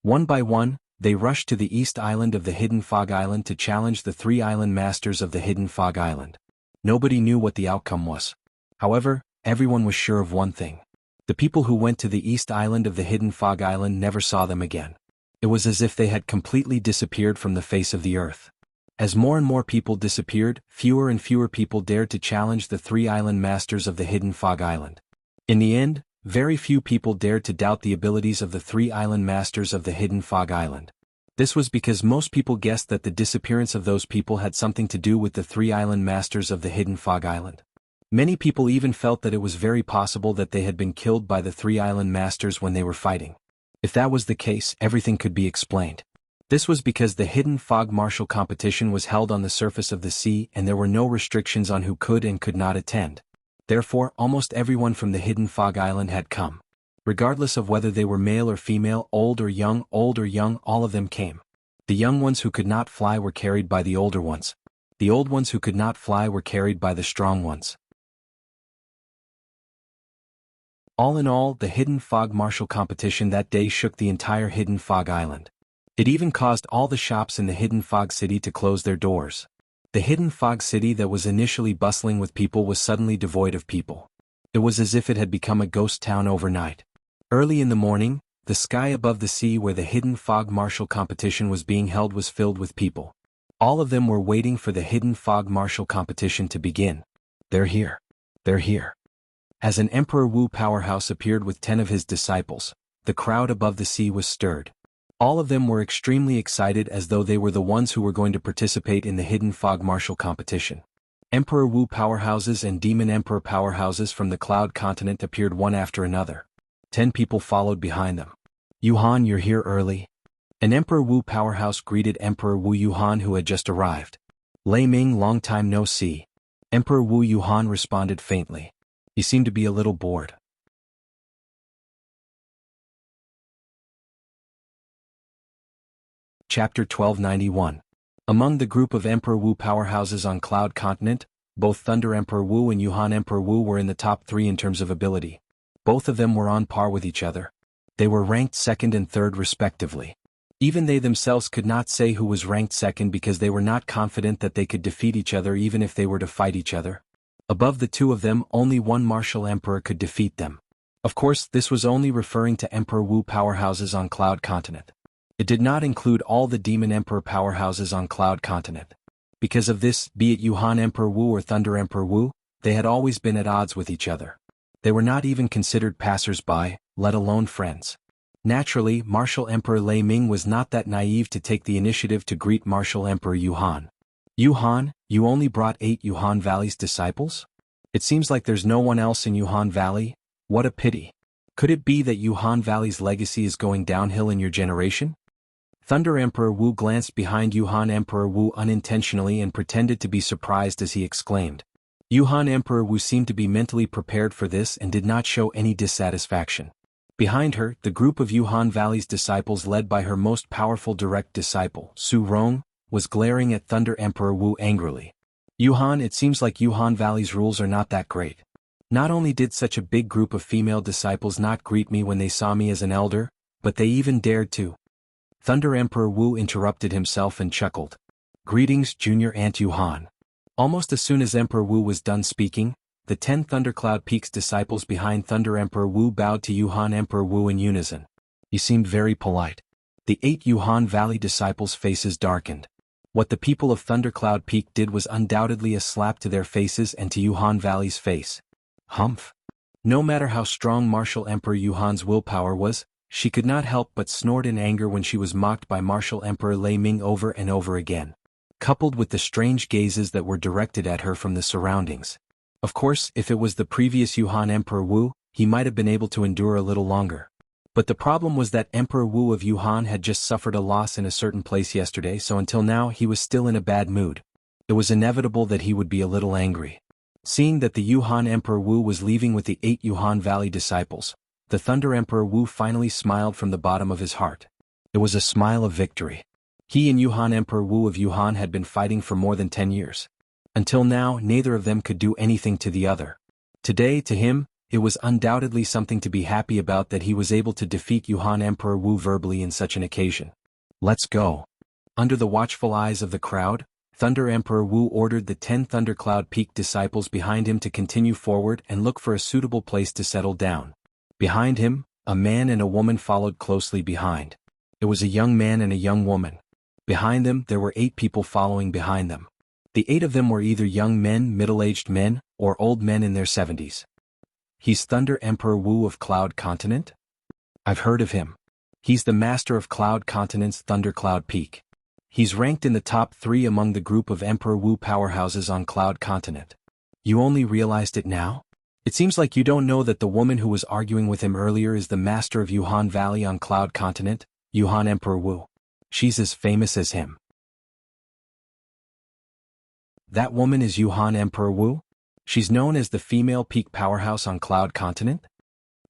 One by one, they rushed to the East Island of the Hidden Fog Island to challenge the 3 island masters of the Hidden Fog Island. Nobody knew what the outcome was. However, everyone was sure of one thing. The people who went to the East Island of the Hidden Fog Island never saw them again. It was as if they had completely disappeared from the face of the earth. As more and more people disappeared, fewer and fewer people dared to challenge the 3 island masters of the Hidden Fog Island. In the end, very few people dared to doubt the abilities of the 3 island masters of the Hidden Fog Island. This was because most people guessed that the disappearance of those people had something to do with the 3 island masters of the Hidden Fog Island. Many people even felt that it was very possible that they had been killed by the 3 island masters when they were fighting. If that was the case, everything could be explained. This was because the hidden fog martial competition was held on the surface of the sea and there were no restrictions on who could and could not attend. Therefore, almost everyone from the hidden fog island had come. Regardless of whether they were male or female, old or young, all of them came. The young ones who could not fly were carried by the older ones. The old ones who could not fly were carried by the strong ones. All in all, the hidden fog martial competition that day shook the entire hidden fog island. It even caused all the shops in the hidden fog city to close their doors. The hidden fog city that was initially bustling with people was suddenly devoid of people. It was as if it had become a ghost town overnight. Early in the morning, the sky above the sea where the hidden fog martial competition was being held was filled with people. All of them were waiting for the hidden fog martial competition to begin. They're here. They're here. As an Emperor Wu powerhouse appeared with 10 of his disciples, the crowd above the sea was stirred. All of them were extremely excited as though they were the ones who were going to participate in the hidden fog martial competition. Emperor Wu powerhouses and Demon Emperor powerhouses from the Cloud Continent appeared one after another. 10 people followed behind them. Yuhan, you're here early. An Emperor Wu powerhouse greeted Emperor Wu Yuhan who had just arrived. Lei Ming, long time no see. Emperor Wu Yuhan responded faintly. He seemed to be a little bored. Chapter 1291. Among the group of Emperor Wu powerhouses on Cloud Continent, both Thunder Emperor Wu and Yuhan Emperor Wu were in the top 3 in terms of ability. Both of them were on par with each other. They were ranked 2nd and 3rd respectively. Even they themselves could not say who was ranked 2nd because they were not confident that they could defeat each other even if they were to fight each other. Above the two of them, only one martial emperor could defeat them. Of course, this was only referring to Emperor Wu powerhouses on Cloud Continent. It did not include all the Demon Emperor powerhouses on Cloud Continent. Because of this, be it Yuhan Emperor Wu or Thunder Emperor Wu, they had always been at odds with each other. They were not even considered passers-by, let alone friends. Naturally, Martial Emperor Lei Ming was not that naive to take the initiative to greet Martial Emperor Yuhan. Yuhan, you only brought 8 Yuhan Valley's disciples? It seems like there's no one else in Yuhan Valley. What a pity. Could it be that Yuhan Valley's legacy is going downhill in your generation? Thunder Emperor Wu glanced behind Yuhan Emperor Wu unintentionally and pretended to be surprised as he exclaimed. Yuhan Emperor Wu seemed to be mentally prepared for this and did not show any dissatisfaction. Behind her, the group of Yuhan Valley's disciples led by her most powerful direct disciple, Su Rong, was glaring at Thunder Emperor Wu angrily. Yuhan, it seems like Yuhan Valley's rules are not that great. Not only did such a big group of female disciples not greet me when they saw me as an elder, but they even dared to. Thunder Emperor Wu interrupted himself and chuckled. Greetings, Junior Aunt Yuhan. Almost as soon as Emperor Wu was done speaking, the 10 Thundercloud Peaks disciples behind Thunder Emperor Wu bowed to Yuhan Emperor Wu in unison. He seemed very polite. The 8 Yuhan Valley disciples' faces darkened. What the people of Thundercloud Peak did was undoubtedly a slap to their faces and to Yuhan Valley's face. Humph. No matter how strong Martial Emperor Yuhan's willpower was, she could not help but snort in anger when she was mocked by Martial Emperor Lei Ming over and over again, coupled with the strange gazes that were directed at her from the surroundings. Of course, if it was the previous Yuhan Emperor Wu, he might have been able to endure a little longer. But the problem was that Emperor Wu of Yuhan had just suffered a loss in a certain place yesterday, so until now he was still in a bad mood. It was inevitable that he would be a little angry. Seeing that the Yuhan Emperor Wu was leaving with the 8 Yuhan Valley disciples, the Thunder Emperor Wu finally smiled from the bottom of his heart. It was a smile of victory. He and Yuhan Emperor Wu of Yuhan had been fighting for more than 10 years. Until now, neither of them could do anything to the other. Today, to him, it was undoubtedly something to be happy about that he was able to defeat Yuhan Emperor Wu verbally in such an occasion. Let's go. Under the watchful eyes of the crowd, Thunder Emperor Wu ordered the 10 Thundercloud Peak disciples behind him to continue forward and look for a suitable place to settle down. Behind him, a man and a woman followed closely behind. It was a young man and a young woman. Behind them, there were 8 people following behind them. The 8 of them were either young men, middle-aged men, or old men in their 70s. He's Thunder Emperor Wu of Cloud Continent? I've heard of him. He's the master of Cloud Continent's Thundercloud Peak. He's ranked in the top 3 among the group of Emperor Wu powerhouses on Cloud Continent. You only realized it now? It seems like you don't know that the woman who was arguing with him earlier is the master of Yuhan Valley on Cloud Continent, Yuhan Emperor Wu. She's as famous as him. That woman is Yuhan Emperor Wu? She's known as the female peak powerhouse on Cloud Continent?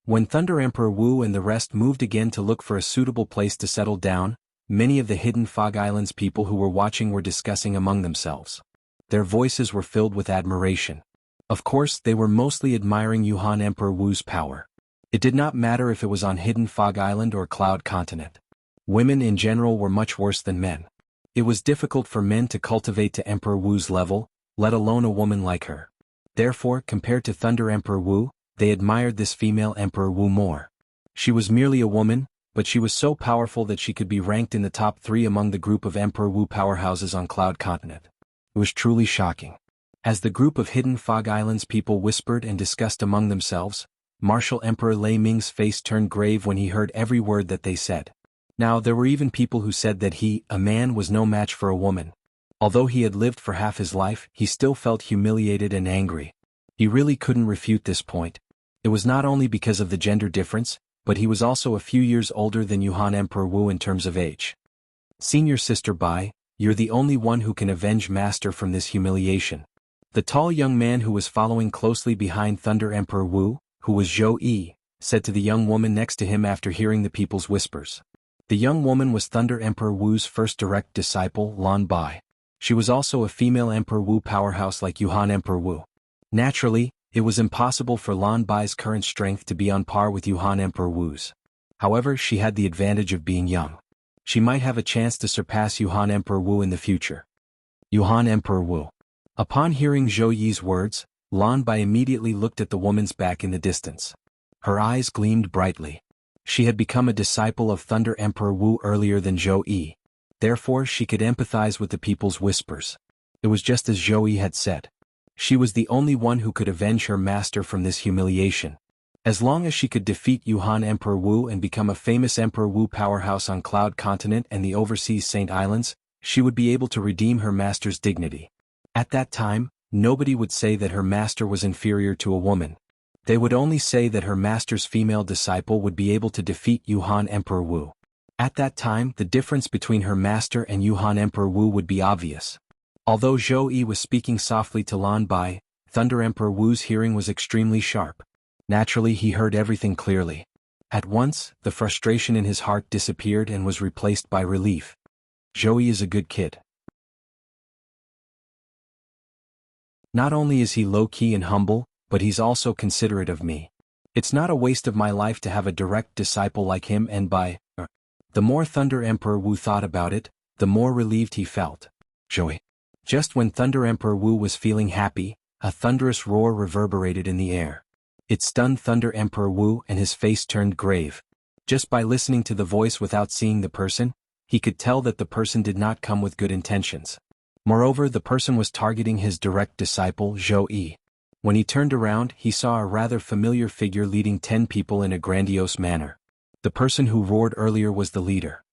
When Thunder Emperor Wu and the rest moved again to look for a suitable place to settle down, many of the hidden Fog Islands people who were watching were discussing among themselves. Their voices were filled with admiration. Of course, they were mostly admiring Yuhan Emperor Wu's power. It did not matter if it was on Hidden Fog Island or Cloud Continent. Women in general were much worse than men. It was difficult for men to cultivate to Emperor Wu's level, let alone a woman like her. Therefore, compared to Thunder Emperor Wu, they admired this female Emperor Wu more. She was merely a woman, but she was so powerful that she could be ranked in the top 3 among the group of Emperor Wu powerhouses on Cloud Continent. It was truly shocking. As the group of Hidden Fog Islands people whispered and discussed among themselves, Martial Emperor Lei Ming's face turned grave when he heard every word that they said. Now there were even people who said that he, a man, was no match for a woman. Although he had lived for half his life, he still felt humiliated and angry. He really couldn't refute this point. It was not only because of the gender difference, but he was also a few years older than Yuhan Emperor Wu in terms of age. Senior Sister Bai, you're the only one who can avenge Master from this humiliation. The tall young man who was following closely behind Thunder Emperor Wu, who was Zhou Yi, said to the young woman next to him after hearing the people's whispers. The young woman was Thunder Emperor Wu's first direct disciple, Lan Bai. She was also a female Emperor Wu powerhouse like Yuhan Emperor Wu. Naturally, it was impossible for Lan Bai's current strength to be on par with Yuhan Emperor Wu's. However, she had the advantage of being young. She might have a chance to surpass Yuhan Emperor Wu in the future. Yuhan Emperor Wu. Upon hearing Zhou Yi's words, Lan Bai immediately looked at the woman's back in the distance. Her eyes gleamed brightly. She had become a disciple of Thunder Emperor Wu earlier than Zhou Yi. Therefore she could empathize with the people's whispers. It was just as Zhou Yi had said. She was the only one who could avenge her master from this humiliation. As long as she could defeat Yuhan Emperor Wu and become a famous Emperor Wu powerhouse on Cloud Continent and the overseas Saint Islands, she would be able to redeem her master's dignity. At that time, nobody would say that her master was inferior to a woman. They would only say that her master's female disciple would be able to defeat Yuhan Emperor Wu. At that time, the difference between her master and Yuhan Emperor Wu would be obvious. Although Zhou Yi was speaking softly to Lan Bai, Thunder Emperor Wu's hearing was extremely sharp. Naturally, he heard everything clearly. At once, the frustration in his heart disappeared and was replaced by relief. Zhou Yi is a good kid. Not only is he low-key and humble, but he's also considerate of me. It's not a waste of my life to have a direct disciple like him, and the more Thunder Emperor Wu thought about it, the more relieved he felt. Zhou Yi. Just when Thunder Emperor Wu was feeling happy, a thunderous roar reverberated in the air. It stunned Thunder Emperor Wu and his face turned grave. Just by listening to the voice without seeing the person, he could tell that the person did not come with good intentions. Moreover, the person was targeting his direct disciple, Zhou Yi. When he turned around, he saw a rather familiar figure leading 10 people in a grandiose manner. The person who roared earlier was the leader.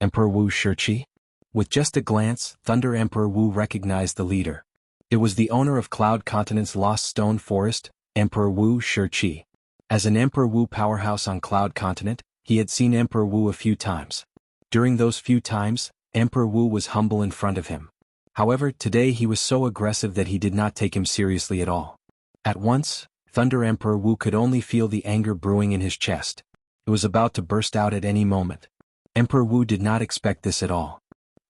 Emperor Wu Shiqi? With just a glance, Thunder Emperor Wu recognized the leader. It was the owner of Cloud Continent's Lost Stone Forest, Emperor Wu Shiqi. As an Emperor Wu powerhouse on Cloud Continent, he had seen Emperor Wu a few times. During those few times, Emperor Wu was humble in front of him. However, today he was so aggressive that he did not take him seriously at all. At once, Thunder Emperor Wu could only feel the anger brewing in his chest. It was about to burst out at any moment. Emperor Wu did not expect this at all.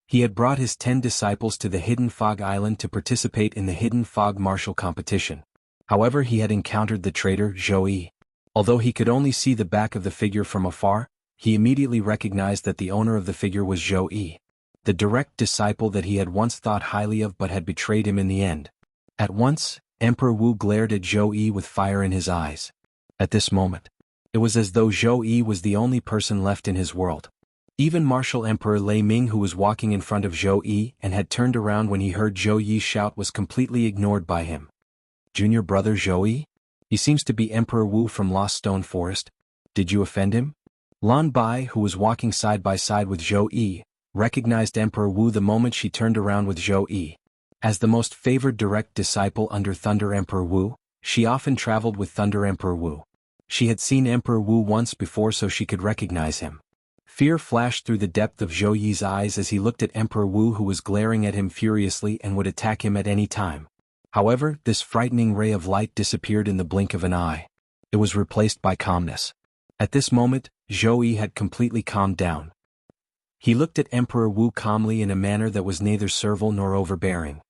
He had brought his 10 disciples to the Hidden Fog Island to participate in the Hidden Fog martial competition. However, he had encountered the traitor Zhou Yi. Although he could only see the back of the figure from afar, he immediately recognized that the owner of the figure was Zhou Yi, the direct disciple that he had once thought highly of but had betrayed him in the end. At once, Emperor Wu glared at Zhou Yi with fire in his eyes. At this moment, it was as though Zhou Yi was the only person left in his world. Even Martial Emperor Lei Ming, who was walking in front of Zhou Yi and had turned around when he heard Zhou Yi shout, was completely ignored by him. Junior brother Zhou Yi? He seems to be Emperor Wu from Lost Stone Forest. Did you offend him? Lan Bai, who was walking side by side with Zhou Yi, recognized Emperor Wu the moment she turned around with Zhou Yi. As the most favored direct disciple under Thunder Emperor Wu, she often traveled with Thunder Emperor Wu. She had seen Emperor Wu once before, so she could recognize him. Fear flashed through the depth of Zhou Yi's eyes as he looked at Emperor Wu, who was glaring at him furiously and would attack him at any time. However, this frightening ray of light disappeared in the blink of an eye. It was replaced by calmness. At this moment, Zhou Yi had completely calmed down. He looked at Emperor Wu calmly in a manner that was neither servile nor overbearing.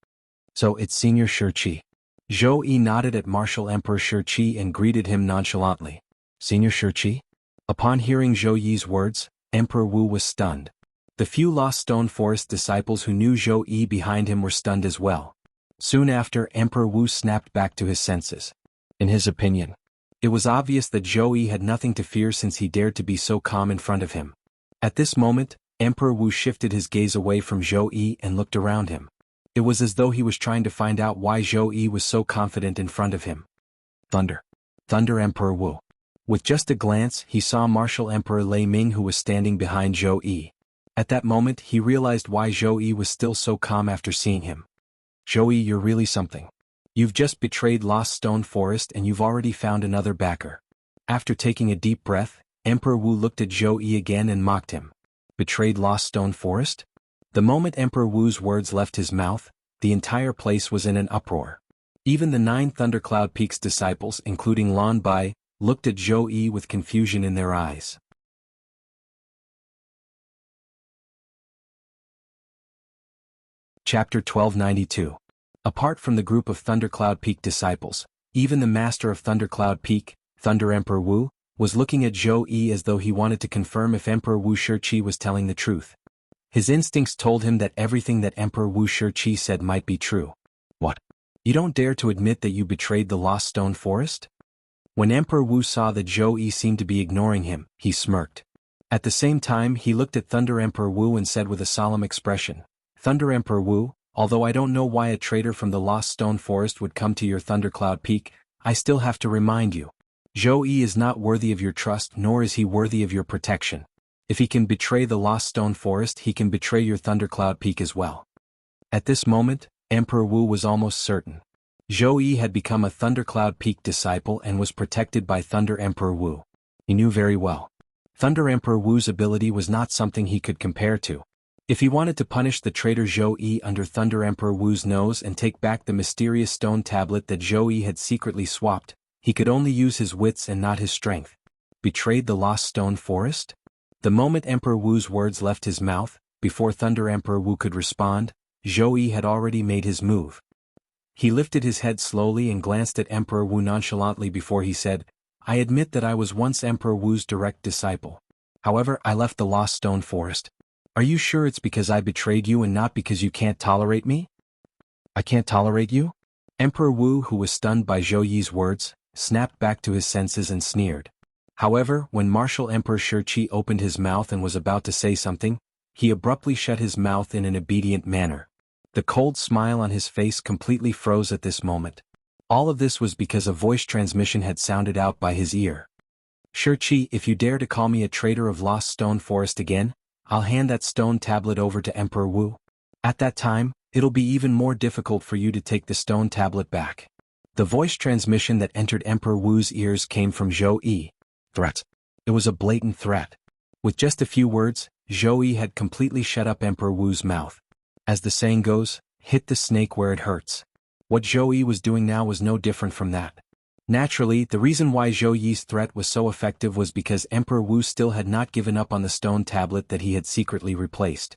"So it's Senior Shi." Zhou Yi nodded at Martial Emperor Shi and greeted him nonchalantly. "Senior Shi?" Upon hearing Zhou Yi's words, Emperor Wu was stunned. The few Lost Stone Forest disciples who knew Zhou Yi behind him were stunned as well. Soon after, Emperor Wu snapped back to his senses. In his opinion, it was obvious that Zhou Yi had nothing to fear since he dared to be so calm in front of him. At this moment, Emperor Wu shifted his gaze away from Zhou Yi and looked around him. It was as though he was trying to find out why Zhou Yi was so confident in front of him. Thunder. Thunder Emperor Wu. With just a glance, he saw Martial Emperor Lei Ming, who was standing behind Zhou Yi. At that moment, he realized why Zhou Yi was still so calm after seeing him. "Zhou Yi, you're really something. You've just betrayed Lost Stone Forest and you've already found another backer." After taking a deep breath, Emperor Wu looked at Zhou Yi again and mocked him. "Betrayed Lost Stone Forest?" The moment Emperor Wu's words left his mouth, the entire place was in an uproar. Even the 9 Thundercloud Peak's disciples, including Lan Bai, looked at Zhou Yi with confusion in their eyes. Chapter 1292. Apart from the group of Thundercloud Peak disciples, even the master of Thundercloud Peak, Thunder Emperor Wu, was looking at Zhou Yi as though he wanted to confirm if Emperor Wu Shiqi was telling the truth. His instincts told him that everything that Emperor Wu Shiqi said might be true. "What? You don't dare to admit that you betrayed the Lost Stone Forest?" When Emperor Wu saw that Zhou Yi seemed to be ignoring him, he smirked. At the same time, he looked at Thunder Emperor Wu and said with a solemn expression, "Thunder Emperor Wu, although I don't know why a traitor from the Lost Stone Forest would come to your Thundercloud Peak, I still have to remind you. Zhou Yi is not worthy of your trust, nor is he worthy of your protection. If he can betray the Lost Stone Forest, he can betray your Thundercloud Peak as well." At this moment, Emperor Wu was almost certain. Zhou Yi had become a Thundercloud Peak disciple and was protected by Thunder Emperor Wu. He knew very well. Thunder Emperor Wu's ability was not something he could compare to. If he wanted to punish the traitor Zhou Yi under Thunder Emperor Wu's nose and take back the mysterious stone tablet that Zhou Yi had secretly swapped, he could only use his wits and not his strength. Betrayed the Lost Stone Forest? The moment Emperor Wu's words left his mouth, before Thunder Emperor Wu could respond, Zhou Yi had already made his move. He lifted his head slowly and glanced at Emperor Wu nonchalantly before he said, "I admit that I was once Emperor Wu's direct disciple. However, I left the Lost Stone Forest. Are you sure it's because I betrayed you and not because you can't tolerate me?" "I can't tolerate you?" Emperor Wu, who was stunned by Zhou Yi's words, snapped back to his senses and sneered. However, when Martial Emperor Shiqi opened his mouth and was about to say something, he abruptly shut his mouth in an obedient manner. The cold smile on his face completely froze at this moment. All of this was because a voice transmission had sounded out by his ear. "Shiqi, if you dare to call me a traitor of Lost Stone Forest again, I'll hand that stone tablet over to Emperor Wu. At that time, it'll be even more difficult for you to take the stone tablet back." The voice transmission that entered Emperor Wu's ears came from Zhou Yi. Threat. It was a blatant threat. With just a few words, Zhou Yi had completely shut up Emperor Wu's mouth. As the saying goes, hit the snake where it hurts. What Zhou Yi was doing now was no different from that. Naturally, the reason why Zhou Yi's threat was so effective was because Emperor Wu still had not given up on the stone tablet that he had secretly replaced.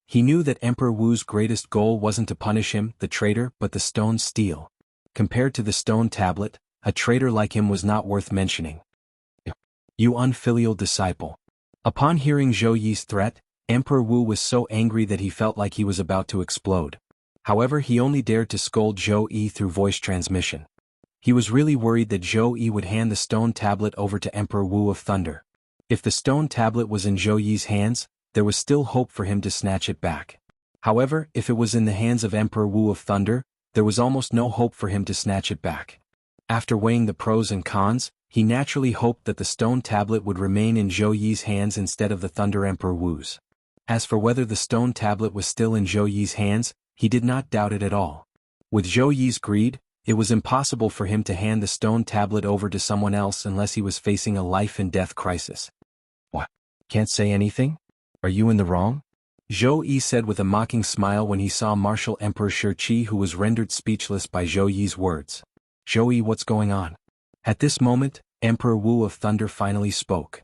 He knew that Emperor Wu's greatest goal wasn't to punish him, the traitor, but the stone steel. Compared to the stone tablet, a traitor like him was not worth mentioning. "You unfilial disciple." Upon hearing Zhou Yi's threat, Emperor Wu was so angry that he felt like he was about to explode. However, he only dared to scold Zhou Yi through voice transmission. He was really worried that Zhou Yi would hand the stone tablet over to Emperor Wu of Thunder. If the stone tablet was in Zhou Yi's hands, there was still hope for him to snatch it back. However, if it was in the hands of Emperor Wu of Thunder, there was almost no hope for him to snatch it back. After weighing the pros and cons, he naturally hoped that the stone tablet would remain in Zhou Yi's hands instead of the Thunder Emperor Wu's. As for whether the stone tablet was still in Zhou Yi's hands, he did not doubt it at all. With Zhou Yi's greed, it was impossible for him to hand the stone tablet over to someone else unless he was facing a life-and-death crisis. "What? Can't say anything? Are you in the wrong? Zhou Yi said with a mocking smile when he saw Martial Emperor Shi, who was rendered speechless by Zhou Yi's words. Zhou Yi, what's going on? At this moment, Emperor Wu of Thunder finally spoke.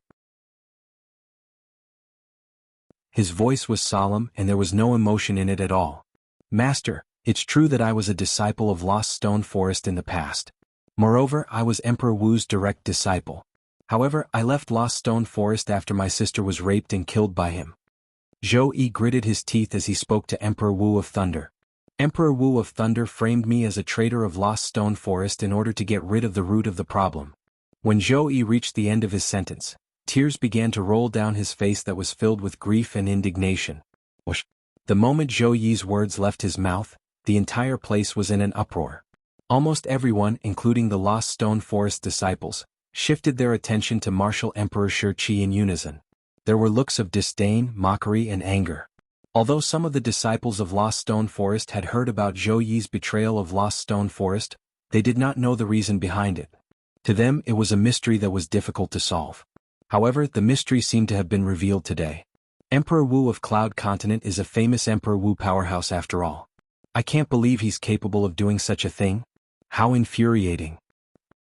His voice was solemn and there was no emotion in it at all. Master, it's true that I was a disciple of Lost Stone Forest in the past. Moreover, I was Emperor Wu's direct disciple. However, I left Lost Stone Forest after my sister was raped and killed by him. Zhou Yi gritted his teeth as he spoke to Emperor Wu of Thunder. Emperor Wu of Thunder framed me as a traitor of Lost Stone Forest in order to get rid of the root of the problem. When Zhou Yi reached the end of his sentence, tears began to roll down his face that was filled with grief and indignation. Whoosh. The moment Zhou Yi's words left his mouth, the entire place was in an uproar. Almost everyone, including the Lost Stone Forest disciples, shifted their attention to Martial Emperor Shi in unison. There were looks of disdain, mockery and anger. Although some of the disciples of Lost Stone Forest had heard about Zhou Yi's betrayal of Lost Stone Forest, they did not know the reason behind it. To them it was a mystery that was difficult to solve. However, the mystery seemed to have been revealed today. Emperor Wu of Cloud Continent is a famous Emperor Wu powerhouse after all. I can't believe he's capable of doing such a thing. How infuriating.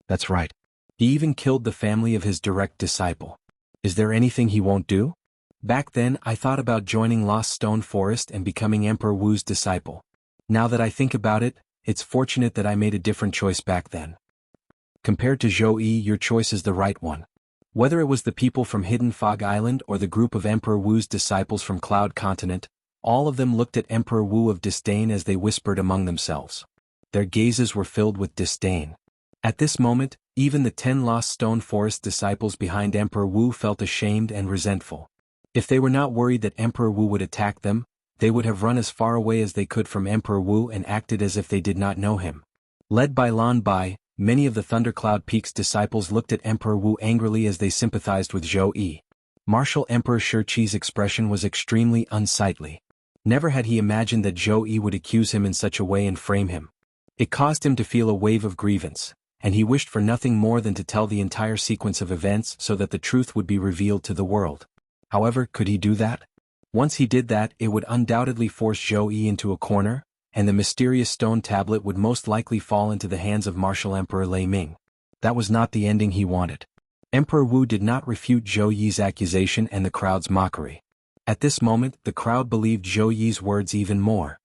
That's right. He even killed the family of his direct disciple. Is there anything he won't do? Back then I thought about joining Lost Stone Forest and becoming Emperor Wu's disciple. Now that I think about it, it's fortunate that I made a different choice back then. Compared to Zhou Yi, your choice is the right one. Whether it was the people from Hidden Fog Island or the group of Emperor Wu's disciples from Cloud Continent, all of them looked at Emperor Wu of disdain as they whispered among themselves. Their gazes were filled with disdain. At this moment, even the 10 Lost Stone Forest disciples behind Emperor Wu felt ashamed and resentful. If they were not worried that Emperor Wu would attack them, they would have run as far away as they could from Emperor Wu and acted as if they did not know him. Led by Lan Bai, many of the Thundercloud Peak's disciples looked at Emperor Wu angrily as they sympathized with Zhou Yi. Martial Emperor Shi's expression was extremely unsightly. Never had he imagined that Zhou Yi would accuse him in such a way and frame him. It caused him to feel a wave of grievance, and he wished for nothing more than to tell the entire sequence of events so that the truth would be revealed to the world. However, could he do that? Once he did that, it would undoubtedly force Zhou Yi into a corner, and the mysterious stone tablet would most likely fall into the hands of Martial Emperor Lei Ming. That was not the ending he wanted. Emperor Wu did not refute Zhou Yi's accusation and the crowd's mockery. At this moment, the crowd believed Zhou Yi's words even more.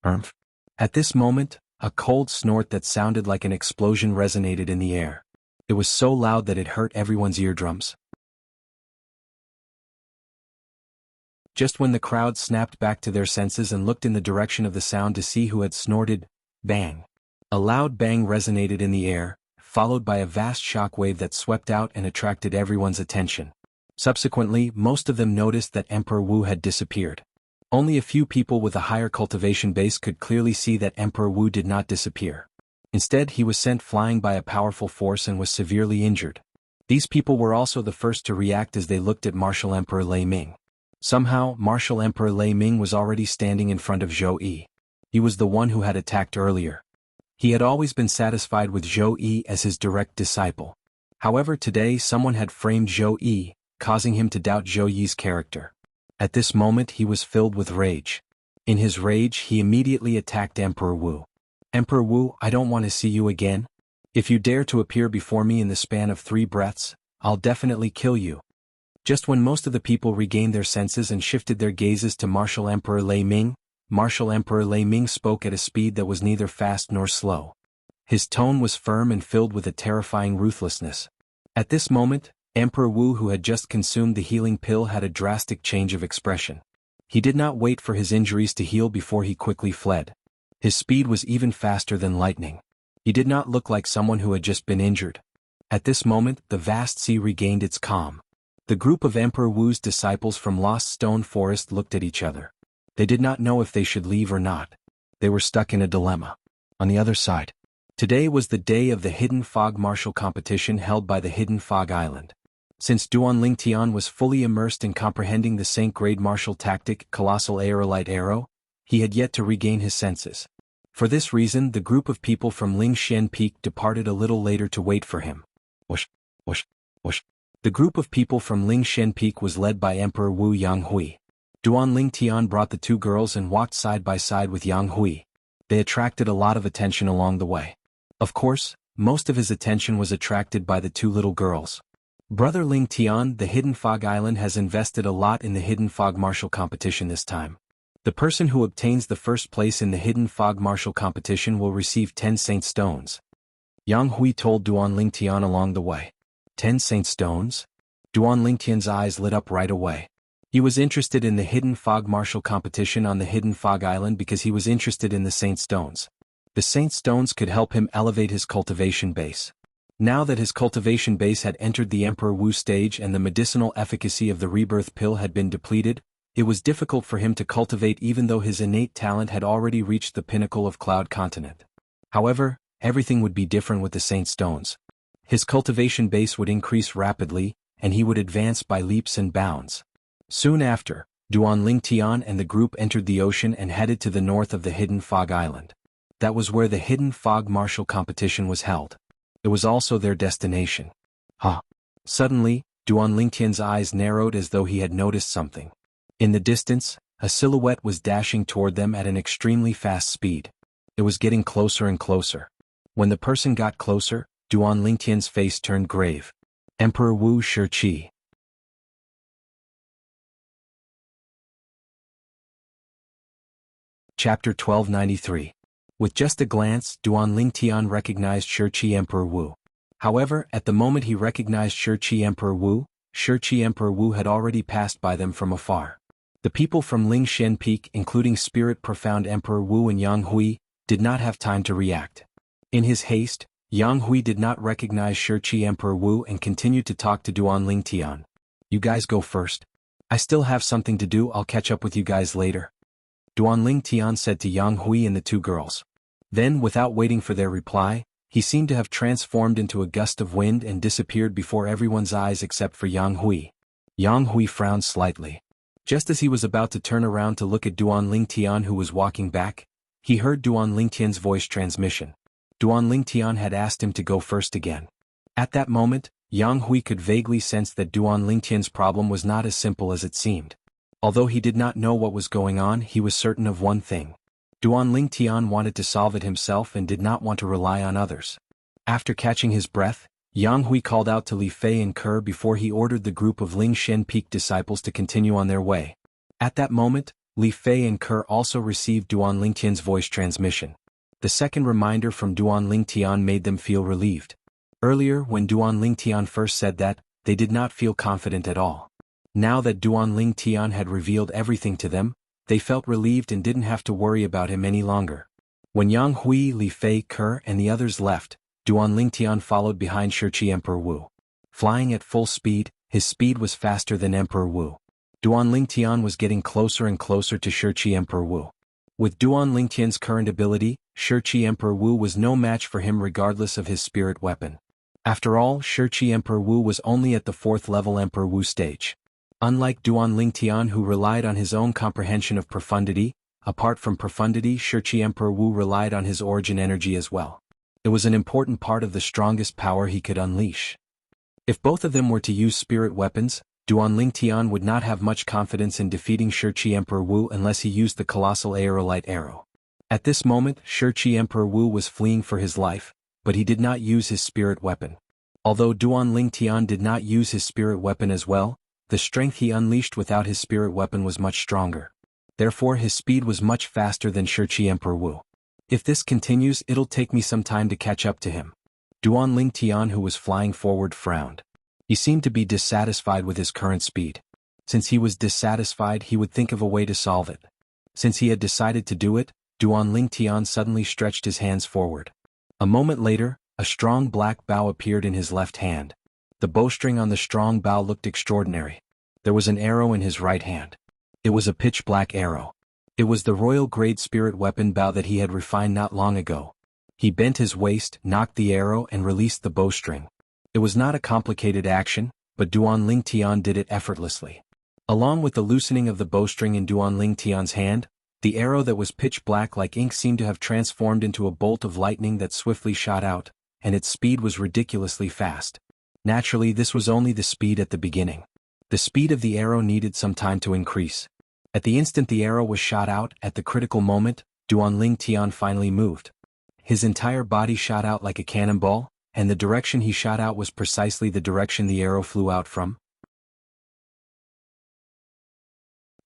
At this moment, a cold snort that sounded like an explosion resonated in the air. It was so loud that it hurt everyone's eardrums. Just when the crowd snapped back to their senses and looked in the direction of the sound to see who had snorted, bang. A loud bang resonated in the air, followed by a vast shockwave that swept out and attracted everyone's attention. Subsequently, most of them noticed that Emperor Wu had disappeared. Only a few people with a higher cultivation base could clearly see that Emperor Wu did not disappear. Instead, he was sent flying by a powerful force and was severely injured. These people were also the first to react as they looked at Martial Emperor Lei Ming. Somehow, Martial Emperor Lei Ming was already standing in front of Zhou Yi. He was the one who had attacked earlier. He had always been satisfied with Zhou Yi as his direct disciple. However, today someone had framed Zhou Yi, causing him to doubt Zhou Yi's character. At this moment he was filled with rage. In his rage he immediately attacked Emperor Wu. Emperor Wu, I don't want to see you again. If you dare to appear before me in the span of 3 breaths, I'll definitely kill you. Just when most of the people regained their senses and shifted their gazes to Martial Emperor Lei Ming, Martial Emperor Lei Ming spoke at a speed that was neither fast nor slow. His tone was firm and filled with a terrifying ruthlessness. At this moment, Emperor Wu, who had just consumed the healing pill, had a drastic change of expression. He did not wait for his injuries to heal before he quickly fled. His speed was even faster than lightning. He did not look like someone who had just been injured. At this moment, the vast sea regained its calm. The group of Emperor Wu's disciples from Lost Stone Forest looked at each other. They did not know if they should leave or not. They were stuck in a dilemma. On the other side, today was the day of the Hidden Fog Martial Competition held by the Hidden Fog Island. Since Duan Lingtian was fully immersed in comprehending the Saint-grade martial tactic Colossal Aerolite Arrow, he had yet to regain his senses. For this reason, the group of people from Ling Shen Peak departed a little later to wait for him. Whoosh, whoosh, whoosh. The group of people from Lingshan Peak was led by Emperor Wu Yanghui. Duan Lingtian brought the two girls and walked side by side with Yanghui. They attracted a lot of attention along the way. Of course, most of his attention was attracted by the two little girls. Brother Lingtian, the Hidden Fog Island has invested a lot in the Hidden Fog Martial Competition this time. The person who obtains the first place in the Hidden Fog Martial Competition will receive 10 Saint Stones. Yang Hui told Duan Lingtian along the way. 10 Saint Stones? Duan Lingtian's eyes lit up right away. He was interested in the Hidden Fog Martial Competition on the Hidden Fog Island because he was interested in the Saint Stones. The Saint Stones could help him elevate his cultivation base. Now that his cultivation base had entered the Emperor Wu stage and the medicinal efficacy of the rebirth pill had been depleted, it was difficult for him to cultivate even though his innate talent had already reached the pinnacle of Cloud Continent. However, everything would be different with the Saint Stones. His cultivation base would increase rapidly, and he would advance by leaps and bounds. Soon after, Duan Lingtian and the group entered the ocean and headed to the north of the Hidden Fog Island. That was where the Hidden Fog Martial Competition was held. It was also their destination. Suddenly, Duan Lingtian's eyes narrowed as though he had noticed something. In the distance, a silhouette was dashing toward them at an extremely fast speed. It was getting closer and closer. When the person got closer, Duan Lingtian's face turned grave. Emperor Wu Shiqi. Chapter 1293. With just a glance, Duan Lingtian recognized Shiqi Emperor Wu. However, at the moment he recognized Shiqi Emperor Wu had already passed by them from afar. The people from Lingshan Peak, including Spirit Profound Emperor Wu and Yang Hui, did not have time to react. In his haste, Yang Hui did not recognize Shiqi Emperor Wu and continued to talk to Duan Lingtian. You guys go first. I still have something to do, I'll catch up with you guys later. Duan Lingtian said to Yang Hui and the two girls. Then, without waiting for their reply, he seemed to have transformed into a gust of wind and disappeared before everyone's eyes except for Yang Hui. Yang Hui frowned slightly. Just as he was about to turn around to look at Duan Lingtian who was walking back, he heard Duan Lingtian's voice transmission. Duan Lingtian had asked him to go first again. At that moment, Yang Hui could vaguely sense that Duan Lingtian's problem was not as simple as it seemed. Although he did not know what was going on, he was certain of one thing. Duan Lingtian wanted to solve it himself and did not want to rely on others. After catching his breath, Yang Hui called out to Li Fei and Ke before he ordered the group of Lingshan Peak disciples to continue on their way. At that moment, Li Fei and Ke also received Duan Lingtian's voice transmission. The second reminder from Duan Lingtian made them feel relieved. Earlier, when Duan Lingtian first said that, they did not feel confident at all. Now that Duan Lingtian had revealed everything to them, they felt relieved and didn't have to worry about him any longer. When Yang Hui, Li Fei, Ke, and the others left, Duan Lingtian followed behind Shiqi Emperor Wu. Flying at full speed, his speed was faster than Emperor Wu. Duan Lingtian was getting closer and closer to Shiqi Emperor Wu. With Duan Lingtian's current ability, Shiqi Emperor Wu was no match for him regardless of his spirit weapon. After all, Shiqi Emperor Wu was only at the 4th level Emperor Wu stage. Unlike Duan Lingtian who relied on his own comprehension of profundity, apart from profundity Shiqi Emperor Wu relied on his origin energy as well. It was an important part of the strongest power he could unleash. If both of them were to use spirit weapons, Duan Lingtian would not have much confidence in defeating Shiqi Emperor Wu unless he used the colossal aerolite arrow. At this moment, Shiqi Emperor Wu was fleeing for his life, but he did not use his spirit weapon. Although Duan Lingtian did not use his spirit weapon as well, the strength he unleashed without his spirit weapon was much stronger. Therefore his speed was much faster than Shiqi Emperor Wu. If this continues, it'll take me some time to catch up to him. Duan Lingtian who was flying forward frowned. He seemed to be dissatisfied with his current speed. Since he was dissatisfied, he would think of a way to solve it. Since he had decided to do it, Duan Lingtian suddenly stretched his hands forward. A moment later, a strong black bow appeared in his left hand. The bowstring on the strong bow looked extraordinary. There was an arrow in his right hand. It was a pitch-black arrow. It was the royal-grade spirit weapon bow that he had refined not long ago. He bent his waist, knocked the arrow and released the bowstring. It was not a complicated action, but Duan Lingtian did it effortlessly. Along with the loosening of the bowstring in Duan Lingtian's hand, the arrow that was pitch-black like ink seemed to have transformed into a bolt of lightning that swiftly shot out, and its speed was ridiculously fast. Naturally, this was only the speed at the beginning. The speed of the arrow needed some time to increase. At the instant the arrow was shot out, at the critical moment, Duanling Tian finally moved. His entire body shot out like a cannonball, and the direction he shot out was precisely the direction the arrow flew out from.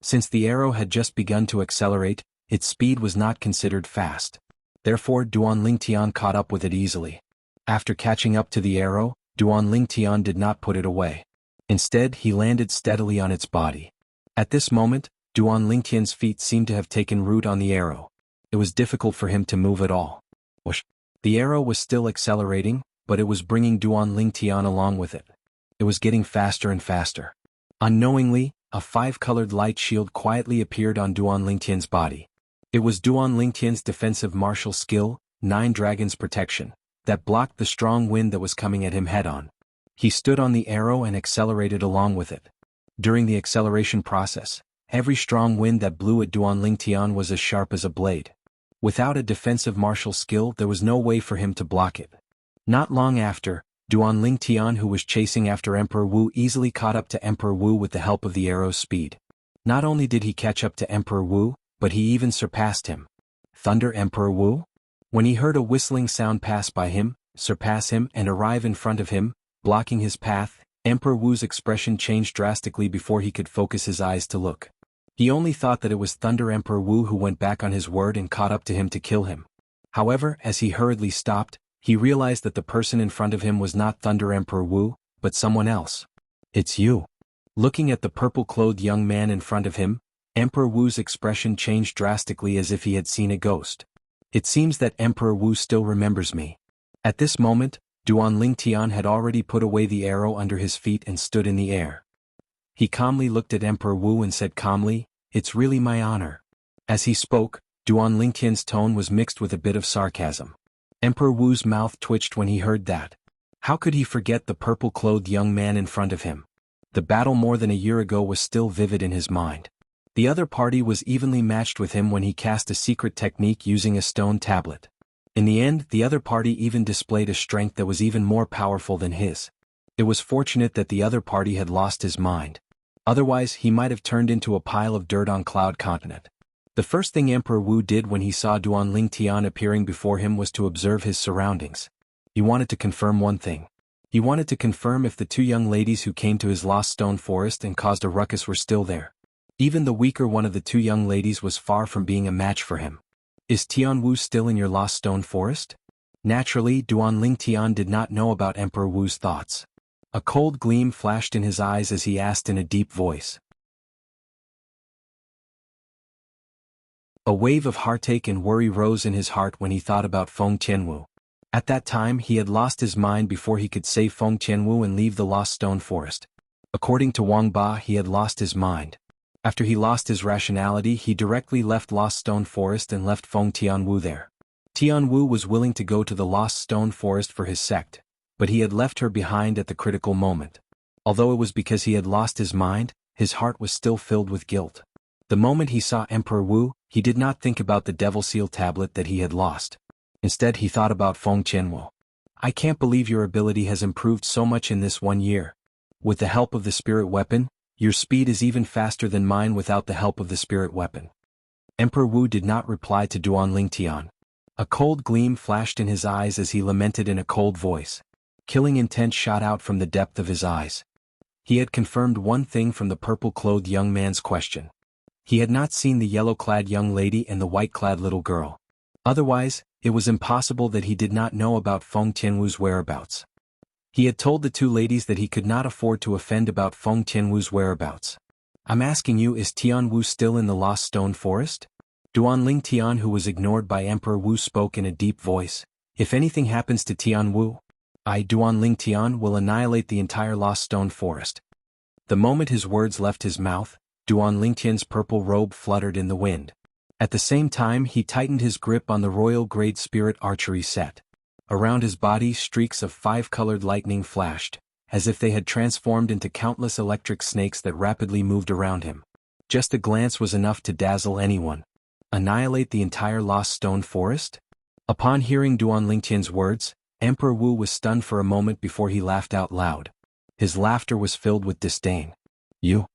Since the arrow had just begun to accelerate, its speed was not considered fast. Therefore, Duanling Tian caught up with it easily. After catching up to the arrow, Duanling Tian did not put it away. Instead, he landed steadily on its body. At this moment, Duanling Tian's feet seemed to have taken root on the arrow. It was difficult for him to move at all. Whoosh! The arrow was still accelerating, but it was bringing Duanling Tian along with it. It was getting faster and faster. Unknowingly, a 5-colored light shield quietly appeared on Duanling Tian's body. It was Duanling Tian's defensive martial skill, 9 Dragons Protection, that blocked the strong wind that was coming at him head-on. He stood on the arrow and accelerated along with it. During the acceleration process, every strong wind that blew at Duanling Tian was as sharp as a blade. Without a defensive martial skill, there was no way for him to block it. Not long after, Duanling Tian, who was chasing after Emperor Wu, easily caught up to Emperor Wu with the help of the arrow's speed. Not only did he catch up to Emperor Wu, but he even surpassed him. Thunder Emperor Wu? When he heard a whistling sound pass by him, surpass him, and arrive in front of him, blocking his path, Emperor Wu's expression changed drastically before he could focus his eyes to look. He only thought that it was Thunder Emperor Wu who went back on his word and caught up to him to kill him. However, as he hurriedly stopped, he realized that the person in front of him was not Thunder Emperor Wu, but someone else. "It's you." Looking at the purple-clothed young man in front of him, Emperor Wu's expression changed drastically as if he had seen a ghost. "It seems that Emperor Wu still remembers me." At this moment, Duanling Tian had already put away the arrow under his feet and stood in the air. He calmly looked at Emperor Wu and said calmly, "It's really my honor." As he spoke, Duanling Tian's tone was mixed with a bit of sarcasm. Emperor Wu's mouth twitched when he heard that. How could he forget the purple-clothed young man in front of him? The battle more than a year ago was still vivid in his mind. The other party was evenly matched with him when he cast a secret technique using a stone tablet. In the end, the other party even displayed a strength that was even more powerful than his. It was fortunate that the other party had lost his mind. Otherwise, he might have turned into a pile of dirt on Cloud Continent. The first thing Emperor Wu did when he saw Duanling Tian appearing before him was to observe his surroundings. He wanted to confirm one thing. He wanted to confirm if the 2 young ladies who came to his Lost Stone Forest and caused a ruckus were still there. Even the weaker one of the 2 young ladies was far from being a match for him. "Is Tian Wu still in your Lost Stone Forest?" Naturally, Duanling Tian did not know about Emperor Wu's thoughts. A cold gleam flashed in his eyes as he asked in a deep voice. A wave of heartache and worry rose in his heart when he thought about Feng Tianwu. At that time he had lost his mind before he could save Feng Tianwu and leave the Lost Stone Forest. According to Wang Ba, he had lost his mind. After he lost his rationality, he directly left Lost Stone Forest and left Feng Tianwu there. Tianwu was willing to go to the Lost Stone Forest for his sect, but he had left her behind at the critical moment. Although it was because he had lost his mind, his heart was still filled with guilt. The moment he saw Emperor Wu, he did not think about the Devil Seal tablet that he had lost. Instead, he thought about Feng Tianwu. "I can't believe your ability has improved so much in this 1 year. With the help of the spirit weapon, your speed is even faster than mine without the help of the spirit weapon." Emperor Wu did not reply to Duanling Tian. A cold gleam flashed in his eyes as he lamented in a cold voice. Killing intent shot out from the depth of his eyes. He had confirmed one thing from the purple-clothed young man's question. He had not seen the yellow-clad young lady and the white-clad little girl. Otherwise, it was impossible that he did not know about Feng Tianwu's whereabouts. He had told the 2 ladies that he could not afford to offend about Feng Tianwu's whereabouts. "I'm asking you, is Tianwu still in the Lost Stone Forest?" Duanling Tian, who was ignored by Emperor Wu, spoke in a deep voice. "If anything happens to Tianwu, I, Duanling Tian, will annihilate the entire Lost Stone Forest." The moment his words left his mouth, Duanling Tian's purple robe fluttered in the wind. At the same time, he tightened his grip on the Royal Grade Spirit Archery set. Around his body, streaks of 5-colored lightning flashed, as if they had transformed into countless electric snakes that rapidly moved around him. Just a glance was enough to dazzle anyone. Annihilate the entire Lost Stone Forest? Upon hearing Duanling Tian's words, Emperor Wu was stunned for a moment before he laughed out loud. His laughter was filled with disdain. You?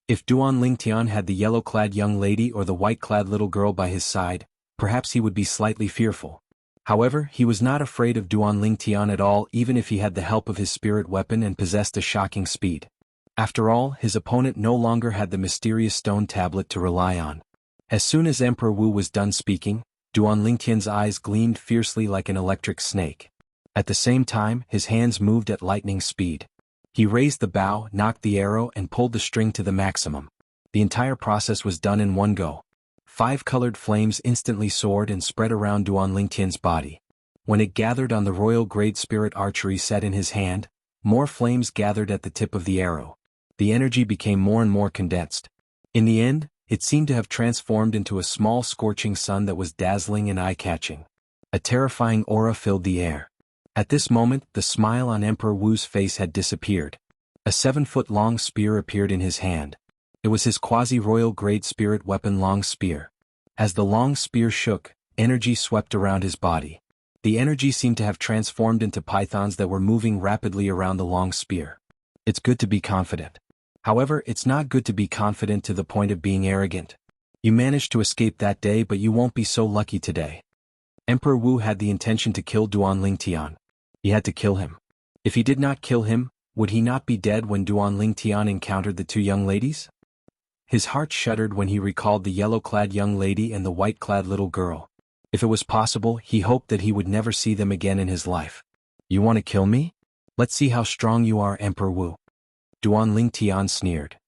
If Duan Lingtian had the yellow-clad young lady or the white-clad little girl by his side, perhaps he would be slightly fearful. However, he was not afraid of Duan Lingtian at all, even if he had the help of his spirit weapon and possessed a shocking speed. After all, his opponent no longer had the mysterious stone tablet to rely on. As soon as Emperor Wu was done speaking, Duan Lingtian's eyes gleamed fiercely like an electric snake. At the same time, his hands moved at lightning speed. He raised the bow, knocked the arrow, and pulled the string to the maximum. The entire process was done in one go. 5 colored flames instantly soared and spread around Duan Lingtian's body. When it gathered on the royal grade spirit archery set in his hand, more flames gathered at the tip of the arrow. The energy became more and more condensed. In the end, it seemed to have transformed into a small scorching sun that was dazzling and eye-catching. A terrifying aura filled the air. At this moment, the smile on Emperor Wu's face had disappeared. A 7-foot-long spear appeared in his hand. It was his quasi-royal grade spirit weapon long spear. As the long spear shook, energy swept around his body. The energy seemed to have transformed into pythons that were moving rapidly around the long spear. It's good to be confident. However, it's not good to be confident to the point of being arrogant. You managed to escape that day, but you won't be so lucky today. Emperor Wu had the intention to kill Duan Lingtian. He had to kill him. If he did not kill him, would he not be dead when Duan Lingtian encountered the 2 young ladies? His heart shuddered when he recalled the yellow-clad young lady and the white-clad little girl. If it was possible, he hoped that he would never see them again in his life. You want to kill me? Let's see how strong you are, Emperor Wu. Duan Lingtian sneered.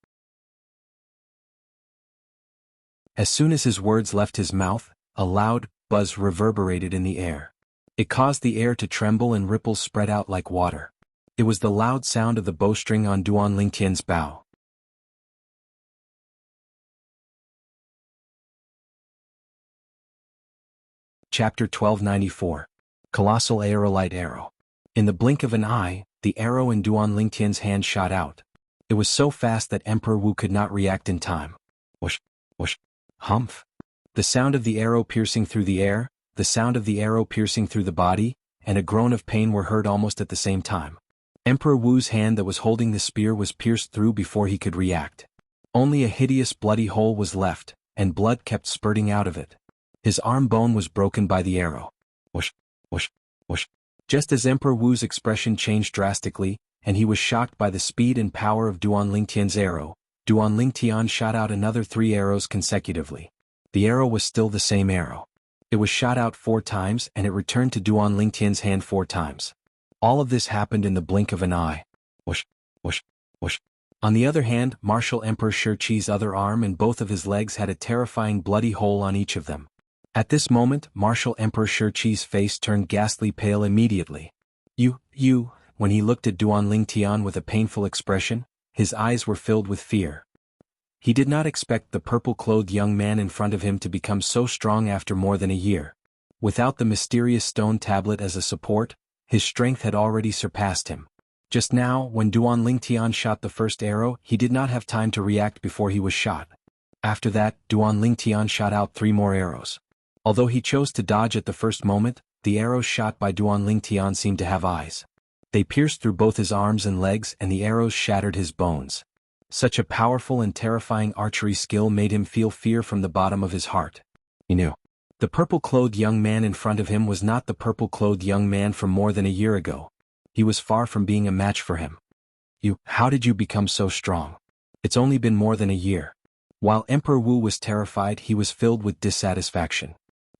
As soon as his words left his mouth, a loud buzz reverberated in the air. It caused the air to tremble and ripples spread out like water. It was the loud sound of the bowstring on Duan Lingtian's bow. Chapter 1294. Colossal Aerolite Arrow. In the blink of an eye, the arrow in Duan Lingtian's hand shot out. It was so fast that Emperor Wu could not react in time. Whoosh, whoosh, humph. The sound of the arrow piercing through the air, the sound of the arrow piercing through the body, and a groan of pain were heard almost at the same time. Emperor Wu's hand that was holding the spear was pierced through before he could react. Only a hideous bloody hole was left, and blood kept spurting out of it. His arm bone was broken by the arrow. Whoosh, whoosh, whoosh. Just as Emperor Wu's expression changed drastically, and he was shocked by the speed and power of Duan Lingtian's arrow, Duan Lingtian shot out another 3 arrows consecutively. The arrow was still the same arrow. It was shot out 4 times and it returned to Duan Lingtian's hand 4 times. All of this happened in the blink of an eye. Whoosh, whoosh, whoosh. On the other hand, Martial Emperor Shiqi's other arm and both of his legs had a terrifying bloody hole on each of them. At this moment, Martial Emperor Shiqi's face turned ghastly pale immediately. You, when he looked at Duan Lingtian with a painful expression, his eyes were filled with fear. He did not expect the purple-clothed young man in front of him to become so strong after more than a year. Without the mysterious stone tablet as a support, his strength had already surpassed him. Just now, when Duan Lingtian shot the first arrow, he did not have time to react before he was shot. After that, Duan Lingtian shot out 3 more arrows. Although he chose to dodge at the first moment, the arrows shot by Duan Lingtian seemed to have eyes. They pierced through both his arms and legs and the arrows shattered his bones. Such a powerful and terrifying archery skill made him feel fear from the bottom of his heart. He knew. The purple-clothed young man in front of him was not the purple-clothed young man from more than a year ago. He was far from being a match for him. How did you become so strong? It's only been more than a year. While Emperor Wu was terrified, he was filled with dissatisfaction.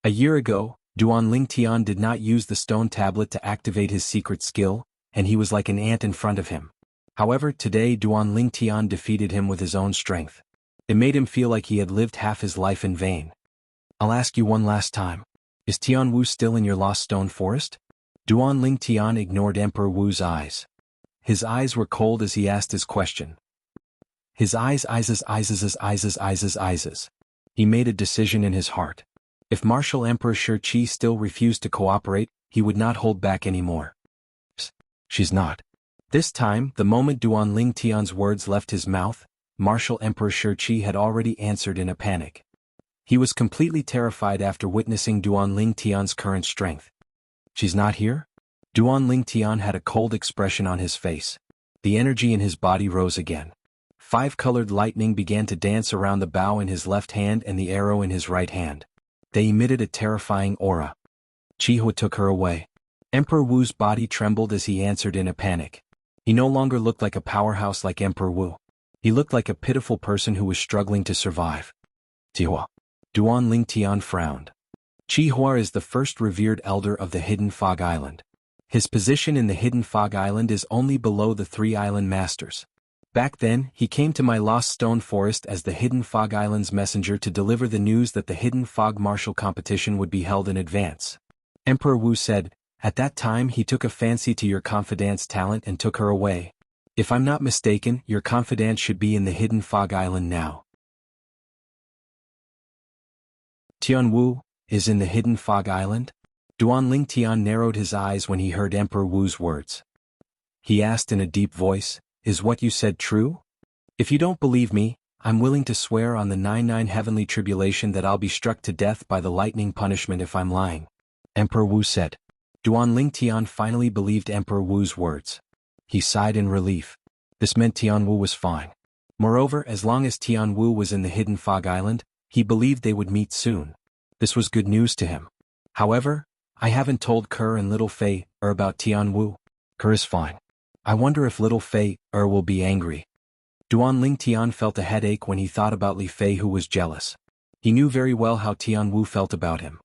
A year ago, Duan Lingtian did not use the stone tablet to activate his secret skill, and he was like an ant in front of him. However, today Duan Lingtian defeated him with his own strength. It made him feel like he had lived half his life in vain. I'll ask you one last time. Is Tianwu still in your lost stone forest? Duan Lingtian ignored Emperor Wu's eyes. His eyes were cold as he asked his question. His eyes. He made a decision in his heart. If Martial Emperor Shiqi still refused to cooperate, he would not hold back anymore. She's not. This time, the moment Duan Lingtian's words left his mouth, Martial Emperor Shiqi had already answered in a panic. He was completely terrified after witnessing Duan Lingtian's current strength. She's not here? Duan Lingtian had a cold expression on his face. The energy in his body rose again. 5-colored lightning began to dance around the bow in his left hand and the arrow in his right hand. They emitted a terrifying aura. Qihua took her away. Emperor Wu's body trembled as he answered in a panic. He no longer looked like a powerhouse like Emperor Wu. He looked like a pitiful person who was struggling to survive. Qihua. Duan Lingtian frowned. Qihua is the first revered elder of the Hidden Fog Island. His position in the Hidden Fog Island is only below the 3 island masters. Back then, he came to my Lost Stone Forest as the Hidden Fog Island's messenger to deliver the news that the Hidden Fog Martial Competition would be held in advance. Emperor Wu said, "At that time he took a fancy to your confidant's talent and took her away. If I'm not mistaken, your confidant should be in the Hidden Fog Island now." Tian Wu is in the Hidden Fog Island? Duan Lingtian narrowed his eyes when he heard Emperor Wu's words. He asked in a deep voice, "Is what you said true? If you don't believe me, I'm willing to swear on the 99 heavenly tribulation that I'll be struck to death by the lightning punishment if I'm lying." Emperor Wu said. Duan Lingtian finally believed Emperor Wu's words. He sighed in relief. This meant Tian Wu was fine. Moreover, as long as Tian Wu was in the Hidden Fog Island, he believed they would meet soon. This was good news to him. However, I haven't told Kerr and Little Fei about Tian Wu. Kerr is fine. I wonder if Little Fei will be angry. Duan Lingtian felt a headache when he thought about Li Fei, who was jealous. He knew very well how Tian Wu felt about him.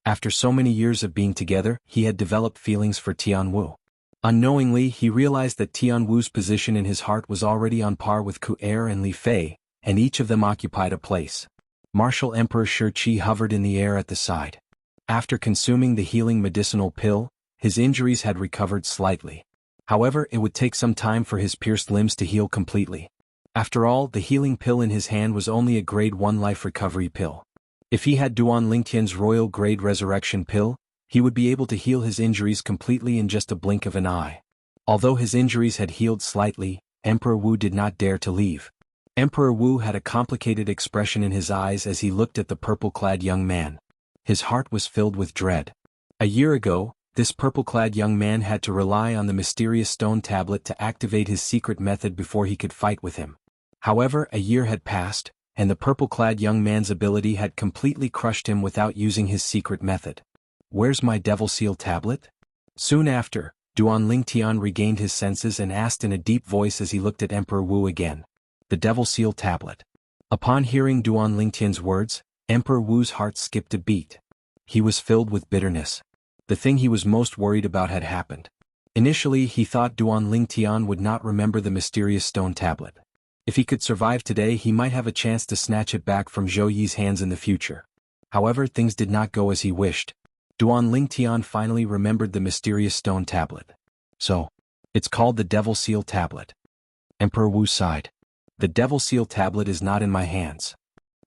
After so many years of being together, he had developed feelings for Tian Wu. Unknowingly, he realized that Tian Wu's position in his heart was already on par with Ku Er and Li Fei, and each of them occupied a place. Martial Emperor Shi Qi hovered in the air at the side. After consuming the healing medicinal pill, his injuries had recovered slightly. However, it would take some time for his pierced limbs to heal completely. After all, the healing pill in his hand was only a grade 1 life recovery pill. If he had Duan Lingtian's royal grade resurrection pill, he would be able to heal his injuries completely in just a blink of an eye. Although his injuries had healed slightly, Emperor Wu did not dare to leave. Emperor Wu had a complicated expression in his eyes as he looked at the purple-clad young man. His heart was filled with dread. A year ago, this purple-clad young man had to rely on the mysterious stone tablet to activate his secret method before he could fight with him. However, a year had passed, and the purple-clad young man's ability had completely crushed him without using his secret method. "Where's my Devil Seal tablet?" Soon after, Duan Lingtian regained his senses and asked in a deep voice as he looked at Emperor Wu again. "The Devil Seal tablet." Upon hearing Duan Lingtian's words, Emperor Wu's heart skipped a beat. He was filled with bitterness. The thing he was most worried about had happened. Initially, he thought Duan Lingtian would not remember the mysterious stone tablet. If he could survive today, he might have a chance to snatch it back from Zhou Yi's hands in the future. However, things did not go as he wished. Duan Lingtian finally remembered the mysterious stone tablet. "So, it's called the Devil Seal tablet." Emperor Wu sighed. "The Devil Seal tablet is not in my hands."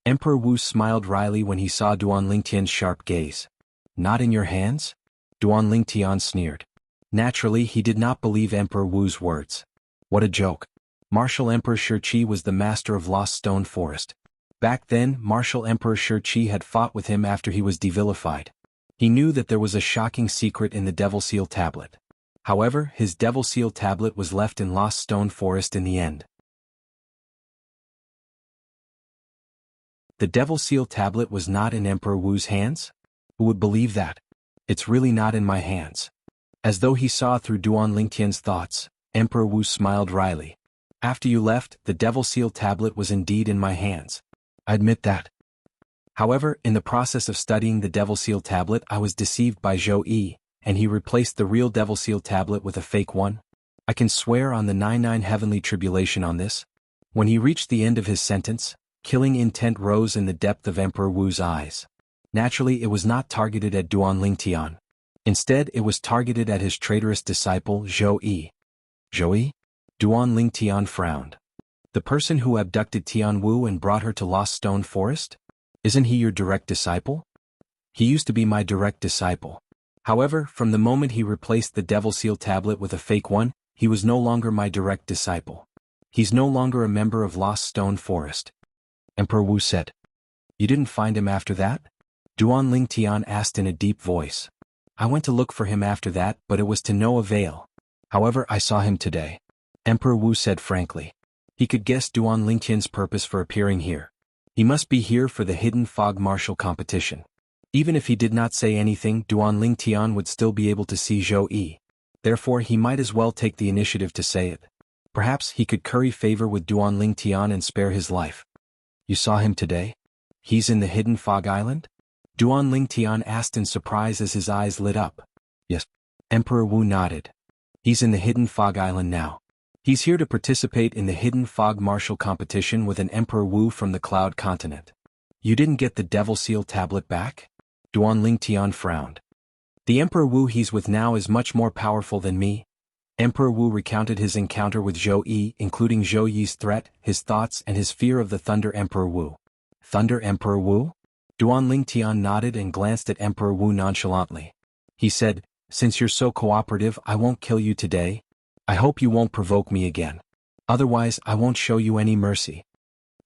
Emperor Wu smiled wryly when he saw Duan Lingtian's sharp gaze. "Not in your hands?" Duan Lingtian sneered. Naturally, he did not believe Emperor Wu's words. What a joke. Martial Emperor Shi Qi was the master of Lost Stone Forest. Back then, Martial Emperor Shi Qi had fought with him after he was devilified. He knew that there was a shocking secret in the Devil Seal tablet. However, his Devil Seal tablet was left in Lost Stone Forest in the end. The Devil Seal tablet was not in Emperor Wu's hands? Who would believe that? It's really not in my hands. As though he saw through Duan Lingtian's thoughts, Emperor Wu smiled wryly. After you left, the Devil Seal tablet was indeed in my hands. I admit that. However, in the process of studying the Devil Seal tablet, I was deceived by Zhou Yi, and he replaced the real Devil Seal tablet with a fake one. I can swear on the 99 heavenly tribulation on this. When he reached the end of his sentence, killing intent rose in the depth of Emperor Wu's eyes. Naturally, it was not targeted at Duan Lingtian. Instead, it was targeted at his traitorous disciple, Zhou Yi. Zhou Yi? Duan Lingtian frowned. The person who abducted Tian Wu and brought her to Lost Stone Forest? Isn't he your direct disciple? He used to be my direct disciple. However, from the moment he replaced the Devil Seal tablet with a fake one, he was no longer my direct disciple. He's no longer a member of Lost Stone Forest. Emperor Wu said. You didn't find him after that? Duan Lingtian asked in a deep voice. I went to look for him after that, but it was to no avail. However, I saw him today. Emperor Wu said frankly. He could guess Duan Lingtian's purpose for appearing here. He must be here for the hidden fog martial competition. Even if he did not say anything, Duan Lingtian would still be able to see Zhou Yi. Therefore he might as well take the initiative to say it. Perhaps he could curry favor with Duan Lingtian and spare his life. You saw him today? He's in the hidden fog island? Duan Lingtian asked in surprise as his eyes lit up. Yes. Emperor Wu nodded. He's in the hidden fog island now. He's here to participate in the hidden fog martial competition with an Emperor Wu from the Cloud Continent. You didn't get the Devil Seal tablet back? Duan Lingtian frowned. The Emperor Wu he's with now is much more powerful than me. Emperor Wu recounted his encounter with Zhou Yi, including Zhou Yi's threat, his thoughts and his fear of the Thunder Emperor Wu. Thunder Emperor Wu? Duan Lingtian nodded and glanced at Emperor Wu nonchalantly. He said, since you're so cooperative, I won't kill you today. I hope you won't provoke me again. Otherwise, I won't show you any mercy.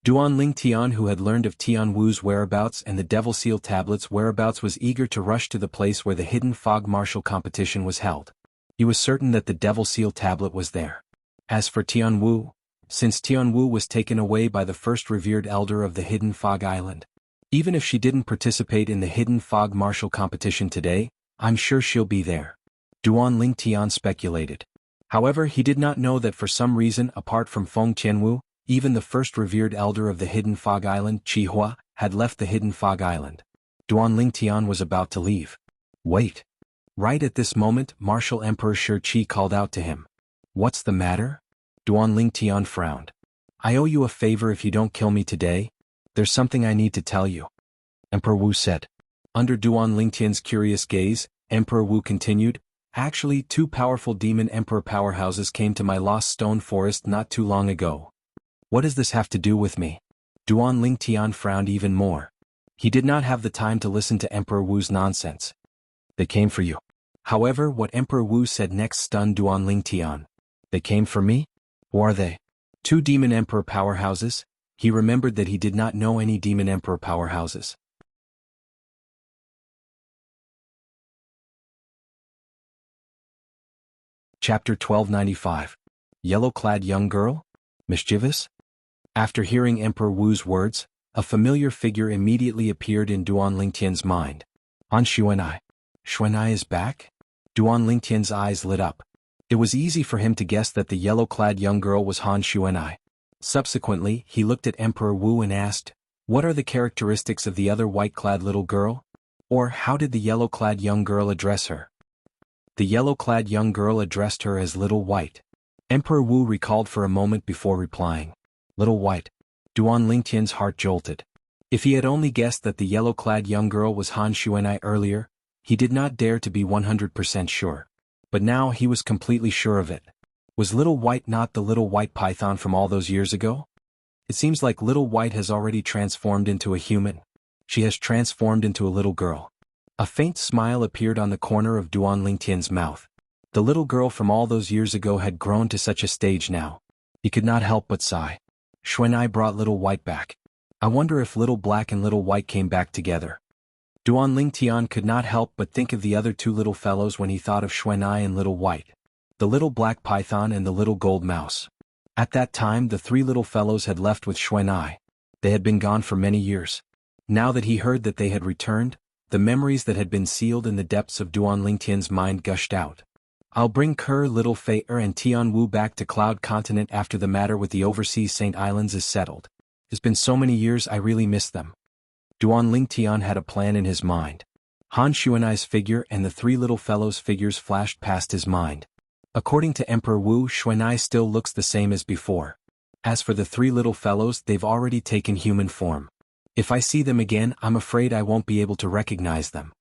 Duan Lingtian, who had learned of Tian Wu's whereabouts and the Devil Seal tablet's whereabouts, was eager to rush to the place where the hidden fog martial competition was held. He was certain that the Devil Seal tablet was there. As for Tian Wu, since Tian Wu was taken away by the first revered elder of the hidden fog island, even if she didn't participate in the hidden fog martial competition today, I'm sure she'll be there. Duan Lingtian speculated. However, he did not know that for some reason apart from Feng Tianwu, even the first revered elder of the hidden fog island, Qihua, had left the hidden fog island. Duan Lingtian was about to leave. Wait. Right at this moment, Martial Emperor Shi Qi called out to him. What's the matter? Duan Lingtian frowned. I owe you a favor if you don't kill me today. There's something I need to tell you. Emperor Wu said. Under Duan Lingtian's curious gaze, Emperor Wu continued, actually, 2 powerful demon emperor powerhouses came to my Lost Stone Forest not too long ago. What does this have to do with me? Duan Lingtian frowned even more. He did not have the time to listen to Emperor Wu's nonsense. They came for you. However, what Emperor Wu said next stunned Duan Lingtian. They came for me? Who are they? 2 demon emperor powerhouses? He remembered that he did not know any demon emperor powerhouses. Chapter 1295. Yellow-clad young girl? Mischievous? After hearing Emperor Wu's words, a familiar figure immediately appeared in Duan Lingtian's mind. Han Xuanai. Xuanai is back? Duan Lingtian's eyes lit up. It was easy for him to guess that the yellow-clad young girl was Han Xuanai. Subsequently, he looked at Emperor Wu and asked, what are the characteristics of the other white-clad little girl? Or how did the yellow-clad young girl address her? The yellow-clad young girl addressed her as Little White. Emperor Wu recalled for a moment before replying. Little White. Duan Lingtian's heart jolted. If he had only guessed that the yellow-clad young girl was Han Xuanai earlier, he did not dare to be 100% sure. But now he was completely sure of it. Was Little White not the little white python from all those years ago? It seems like Little White has already transformed into a human. She has transformed into a little girl. A faint smile appeared on the corner of Duan Lingtian's mouth. The little girl from all those years ago had grown to such a stage now. He could not help but sigh. Xuanai brought Little White back. I wonder if Little Black and Little White came back together. Duan Lingtian could not help but think of the other 2 little fellows when he thought of Xuanai and Little White. The little black python and the little gold mouse. At that time the 3 little fellows had left with Xuanai. They had been gone for many years. Now that he heard that they had returned, the memories that had been sealed in the depths of Duan Lingtian's mind gushed out. I'll bring Kerr, Little Fei and Tian Wu back to Cloud Continent after the matter with the overseas Saint Islands is settled. It's been so many years I really miss them. Duan Lingtian had a plan in his mind. Han Xuanai's figure and the 3 little fellows' figures flashed past his mind. According to Emperor Wu, Xuanai still looks the same as before. As for the 3 little fellows, they've already taken human form. If I see them again, I'm afraid I won't be able to recognize them.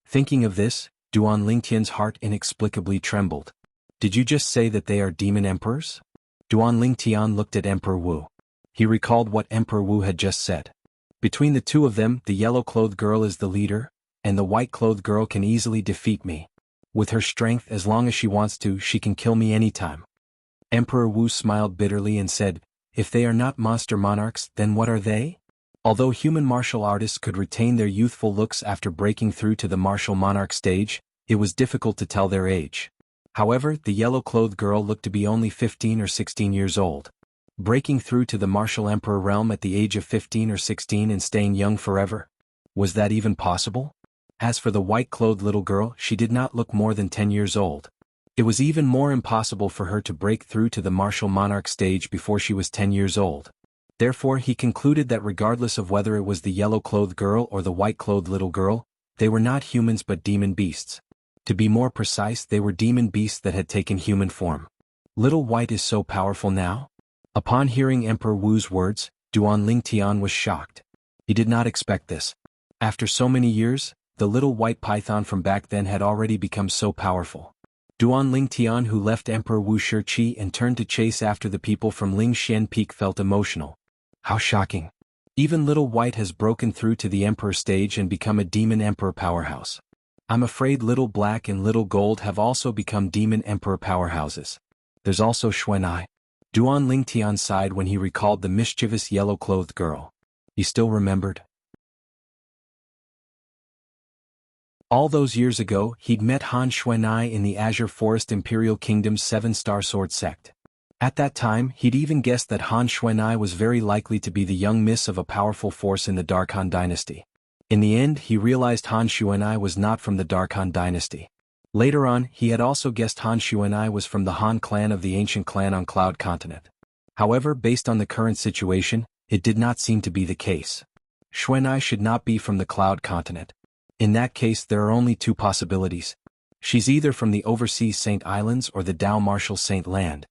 Thinking of this, Duan Lingtian's heart inexplicably trembled. Did you just say that they are demon emperors? Duan Lingtian looked at Emperor Wu. He recalled what Emperor Wu had just said. Between the 2 of them, the yellow-clothed girl is the leader, and the white-clothed girl can easily defeat me. With her strength, as long as she wants to, she can kill me anytime. Emperor Wu smiled bitterly and said, if they are not monster monarchs, then what are they? Although human martial artists could retain their youthful looks after breaking through to the martial monarch stage, it was difficult to tell their age. However, the yellow-clothed girl looked to be only 15 or 16 years old. Breaking through to the martial emperor realm at the age of 15 or 16 and staying young forever? Was that even possible? As for the white-clothed little girl, she did not look more than 10 years old. It was even more impossible for her to break through to the martial monarch stage before she was 10 years old. Therefore he concluded that regardless of whether it was the yellow-clothed girl or the white-clothed little girl, they were not humans but demon beasts. To be more precise, they were demon beasts that had taken human form. Little White is so powerful now? Upon hearing Emperor Wu's words, Duan Lingtian was shocked. He did not expect this. After so many years, the little white python from back then had already become so powerful. Duan Lingtian, who left Emperor Wu Shiqi and turned to chase after the people from Lingshan Peak, felt emotional. How shocking. Even Little White has broken through to the Emperor stage and become a Demon Emperor powerhouse. I'm afraid Little Black and Little Gold have also become Demon Emperor powerhouses. There's also Xuanai. Duan Lingtian sighed when he recalled the mischievous yellow-clothed girl. He still remembered. All those years ago, he'd met Han Xuanai in the Azure Forest Imperial Kingdom's 7-star sword sect. At that time, he'd even guessed that Han Xuanai was very likely to be the young miss of a powerful force in the Dark Han dynasty. In the end, he realized Han Xuanai was not from the Dark Han dynasty. Later on, he had also guessed Han Xuanai was from the Han clan of the ancient clan on Cloud Continent. However, based on the current situation, it did not seem to be the case. Xuanai should not be from the Cloud Continent. In that case, there are only two possibilities. She's either from the overseas Saint Islands or the Dao Martial Saint Land.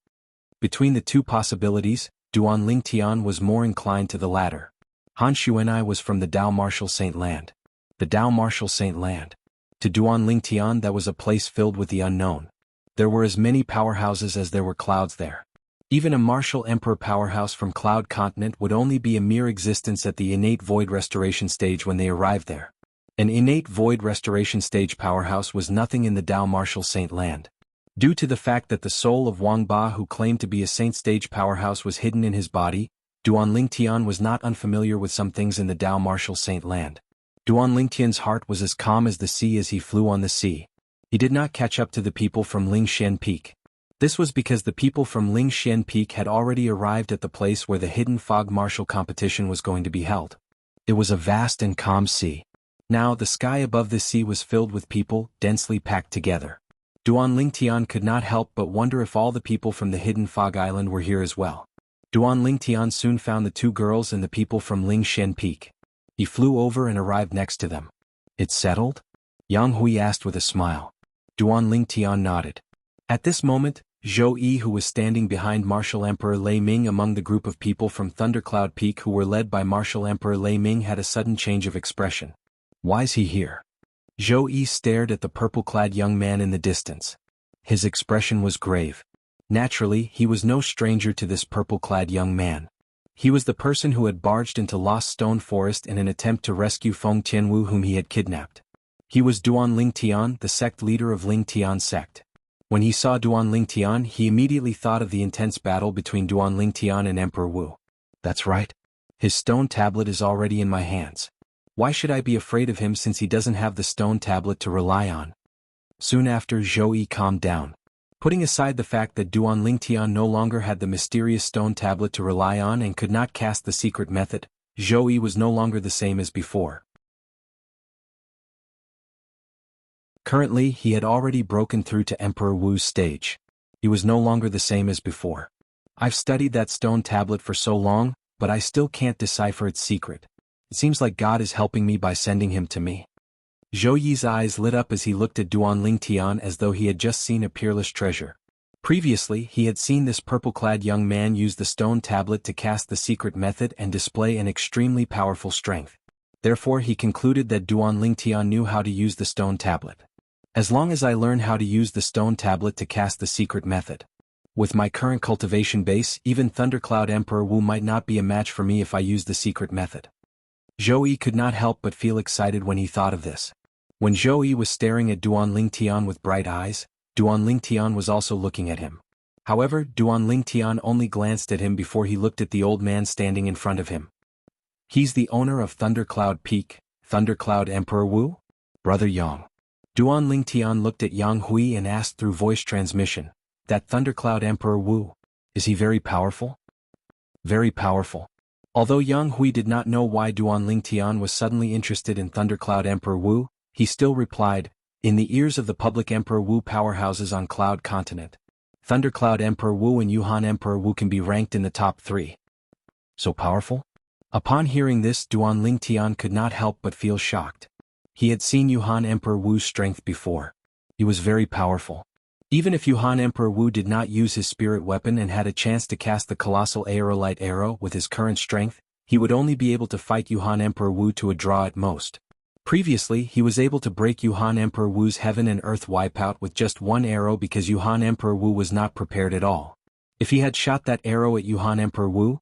Between the two possibilities, Duan Lingtian was more inclined to the latter. Han Xuanai was from the Dao Martial Saint Land. The Dao Martial Saint Land. To Duan Lingtian, that was a place filled with the unknown. There were as many powerhouses as there were clouds there. Even a martial emperor powerhouse from Cloud Continent would only be a mere existence at the innate void restoration stage when they arrived there. An innate void restoration stage powerhouse was nothing in the Dao Martial Saint Land. Due to the fact that the soul of Wang Ba, who claimed to be a saint stage powerhouse, was hidden in his body, Duan Lingtian was not unfamiliar with some things in the Dao Martial Saint Land. Duan Lingtian's heart was as calm as the sea as he flew on the sea. He did not catch up to the people from Lingshan Peak. This was because the people from Lingshan Peak had already arrived at the place where the hidden fog martial competition was going to be held. It was a vast and calm sea. Now, the sky above the sea was filled with people, densely packed together. Duan Lingtian could not help but wonder if all the people from the hidden fog island were here as well. Duan Lingtian soon found the two girls and the people from Lingshan Peak. He flew over and arrived next to them. It's settled? Jianghu asked with a smile. Duan Lingtian nodded. At this moment, Zhou Yi, who was standing behind Martial Emperor Lei Ming among the group of people from Thundercloud Peak who were led by Martial Emperor Lei Ming, had a sudden change of expression. Why's he here? Zhou Yi stared at the purple-clad young man in the distance. His expression was grave. Naturally, he was no stranger to this purple-clad young man. He was the person who had barged into Lost Stone Forest in an attempt to rescue Feng Tianwu, whom he had kidnapped. He was Duan Lingtian, the sect leader of Lingtian sect. When he saw Duan Lingtian, he immediately thought of the intense battle between Duan Lingtian and Emperor Wu. That's right. His stone tablet is already in my hands. Why should I be afraid of him since he doesn't have the stone tablet to rely on? Soon after, Zhou Yi calmed down. Putting aside the fact that Duan Lingtian no longer had the mysterious stone tablet to rely on and could not cast the secret method, Zhou Yi was no longer the same as before. Currently, he had already broken through to Emperor Wu's stage. He was no longer the same as before. I've studied that stone tablet for so long, but I still can't decipher its secret. It seems like God is helping me by sending him to me. Zhou Yi's eyes lit up as he looked at Duan Lingtian as though he had just seen a peerless treasure. Previously, he had seen this purple-clad young man use the stone tablet to cast the secret method and display an extremely powerful strength. Therefore, he concluded that Duan Lingtian knew how to use the stone tablet. As long as I learn how to use the stone tablet to cast the secret method. With my current cultivation base, even Thundercloud Emperor Wu might not be a match for me if I use the secret method. Zhou Yi could not help but feel excited when he thought of this. When Zhou Yi was staring at Duan Lingtian with bright eyes, Duan Lingtian was also looking at him. However, Duan Lingtian only glanced at him before he looked at the old man standing in front of him. He's the owner of Thundercloud Peak, Thundercloud Emperor Wu? Brother Yang. Duan Lingtian looked at Yang Hui and asked through voice transmission, "That Thundercloud Emperor Wu, is he very powerful?" "Very powerful." Although Yang Hui did not know why Duan Lingtian was suddenly interested in Thundercloud Emperor Wu, he still replied, "In the ears of the public Emperor Wu powerhouses on Cloud Continent, Thundercloud Emperor Wu and Yuhan Emperor Wu can be ranked in the top 3. So powerful?" Upon hearing this, Duan Lingtian could not help but feel shocked. He had seen Yuhan Emperor Wu's strength before. He was very powerful. Even if Yuhan Emperor Wu did not use his spirit weapon and had a chance to cast the colossal aerolite arrow with his current strength, he would only be able to fight Yuhan Emperor Wu to a draw at most. Previously, he was able to break Yuhan Emperor Wu's heaven and earth wipeout with just one arrow because Yuhan Emperor Wu was not prepared at all. If he had shot that arrow at Yuhan Emperor Wu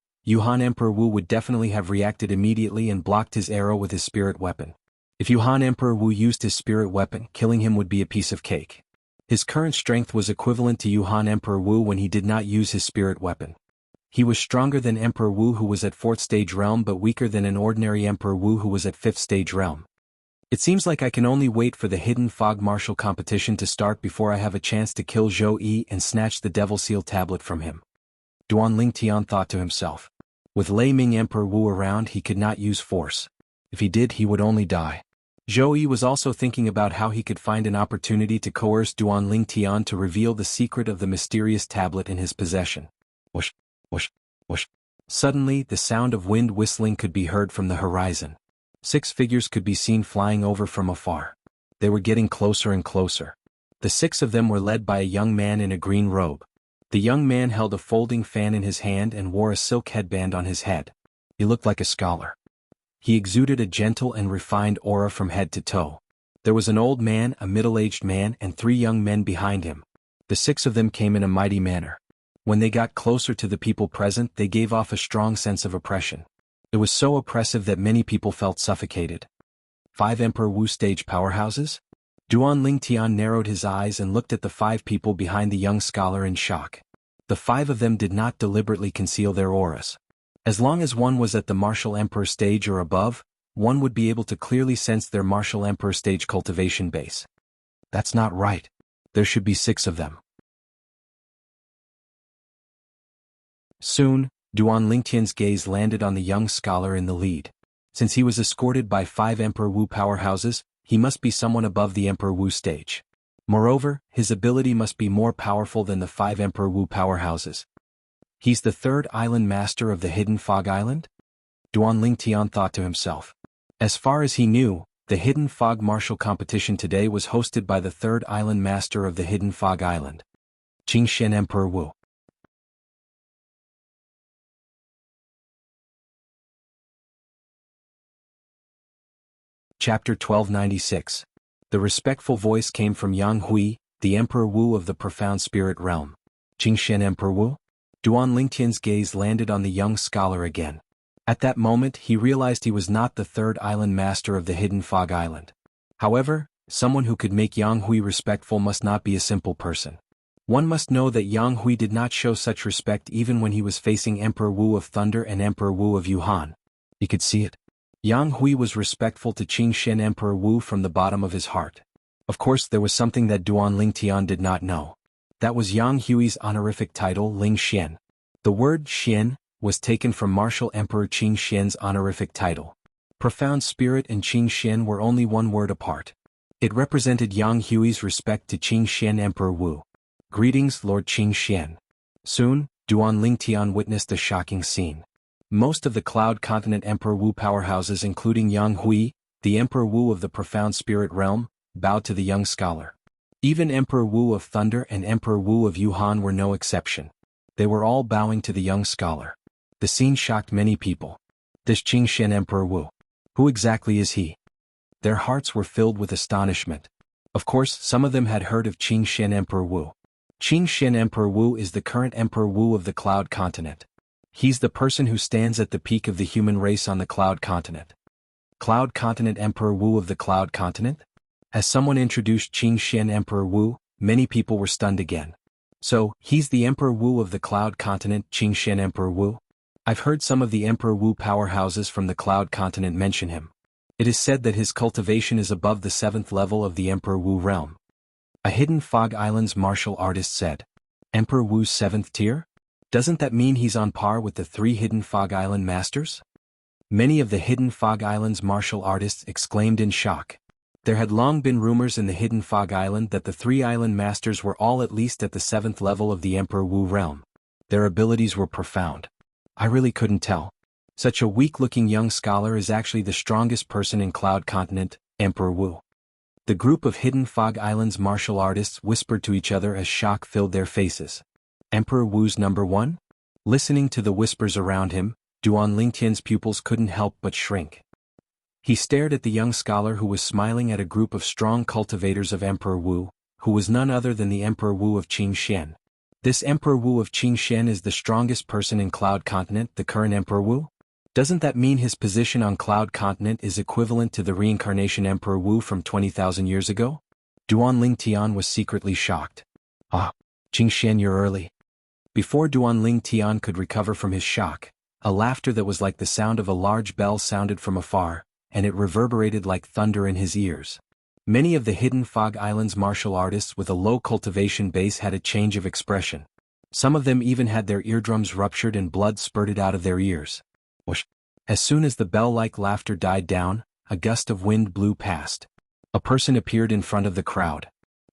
would definitely have reacted immediately and blocked his arrow with his spirit weapon. If Yuhan Emperor Wu used his spirit weapon, killing him would be a piece of cake. His current strength was equivalent to Yuhan Emperor Wu when he did not use his spirit weapon. He was stronger than Emperor Wu, who was at 4th stage realm, but weaker than an ordinary Emperor Wu who was at 5th stage realm. It seems like I can only wait for the hidden fog martial competition to start before I have a chance to kill Zhou Yi and snatch the Devil Seal tablet from him. Duan Lingtian thought to himself. With Lei Ming Emperor Wu around, he could not use force. If he did, he would only die. Zhou Yi was also thinking about how he could find an opportunity to coerce Duan Lingtian to reveal the secret of the mysterious tablet in his possession. Whoosh, whoosh, whoosh. Suddenly, the sound of wind whistling could be heard from the horizon. 6 figures could be seen flying over from afar. They were getting closer and closer. The 6 of them were led by a young man in a green robe. The young man held a folding fan in his hand and wore a silk headband on his head. He looked like a scholar. He exuded a gentle and refined aura from head to toe. There was an old man, a middle-aged man, and 3 young men behind him. The 6 of them came in a mighty manner. When they got closer to the people present, they gave off a strong sense of oppression. It was so oppressive that many people felt suffocated. 5 Emperor Wu stage powerhouses? Duan Lingtian narrowed his eyes and looked at the 5 people behind the young scholar in shock. The 5 of them did not deliberately conceal their auras. As long as one was at the Martial Emperor stage or above, one would be able to clearly sense their Martial Emperor stage cultivation base. That's not right. There should be 6 of them. Soon, Duan Lingtian's gaze landed on the young scholar in the lead. Since he was escorted by 5 Emperor Wu powerhouses, he must be someone above the Emperor Wu stage. Moreover, his ability must be more powerful than the 5 Emperor Wu powerhouses. He's the 3rd island master of the Hidden Fog Island? Duan Lingtian thought to himself. As far as he knew, the Hidden Fog martial competition today was hosted by the 3rd island master of the Hidden Fog Island, Qingshen Emperor Wu. Chapter 1296. The respectful voice came from Yang Hui, the Emperor Wu of the Profound Spirit Realm. Qingshen Emperor Wu? Duan Lingtian's gaze landed on the young scholar again. At that moment, he realized he was not the 3rd island master of the Hidden Fog Island. However, someone who could make Yang Hui respectful must not be a simple person. One must know that Yang Hui did not show such respect even when he was facing Emperor Wu of Thunder and Emperor Wu of Yuhan. He could see it. Yang Hui was respectful to Qingshen Emperor Wu from the bottom of his heart. Of course, there was something that Duan Lingtian did not know. That was Yang Hui's honorific title, Ling Xian. The word Xian was taken from Martial Emperor Qingshen's honorific title. Profound Spirit and Qingshen were only one word apart. It represented Yang Hui's respect to Qingshen Emperor Wu. Greetings, Lord Qingshen. Soon, Duan Lingtian witnessed a shocking scene. Most of the Cloud Continent Emperor Wu powerhouses, including Yang Hui, the Emperor Wu of the Profound Spirit Realm, bowed to the young scholar. Even Emperor Wu of Thunder and Emperor Wu of Yuhan were no exception. They were all bowing to the young scholar. The scene shocked many people. This Qingshen Emperor Wu. Who exactly is he? Their hearts were filled with astonishment. Of course, some of them had heard of Qingshen Emperor Wu. Qingshen Emperor Wu is the current Emperor Wu of the Cloud Continent. He's the person who stands at the peak of the human race on the Cloud Continent. Cloud Continent Emperor Wu of the Cloud Continent? As someone introduced Qingshen Emperor Wu, many people were stunned again. So, he's the Emperor Wu of the Cloud Continent, Qingshen Emperor Wu? I've heard some of the Emperor Wu powerhouses from the Cloud Continent mention him. It is said that his cultivation is above the 7th level of the Emperor Wu realm. A hidden Fog Islands martial artist said. Emperor Wu's 7th tier? Doesn't that mean he's on par with the 3 hidden Fog Island masters? Many of the hidden Fog Islands martial artists exclaimed in shock. There had long been rumors in the hidden Fog Island that the 3 island masters were all at least at the 7th level of the Emperor Wu realm. Their abilities were profound. I really couldn't tell. Such a weak-looking young scholar is actually the strongest person in Cloud Continent, Emperor Wu. The group of hidden Fog Islands martial artists whispered to each other as shock filled their faces. Emperor Wu's number 1? Listening to the whispers around him, Duan Lingtian's pupils couldn't help but shrink. He stared at the young scholar who was smiling at a group of strong cultivators of Emperor Wu, who was none other than the Emperor Wu of Qingxian. This Emperor Wu of Qingxian is the strongest person in Cloud Continent, the current Emperor Wu? Doesn't that mean his position on Cloud Continent is equivalent to the reincarnation Emperor Wu from 20,000 years ago? Duan Lingtian was secretly shocked. Ah, Qingxian, you're early. Before Duan Lingtian could recover from his shock, a laughter that was like the sound of a large bell sounded from afar, and it reverberated like thunder in his ears. Many of the hidden Fog Islands martial artists with a low cultivation base had a change of expression. Some of them even had their eardrums ruptured and blood spurted out of their ears. Whoosh! As soon as the bell-like laughter died down, a gust of wind blew past. A person appeared in front of the crowd.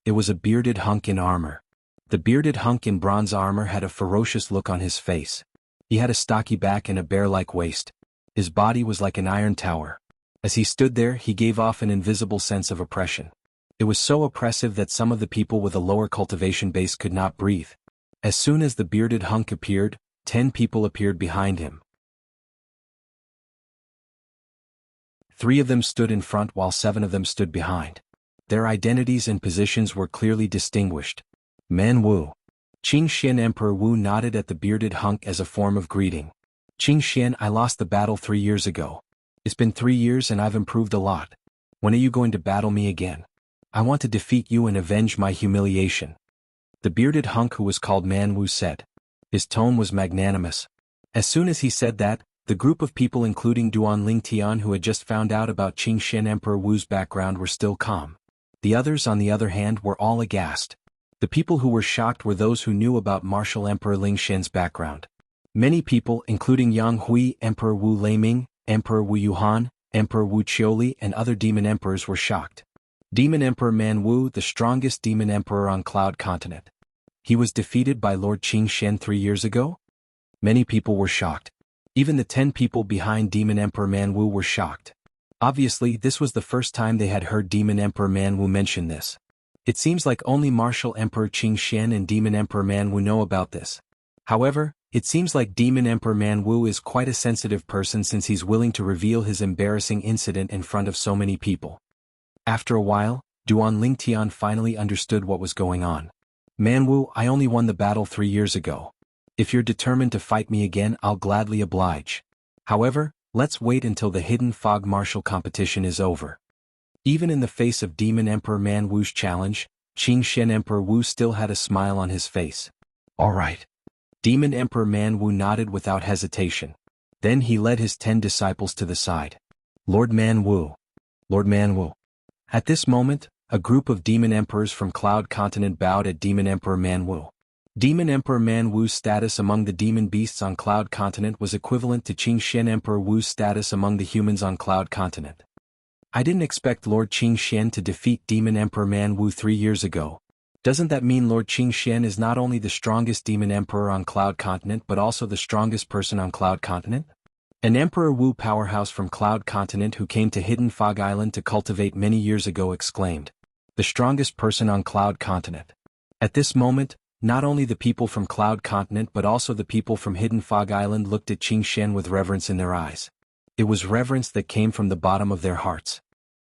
It was a bearded hunk in armor. The bearded hunk in bronze armor had a ferocious look on his face. He had a stocky back and a bear-like waist. His body was like an iron tower. As he stood there, he gave off an invisible sense of oppression. It was so oppressive that some of the people with a lower cultivation base could not breathe. As soon as the bearded hunk appeared, 10 people appeared behind him. 3 of them stood in front while 7 of them stood behind. Their identities and positions were clearly distinguished. Man Wu. Qingxian Emperor Wu nodded at the bearded hunk as a form of greeting. Qingxian, I lost the battle 3 years ago. It's been 3 years and I've improved a lot. When are you going to battle me again? I want to defeat you and avenge my humiliation. The bearded hunk who was called Man Wu said. His tone was magnanimous. As soon as he said that, the group of people including Duan Lingtian who had just found out about Qingxian Emperor Wu's background were still calm. The others on the other hand were all aghast. The people who were shocked were those who knew about martial Emperor Lingxian's background. Many people, including Jianghu, Emperor Wu Leiming, Emperor Wu Yuhan, Emperor Wu Qiuli and other demon emperors were shocked. Demon Emperor Man Wu, the strongest demon emperor on Cloud Continent. He was defeated by Lord Qingxian 3 years ago? Many people were shocked. Even the 10 people behind Demon Emperor Man Wu were shocked. Obviously, this was the first time they had heard Demon Emperor Man Wu mention this. It seems like only Martial Emperor Qingxian and Demon Emperor Man Wu know about this. However, it seems like Demon Emperor Man Wu is quite a sensitive person since he's willing to reveal his embarrassing incident in front of so many people. After a while, Duan Lingtian finally understood what was going on. Man Wu, I only won the battle 3 years ago. If you're determined to fight me again, I'll gladly oblige. However, let's wait until the Hidden Fog Martial competition is over. Even in the face of Demon Emperor Man Wu's challenge, Qingxian Emperor Wu still had a smile on his face. All right. Demon Emperor Man Wu nodded without hesitation. Then he led his 10 disciples to the side. Lord Man Wu. Lord Man Wu. At this moment, a group of demon emperors from Cloud Continent bowed at Demon Emperor Man Wu. Demon Emperor Man Wu's status among the demon beasts on Cloud Continent was equivalent to Qingxian Emperor Wu's status among the humans on Cloud Continent. I didn't expect Lord Qingxian to defeat Demon Emperor Man Wu 3 years ago. Doesn't that mean Lord Qingxian is not only the strongest demon emperor on Cloud Continent but also the strongest person on Cloud Continent? An Emperor Wu powerhouse from Cloud Continent who came to Hidden Fog Island to cultivate many years ago exclaimed. The strongest person on Cloud Continent. At this moment, not only the people from Cloud Continent but also the people from Hidden Fog Island looked at Qingxian with reverence in their eyes. It was reverence that came from the bottom of their hearts.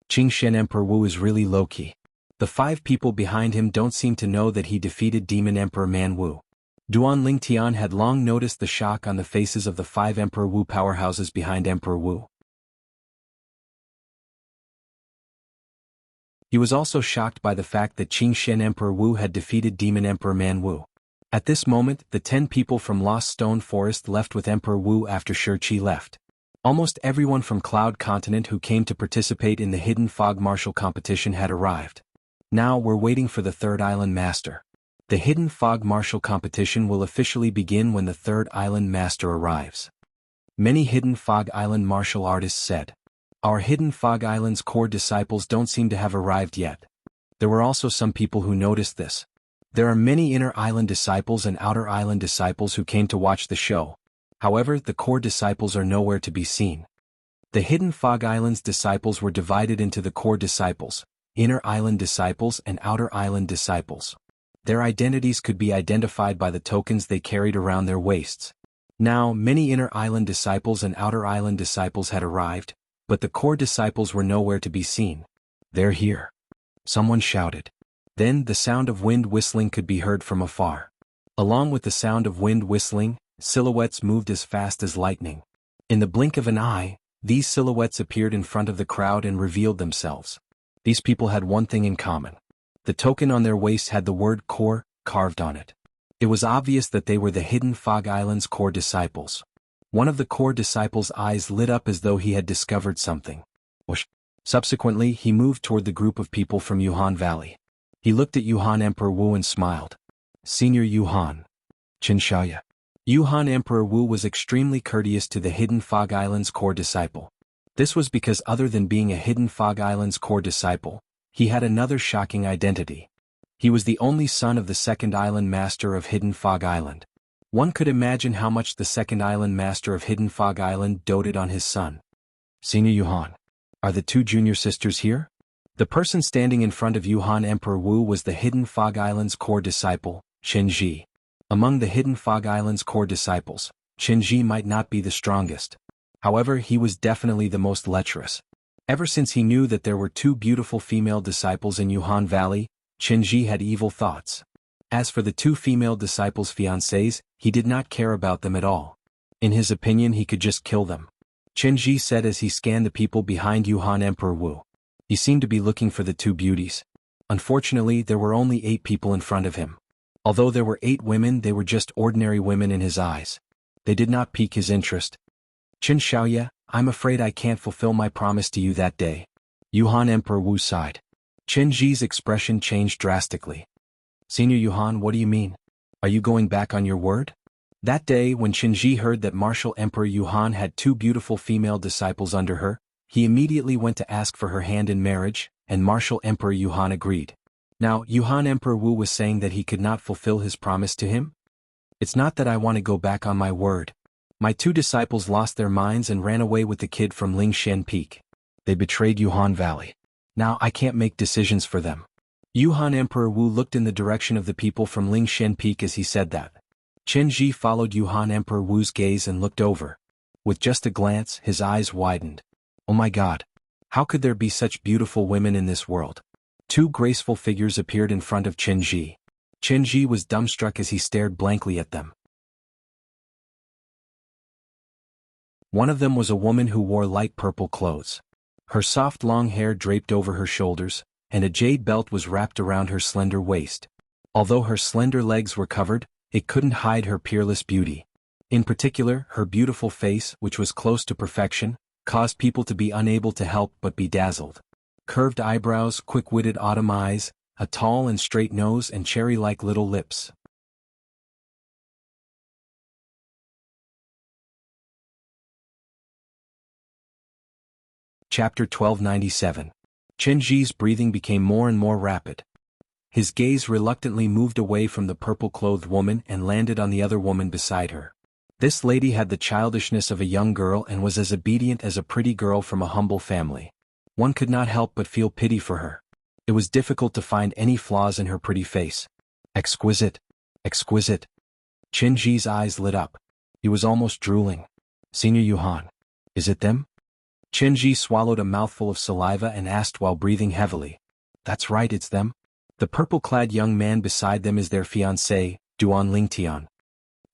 Qingxian Emperor Wu is really low-key. The 5 people behind him don't seem to know that he defeated Demon Emperor Man Wu. Duan Lingtian had long noticed the shock on the faces of the 5 Emperor Wu powerhouses behind Emperor Wu. He was also shocked by the fact that Qingxian Emperor Wu had defeated Demon Emperor Man Wu. At this moment, the 10 people from Lost Stone Forest left with Emperor Wu after Shi left. Almost everyone from Cloud Continent who came to participate in the Hidden Fog Martial competition had arrived. Now we're waiting for the third island master. The Hidden Fog Martial competition will officially begin when the third island master arrives. Many Hidden Fog Island martial artists said. Our Hidden Fog Island's core disciples don't seem to have arrived yet. There were also some people who noticed this. There are many inner island disciples and outer island disciples who came to watch the show. However, the core disciples are nowhere to be seen. The Hidden Fog Island's disciples were divided into the core disciples, inner island disciples and outer island disciples. Their identities could be identified by the tokens they carried around their waists. Now, many inner island disciples and outer island disciples had arrived, but the core disciples were nowhere to be seen. They're here. Someone shouted. Then the sound of wind whistling could be heard from afar. Along with the sound of wind whistling, silhouettes moved as fast as lightning. In the blink of an eye, these silhouettes appeared in front of the crowd and revealed themselves. These people had one thing in common. The token on their waist had the word core carved on it. It was obvious that they were the Hidden Fog Island's core disciples. One of the core disciples' eyes lit up as though he had discovered something. Whoosh. Subsequently, he moved toward the group of people from Yuhan Valley. He looked at Yuhan Emperor Wu and smiled. Senior Yuhan. Qin Xiaoya. Yuhan Emperor Wu was extremely courteous to the Hidden Fog Island's core disciple. This was because other than being a Hidden Fog Island's core disciple, he had another shocking identity. He was the only son of the second island master of Hidden Fog Island. One could imagine how much the second island master of Hidden Fog Island doted on his son. Senior Yuhan. Are the two junior sisters here? The person standing in front of Yuhan Emperor Wu was the Hidden Fog Island's core disciple, Qin Ji. Among the Hidden Fog Island's core disciples, Qin Ji might not be the strongest. However, he was definitely the most lecherous. Ever since he knew that there were two beautiful female disciples in Yuhan Valley, Qin Ji had evil thoughts. As for the two female disciples' fiancés, he did not care about them at all. In his opinion, he could just kill them. Qin Ji said as he scanned the people behind Yuhan Emperor Wu. He seemed to be looking for the two beauties. Unfortunately, there were only 8 people in front of him. Although there were 8 women, they were just ordinary women in his eyes. They did not pique his interest. Qin Xiaoya, I'm afraid I can't fulfill my promise to you that day. Yuhan Emperor Wu sighed. Qin Ji's expression changed drastically. Senior Yuhan, what do you mean? Are you going back on your word? That day, when Qin Ji heard that Martial Emperor Yuhan had 2 beautiful female disciples under her, he immediately went to ask for her hand in marriage, and Martial Emperor Yuhan agreed. Now, Yuhan Emperor Wu was saying that he could not fulfill his promise to him? It's not that I want to go back on my word. My 2 disciples lost their minds and ran away with the kid from Lingshan Peak. They betrayed Yuhan Valley. Now I can't make decisions for them. Yuhan Emperor Wu looked in the direction of the people from Lingshan Peak as he said that. Qin Ji followed Yuhan Emperor Wu's gaze and looked over. With just a glance, his eyes widened. Oh my God! How could there be such beautiful women in this world? 2 graceful figures appeared in front of Qin Ji. Qin Ji was dumbstruck as he stared blankly at them. One of them was a woman who wore light purple clothes. Her soft long hair draped over her shoulders, and a jade belt was wrapped around her slender waist. Although her slender legs were covered, it couldn't hide her peerless beauty. In particular, her beautiful face, which was close to perfection, caused people to be unable to help but be dazzled. Curved eyebrows, quick-witted autumn eyes, a tall and straight nose and cherry-like little lips. Chapter 1297. Qin Ji's breathing became more and more rapid. His gaze reluctantly moved away from the purple-clothed woman and landed on the other woman beside her. This lady had the childishness of a young girl and was as obedient as a pretty girl from a humble family. One could not help but feel pity for her. It was difficult to find any flaws in her pretty face. Exquisite. Exquisite. Qin Ji's eyes lit up. He was almost drooling. Senior Yuhan. Is it them? Qin Ji swallowed a mouthful of saliva and asked while breathing heavily. That's right, it's them. The purple-clad young man beside them is their fiancé, Duan Lingtian.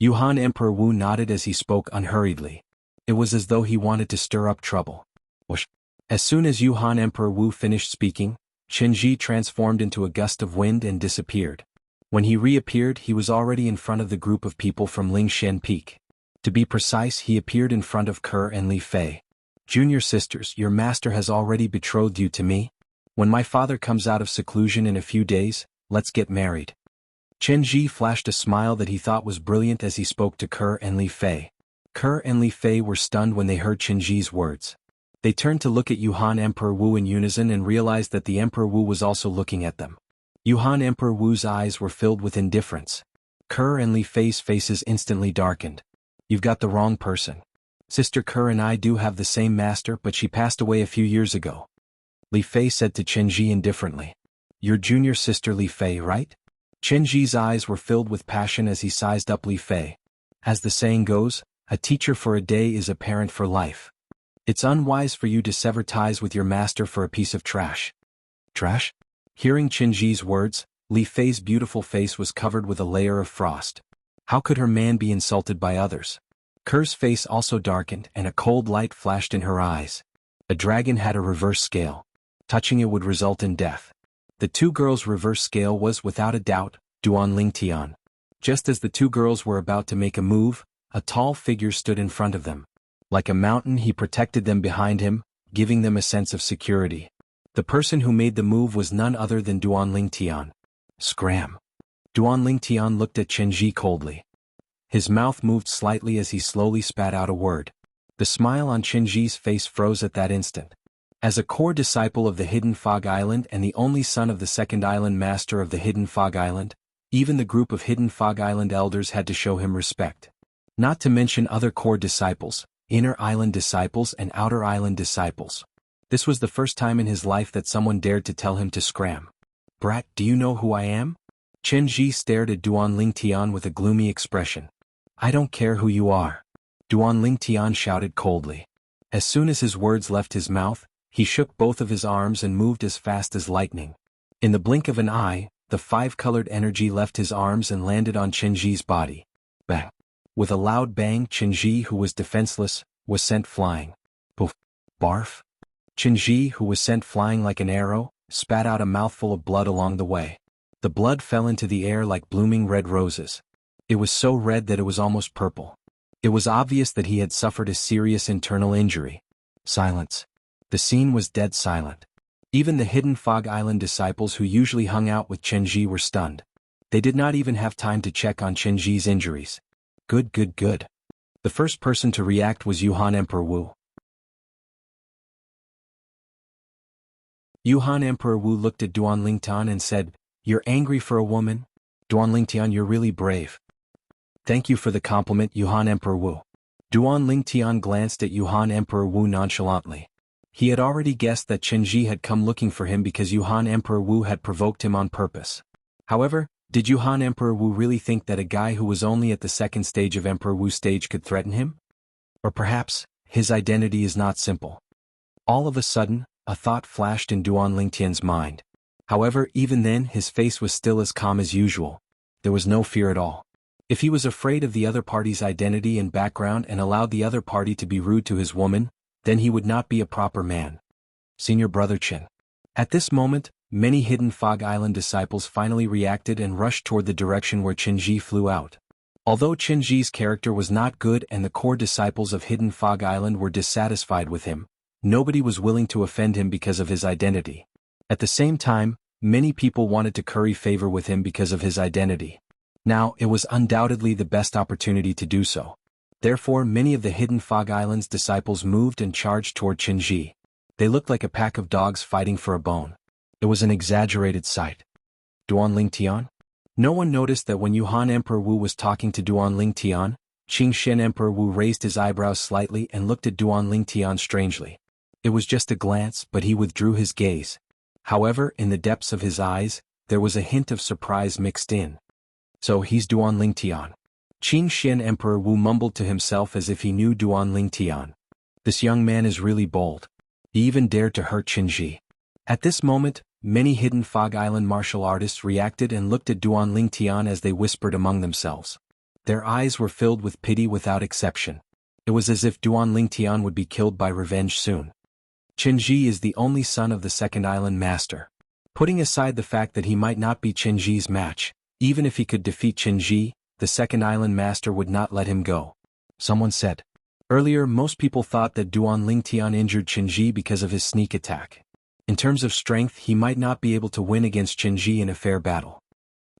Yuhan Emperor Wu nodded as he spoke unhurriedly. It was as though he wanted to stir up trouble. Whoosh. As soon as Yuhan Emperor Wu finished speaking, Qin Ji transformed into a gust of wind and disappeared. When he reappeared, he was already in front of the group of people from Lingshan Peak. To be precise, he appeared in front of Ke and Li Fei. "Junior sisters, your master has already betrothed you to me. When my father comes out of seclusion in a few days, let's get married." Chen Ji flashed a smile that he thought was brilliant as he spoke to Ke and Li Fei. Ke and Li Fei were stunned when they heard Chen Ji's words. They turned to look at Yuhan Emperor Wu in unison and realized that the Emperor Wu was also looking at them. Yuhan Emperor Wu's eyes were filled with indifference. Ke and Li Fei's faces instantly darkened. "You've got the wrong person. Sister Ke and I do have the same master, but she passed away a few years ago." Li Fei said to Chen Ji indifferently. "Your junior sister Li Fei, right?" Chen Ji's eyes were filled with passion as he sized up Li Fei. As the saying goes, a teacher for a day is a parent for life. It's unwise for you to sever ties with your master for a piece of trash. Trash? Hearing Chen Ji's words, Li Fei's beautiful face was covered with a layer of frost. How could her man be insulted by others? Ke's face also darkened and a cold light flashed in her eyes. A dragon had a reverse scale. Touching it would result in death. The two girls' reverse scale was, without a doubt, Duan Lingtian. Just as the two girls were about to make a move, a tall figure stood in front of them. Like a mountain, he protected them behind him, giving them a sense of security. The person who made the move was none other than Duan Lingtian. Scram. Duan Lingtian looked at Chen Ji coldly. His mouth moved slightly as he slowly spat out a word. The smile on Chen Ji's face froze at that instant. As a core disciple of the Hidden Fog Island and the only son of the second island master of the Hidden Fog Island, even the group of Hidden Fog Island elders had to show him respect. Not to mention other core disciples, inner island disciples and outer island disciples. This was the first time in his life that someone dared to tell him to scram. "Brat, do you know who I am?" Chen Ji stared at Duan Lingtian with a gloomy expression. "I don't care who you are," Duan Lingtian shouted coldly. As soon as his words left his mouth, he shook both of his arms and moved as fast as lightning. In the blink of an eye, the five-colored energy left his arms and landed on Chen Ji's body. Bang! With a loud bang, Chen Ji, who was defenseless, was sent flying. Poof! Barf! Chen Ji, who was sent flying like an arrow, spat out a mouthful of blood along the way. The blood fell into the air like blooming red roses. It was so red that it was almost purple. It was obvious that he had suffered a serious internal injury. Silence. The scene was dead silent. Even the Hidden Fog Island disciples who usually hung out with Chen Ji were stunned. They did not even have time to check on Chen Ji's injuries. Good. The first person to react was Yuhan Emperor Wu. Yuhan Emperor Wu looked at Duan Lingtian and said, "You're angry for a woman? Duan Lingtian, you're really brave." "Thank you for the compliment, Yuhan Emperor Wu." Duan Lingtian glanced at Yuhan Emperor Wu nonchalantly. He had already guessed that Chen Ji had come looking for him because Yuhan Emperor Wu had provoked him on purpose. However, did Yuhan Emperor Wu really think that a guy who was only at the second stage of Emperor Wu stage could threaten him? Or perhaps, his identity is not simple. All of a sudden, a thought flashed in Duan Lingtian's mind. However, even then his face was still as calm as usual. There was no fear at all. If he was afraid of the other party's identity and background and allowed the other party to be rude to his woman, then he would not be a proper man. Senior Brother Chen. At this moment, many Hidden Fog Island disciples finally reacted and rushed toward the direction where Chen Ji flew out. Although Chen Ji's character was not good and the core disciples of Hidden Fog Island were dissatisfied with him, nobody was willing to offend him because of his identity. At the same time, many people wanted to curry favor with him because of his identity. Now, it was undoubtedly the best opportunity to do so. Therefore, many of the Hidden Fog Island's disciples moved and charged toward Chen Ji. They looked like a pack of dogs fighting for a bone. It was an exaggerated sight. Duan Lingtian? No one noticed that when Yuhan Emperor Wu was talking to Duan Lingtian, Qingshen Emperor Wu raised his eyebrows slightly and looked at Duan Lingtian strangely. It was just a glance, but he withdrew his gaze. However, in the depths of his eyes, there was a hint of surprise mixed in. So he's Duan Lingtian. Qingshen Emperor Wu mumbled to himself as if he knew Duan Lingtian. This young man is really bold. He even dared to hurt Chen Ji. At this moment, many Hidden Fog Island martial artists reacted and looked at Duan Lingtian as they whispered among themselves. Their eyes were filled with pity without exception. It was as if Duan Lingtian would be killed by revenge soon. Chen Ji is the only son of the second island master. Putting aside the fact that he might not be Chen Ji's match, even if he could defeat Chen Ji, the second island master would not let him go. someone said. Earlier, most people thought that Duan Lingtian injured Qinji because of his sneak attack. In terms of strength, he might not be able to win against Qinji in a fair battle.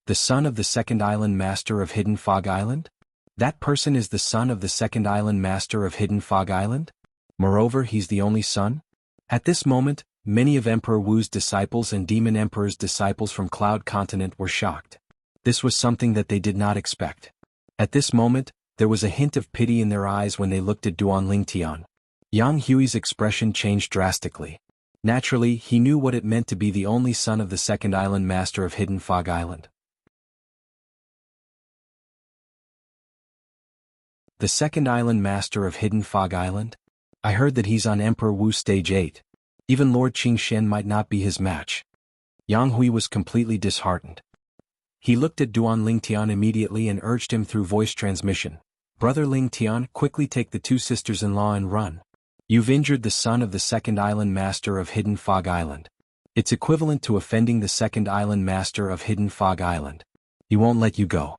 The son of the second island master of Hidden Fog Island? That person is the son of the second island master of Hidden Fog Island? Moreover, he's the only son? At this moment, many of Emperor Wu's disciples and Demon Emperor's disciples from Cloud Continent were shocked. This was something that they did not expect. At this moment, there was a hint of pity in their eyes when they looked at Duan Lingtian. Yang Hui's expression changed drastically. Naturally, he knew what it meant to be the only son of the second island master of Hidden Fog Island. The second island master of Hidden Fog Island? I heard that he's on Emperor Wu Stage 8. Even Lord Qingxian might not be his match. Yang Hui was completely disheartened. He looked at Duan Lingtian immediately and urged him through voice transmission. Brother Lingtian, quickly take the two sisters-in-law and run. You've injured the son of the second island master of Hidden Fog Island. It's equivalent to offending the second island master of Hidden Fog Island. He won't let you go.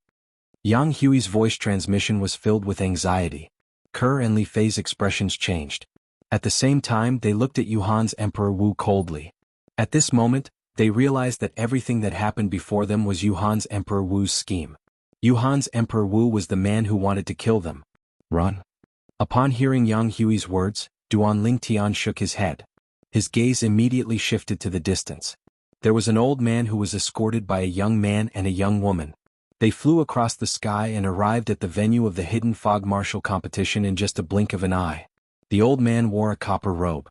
Yang Hui's voice transmission was filled with anxiety. Kerr and Li Fei's expressions changed. At the same time, they looked at Yuhan's Emperor Wu coldly. At this moment, they realized that everything that happened before them was Yuhan's Emperor Wu's scheme. Yuhan's Emperor Wu was the man who wanted to kill them. Run. Upon hearing Yang Hui's words, Duan Lingtian shook his head. His gaze immediately shifted to the distance. There was an old man who was escorted by a young man and a young woman. They flew across the sky and arrived at the venue of the Hidden Fog Martial Competition in just a blink of an eye. The old man wore a copper robe.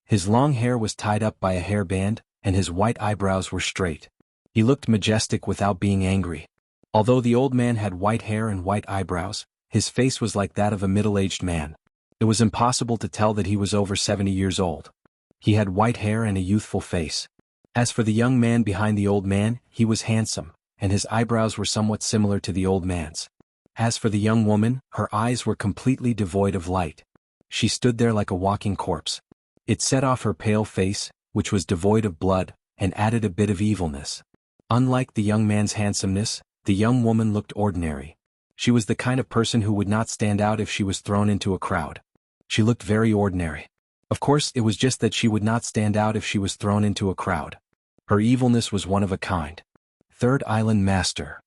His long hair was tied up by a hairband, and his white eyebrows were straight. He looked majestic without being angry. Although the old man had white hair and white eyebrows, his face was like that of a middle-aged man. It was impossible to tell that he was over 70 years old. He had white hair and a youthful face. As for the young man behind the old man, he was handsome, and his eyebrows were somewhat similar to the old man's. As for the young woman, her eyes were completely devoid of light. She stood there like a walking corpse. It set off her pale face, which was devoid of blood, and added a bit of evilness. Unlike the young man's handsomeness, the young woman looked ordinary. She was the kind of person who would not stand out if she was thrown into a crowd. She looked very ordinary. Of course, it was just that she would not stand out if she was thrown into a crowd. Her evilness was one of a kind. Third Island Master.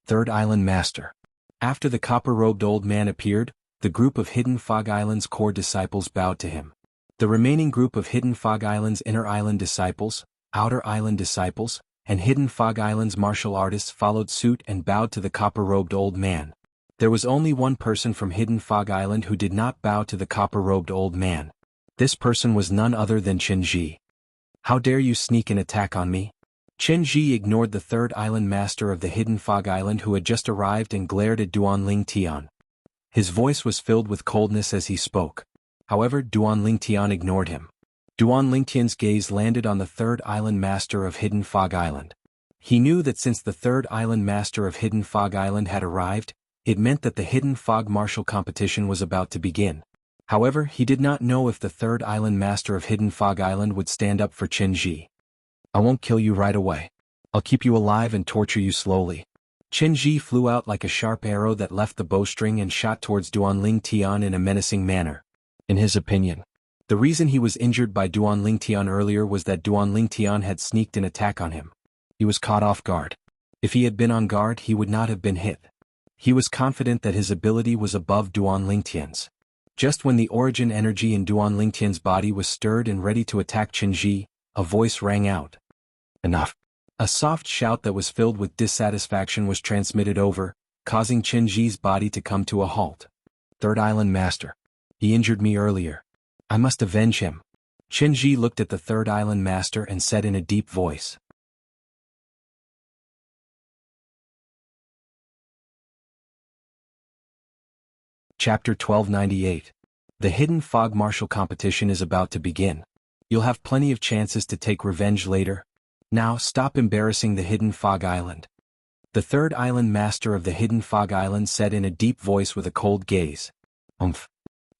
Third Island Master. After the copper-robed old man appeared, the group of Hidden Fog Island's core disciples bowed to him. The remaining group of Hidden Fog Island's Inner Island disciples, Outer Island disciples, and Hidden Fog Island's martial artists followed suit and bowed to the copper-robed old man. There was only one person from Hidden Fog Island who did not bow to the copper-robed old man. This person was none other than Qinji. How dare you sneak an attack on me? Qinji ignored the third island master of the Hidden Fog Island who had just arrived and glared at Duan Lingtian. His voice was filled with coldness as he spoke. However, Duan Lingtian ignored him. Duan Lingtian's gaze landed on the third island master of Hidden Fog Island. He knew that since the third island master of Hidden Fog Island had arrived, it meant that the Hidden Fog martial competition was about to begin. However, he did not know if the third island master of Hidden Fog Island would stand up for Qinji. I won't kill you right away. I'll keep you alive and torture you slowly. Qinji flew out like a sharp arrow that left the bowstring and shot towards Duan Lingtian in a menacing manner. In his opinion, the reason he was injured by Duan Lingtian earlier was that Duan Lingtian had sneaked an attack on him. He was caught off guard. If he had been on guard, he would not have been hit. He was confident that his ability was above Duan Lingtian's. Just when the origin energy in Duan Lingtian's body was stirred and ready to attack Qinji, a voice rang out. Enough. A soft shout that was filled with dissatisfaction was transmitted over, causing Qinji's body to come to a halt. Third Island Master. He injured me earlier. I must avenge him. Qinji looked at the Third Island Master and said in a deep voice. Chapter 1298. The Hidden Fog Martial Competition is about to begin. You'll have plenty of chances to take revenge later. Now stop embarrassing the Hidden Fog Island. The third island master of the Hidden Fog Island said in a deep voice with a cold gaze.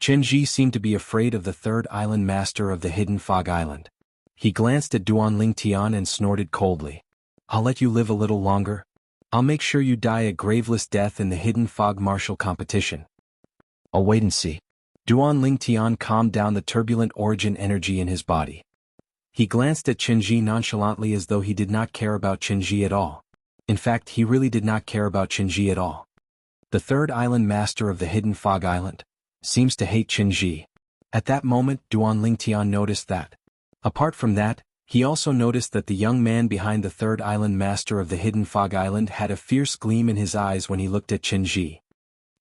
Qinji seemed to be afraid of the third island master of the Hidden Fog Island. He glanced at Duan Lingtian and snorted coldly. I'll let you live a little longer. I'll make sure you die a graveless death in the Hidden Fog Martial Competition. I'll wait and see. Duan Lingtian calmed down the turbulent origin energy in his body. He glanced at Qinji nonchalantly as though he did not care about Qinji at all. In fact, he really did not care about Qinji at all. The third island master of the hidden fog island seems to hate Qinji. At that moment, Duan Lingtian noticed that. Apart from that, he also noticed that the young man behind the third island master of the hidden fog island had a fierce gleam in his eyes when he looked at Qinji.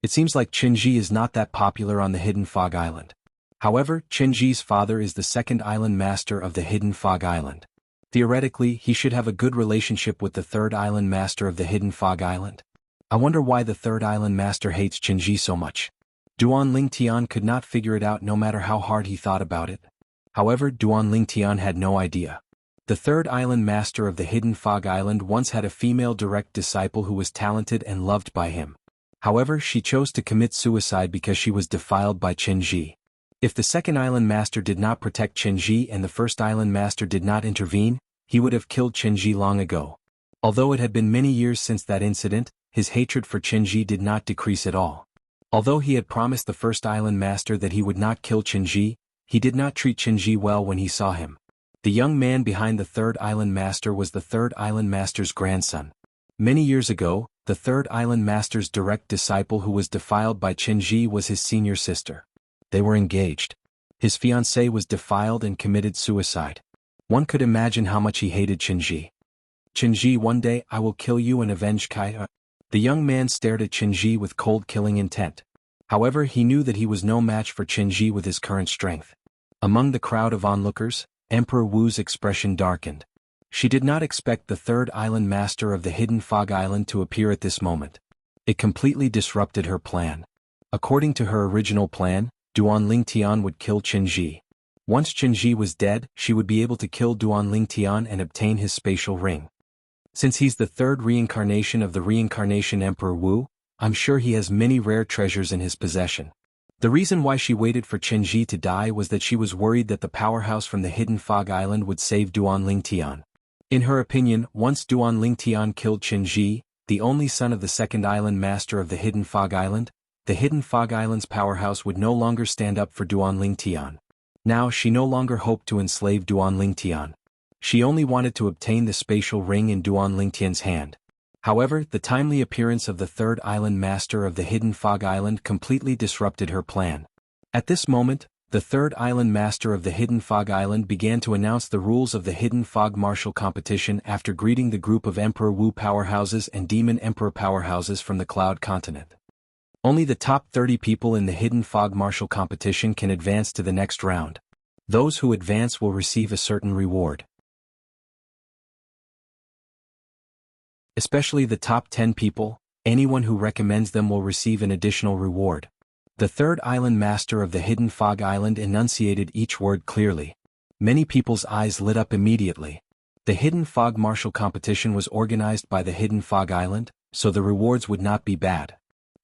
It seems like Qinji is not that popular on the hidden fog island. However, Qinji's father is the second island master of the hidden fog island. Theoretically, he should have a good relationship with the third island master of the hidden fog island. I wonder why the third island master hates Qinji so much. Duan Lingtian could not figure it out no matter how hard he thought about it. However, Duan Lingtian had no idea. The third island master of the hidden fog island once had a female direct disciple who was talented and loved by him. However, she chose to commit suicide because she was defiled by Qinji. If the second island master did not protect Qinji and the first island master did not intervene, he would have killed Qinji long ago. Although it had been many years since that incident, his hatred for Qinji did not decrease at all. Although he had promised the first island master that he would not kill Qinji, he did not treat Qinji well when he saw him. The young man behind the third island master was the third island master's grandson. Many years ago, the third island master's direct disciple who was defiled by Qinji was his senior sister. They were engaged. His fiancée was defiled and committed suicide. One could imagine how much he hated Qinji. Qinji, one day I will kill you and avenge Kai. The young man stared at Qinji with cold killing intent. However, he knew that he was no match for Qinji with his current strength. Among the crowd of onlookers, Emperor Wu's expression darkened. She did not expect the third island master of the hidden fog island to appear at this moment. It completely disrupted her plan. According to her original plan, Duan Lingtian would kill Qinji. Once Qinji was dead, she would be able to kill Duan Lingtian and obtain his spatial ring. Since he's the third reincarnation of the reincarnation Emperor Wu, I'm sure he has many rare treasures in his possession. The reason why she waited for Qinji to die was that she was worried that the powerhouse from the hidden fog island would save Duan Lingtian. In her opinion, once Duan Lingtian killed Qinji, the only son of the second island master of the hidden fog island, the hidden fog island's powerhouse would no longer stand up for Duan Lingtian. Now she no longer hoped to enslave Duan Lingtian. She only wanted to obtain the spatial ring in Duan Lingtian's hand. However, the timely appearance of the third island master of the hidden fog island completely disrupted her plan. At this moment, the third island master of the hidden fog island began to announce the rules of the hidden fog martial competition after greeting the group of Emperor Wu powerhouses and Demon Emperor powerhouses from the Cloud Continent. Only the top 30 people in the hidden fog martial competition can advance to the next round. Those who advance will receive a certain reward. Especially the top 10 people, anyone who recommends them will receive an additional reward. The third island master of the hidden fog island enunciated each word clearly. Many people's eyes lit up immediately. The hidden fog martial competition was organized by the hidden fog island, so the rewards would not be bad.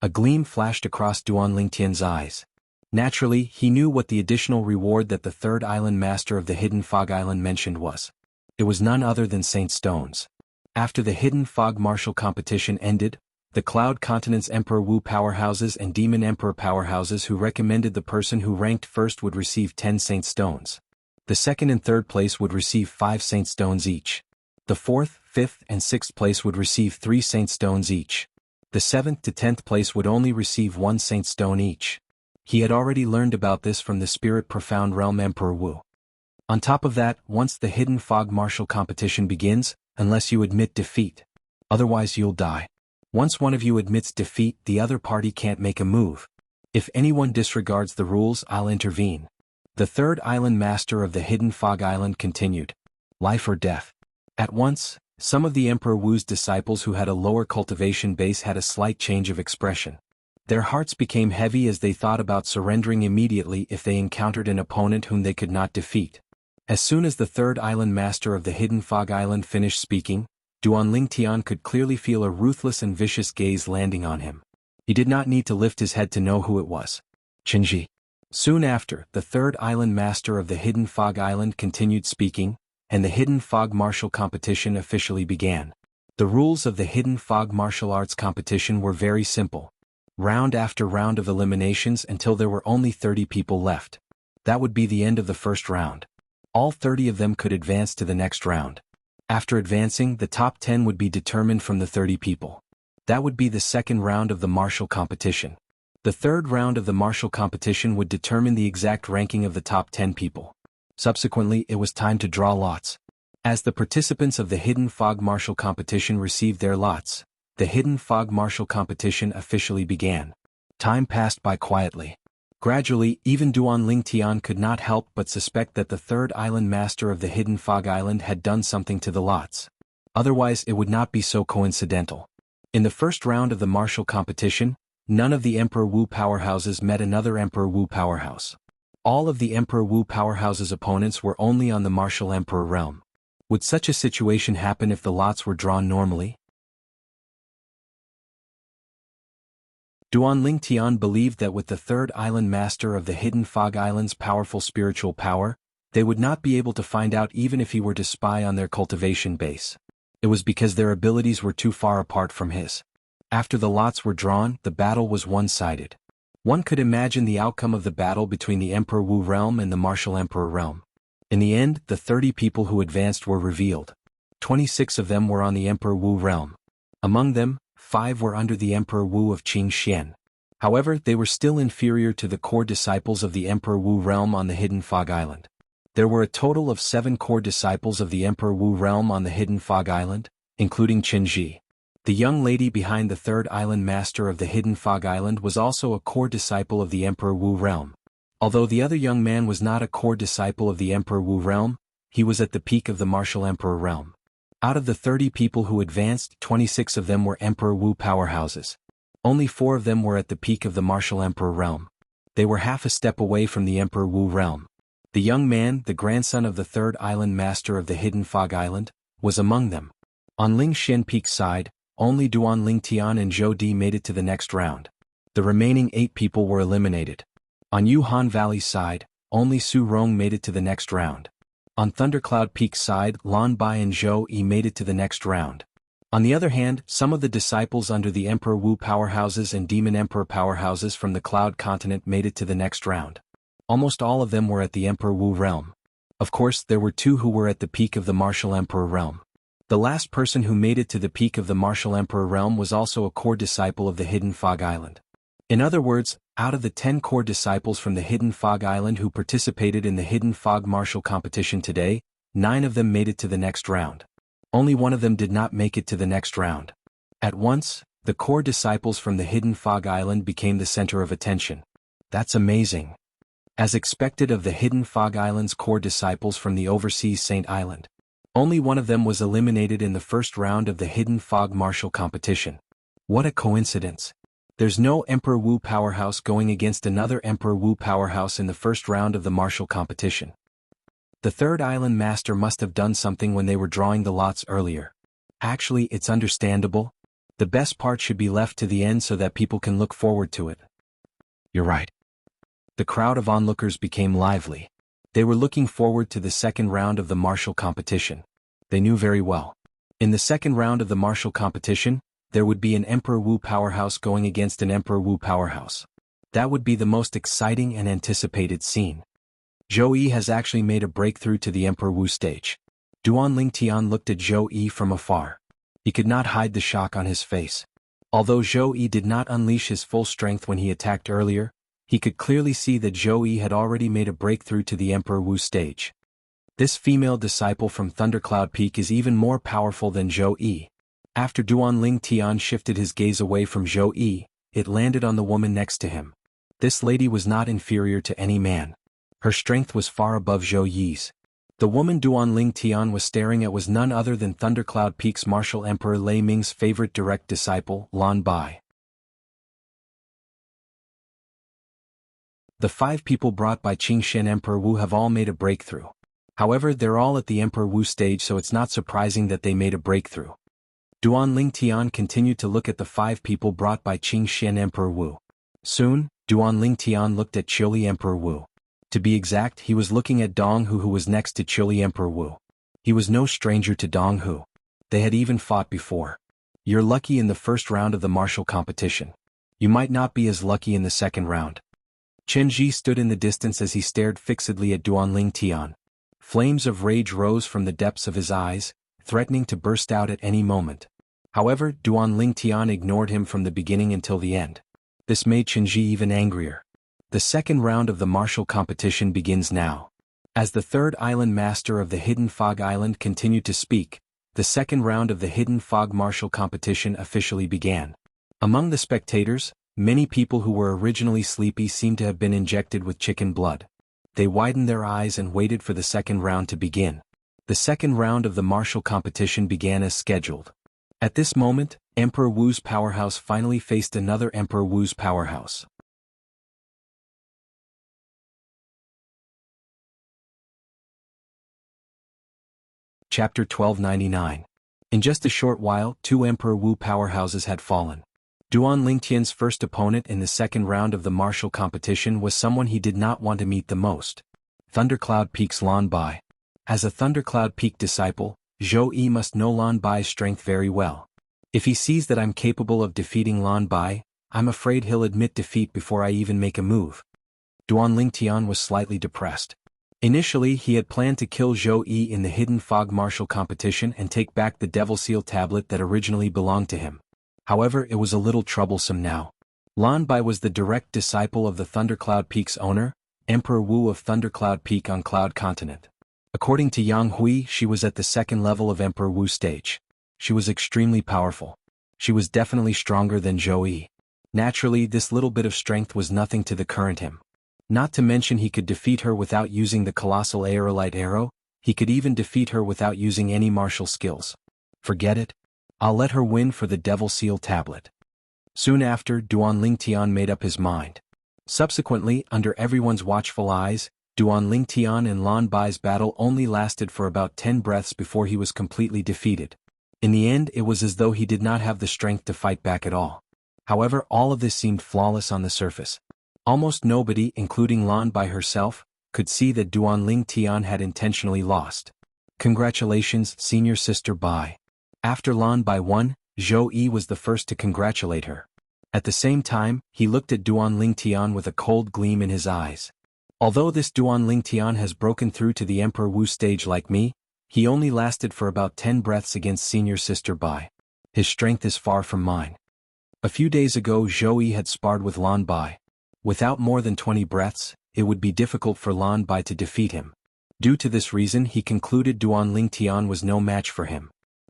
A gleam flashed across Duan Lingtian's eyes. Naturally, he knew what the additional reward that the third island master of the hidden fog island mentioned was. It was none other than Saint Stones. After the hidden fog martial competition ended, the Cloud Continent's Emperor Wu powerhouses and Demon Emperor powerhouses who recommended the person who ranked first would receive 10 Saint Stones. The second and third place would receive 5 Saint Stones each. The fourth, fifth, and sixth place would receive 3 Saint Stones each. The 7th to 10th place would only receive 1 Saint Stone each. He had already learned about this from the Spirit Profound Realm Emperor Wu. On top of that, once the hidden fog martial competition begins, unless you admit defeat. Otherwise you'll die. Once one of you admits defeat, the other party can't make a move. If anyone disregards the rules, I'll intervene. The third island master of the hidden fog island continued. Life or death. At once, some of the Emperor Wu's disciples who had a lower cultivation base had a slight change of expression. Their hearts became heavy as they thought about surrendering immediately if they encountered an opponent whom they could not defeat. As soon as the third island master of the hidden fog island finished speaking, Duan Lingtian could clearly feel a ruthless and vicious gaze landing on him. He did not need to lift his head to know who it was. Qinji. Soon after, the third island master of the hidden fog island continued speaking, and the hidden fog martial competition officially began. The rules of the hidden fog martial arts competition were very simple. round after round of eliminations until there were only 30 people left. That would be the end of the first round. All 30 of them could advance to the next round. After advancing, the top 10 would be determined from the 30 people. That would be the second round of the martial competition. The third round of the martial competition would determine the exact ranking of the top 10 people. Subsequently, it was time to draw lots. As the participants of the Hidden Fog martial competition received their lots, the Hidden Fog martial competition officially began. Time passed by quietly. Gradually, even Duan Ling Tian could not help but suspect that the third island master of the Hidden Fog Island had done something to the lots. Otherwise, it would not be so coincidental. In the first round of the martial competition, none of the Emperor Wu powerhouses met another Emperor Wu powerhouse. All of the Emperor Wu powerhouse's opponents were only on the martial emperor realm. Would such a situation happen if the lots were drawn normally? Duan Ling Tian believed that with the third island master of the Hidden Fog Island's powerful spiritual power, they would not be able to find out even if he were to spy on their cultivation base. It was because their abilities were too far apart from his. After the lots were drawn, the battle was one-sided. One could imagine the outcome of the battle between the Emperor Wu realm and the Martial Emperor realm. In the end, the 30 people who advanced were revealed. 26 of them were on the Emperor Wu realm. Among them, 5 were under the Emperor Wu of Qingxian. However, they were still inferior to the core disciples of the Emperor Wu realm on the Hidden Fog Island. There were a total of 7 core disciples of the Emperor Wu realm on the Hidden Fog Island, including Qinji. The young lady behind the third island master of the Hidden Fog Island was also a core disciple of the Emperor Wu realm. Although the other young man was not a core disciple of the Emperor Wu realm, he was at the peak of the Martial Emperor realm. Out of the 30 people who advanced, 26 of them were Emperor Wu powerhouses. Only 4 of them were at the peak of the Martial Emperor realm. They were half a step away from the Emperor Wu realm. The young man, the grandson of the third island master of the Hidden Fog Island, was among them. On Ling Xian Peak's side, only Duan Ling Tian and Zhou Di made it to the next round. The remaining 8 people were eliminated. On Yuhan Valley's side, only Su Rong made it to the next round. On Thundercloud Peak's side, Lan Bai and Zhou Yi made it to the next round. On the other hand, some of the disciples under the Emperor Wu powerhouses and Demon Emperor powerhouses from the Cloud Continent made it to the next round. Almost all of them were at the Emperor Wu realm. Of course, there were 2 who were at the peak of the Martial Emperor realm. The last person who made it to the peak of the Martial Emperor realm was also a core disciple of the Hidden Fog Island. In other words, out of the 10 core disciples from the Hidden Fog Island who participated in the Hidden Fog martial competition today, 9 of them made it to the next round. Only 1 of them did not make it to the next round. At once, the core disciples from the Hidden Fog Island became the center of attention. That's amazing. As expected of the Hidden Fog Island's core disciples from the overseas Saint Island, only 1 of them was eliminated in the first round of the Hidden Fog martial competition. What a coincidence. There's no Emperor Wu powerhouse going against another Emperor Wu powerhouse in the first round of the martial competition. The third island master must have done something when they were drawing the lots earlier. Actually, it's understandable. The best part should be left to the end so that people can look forward to it. You're right. The crowd of onlookers became lively. They were looking forward to the second round of the martial competition. They knew very well. In the second round of the martial competition, there would be an Emperor Wu powerhouse going against an Emperor Wu powerhouse. That would be the most exciting and anticipated scene. Zhou Yi has actually made a breakthrough to the Emperor Wu stage. Duan Ling Tian looked at Zhou Yi from afar. He could not hide the shock on his face. Although Zhou Yi did not unleash his full strength when he attacked earlier, he could clearly see that Zhou Yi had already made a breakthrough to the Emperor Wu stage. This female disciple from Thundercloud Peak is even more powerful than Zhou Yi. After Duan Ling Tian shifted his gaze away from Zhou Yi, it landed on the woman next to him. This lady was not inferior to any man. Her strength was far above Zhou Yi's. The woman Duan Ling Tian was staring at was none other than Thundercloud Peak's Martial Emperor Lei Ming's favorite direct disciple, Lan Bai. The 5 people brought by Qingxian Emperor Wu have all made a breakthrough. However, they're all at the Emperor Wu stage, so it's not surprising that they made a breakthrough. Duan Ling Tian continued to look at the 5 people brought by Qingxian Emperor Wu. Soon, Duan Ling Tian looked at Chili Emperor Wu. To be exact, he was looking at Donghu, who was next to Chili Emperor Wu. He was no stranger to Donghu. They had even fought before. You're lucky in the first round of the martial competition. You might not be as lucky in the second round. Chen Ji stood in the distance as he stared fixedly at Duanling Tian. Flames of rage rose from the depths of his eyes, threatening to burst out at any moment. However, Duanling Tian ignored him from the beginning until the end. This made Chen Ji even angrier. The second round of the martial competition begins now. As the third island master of the Hidden Fog Island continued to speak, the second round of the Hidden Fog martial competition officially began. Among the spectators, many people who were originally sleepy seemed to have been injected with chicken blood. They widened their eyes and waited for the second round to begin. The second round of the martial competition began as scheduled. At this moment, Emperor Wu's powerhouse finally faced another Emperor Wu's powerhouse. Chapter 1299. In just a short while, two Emperor Wu powerhouses had fallen. Duan Lingtian's first opponent in the second round of the martial competition was someone he did not want to meet the most. Thundercloud Peak's Lan Bai. As a Thundercloud Peak disciple, Zhou Yi must know Lan Bai's strength very well. If he sees that I'm capable of defeating Lan Bai, I'm afraid he'll admit defeat before I even make a move. Duan Lingtian was slightly depressed. Initially he had planned to kill Zhou Yi in the Hidden Fog martial competition and take back the Devil Seal tablet that originally belonged to him. However, it was a little troublesome now. Lan Bai was the direct disciple of the Thundercloud Peak's owner, Emperor Wu of Thundercloud Peak on Cloud Continent. According to Jianghu, she was at the second level of Emperor Wu stage. She was extremely powerful. She was definitely stronger than Zhou Yi. Naturally, this little bit of strength was nothing to the current him. Not to mention he could defeat her without using the colossal aerolite arrow, he could even defeat her without using any martial skills. Forget it. I'll let her win for the Devil Seal tablet. Soon after, Duan Lingtian made up his mind. Subsequently, under everyone's watchful eyes, Duan Lingtian and Lan Bai's battle only lasted for about 10 breaths before he was completely defeated. In the end, it was as though he did not have the strength to fight back at all. However, all of this seemed flawless on the surface. Almost nobody, including Lan Bai herself, could see that Duan Lingtian had intentionally lost. Congratulations, senior sister Bai. After Lan Bai won, Zhou Yi was the first to congratulate her. At the same time, he looked at Duan Lingtian with a cold gleam in his eyes. Although this Duan Lingtian has broken through to the Emperor Wu stage like me, he only lasted for about 10 breaths against senior sister Bai. His strength is far from mine. A few days ago Zhou Yi had sparred with Lan Bai. Without more than 20 breaths, it would be difficult for Lan Bai to defeat him. Due to this reason he concluded Duan Lingtian was no match for him.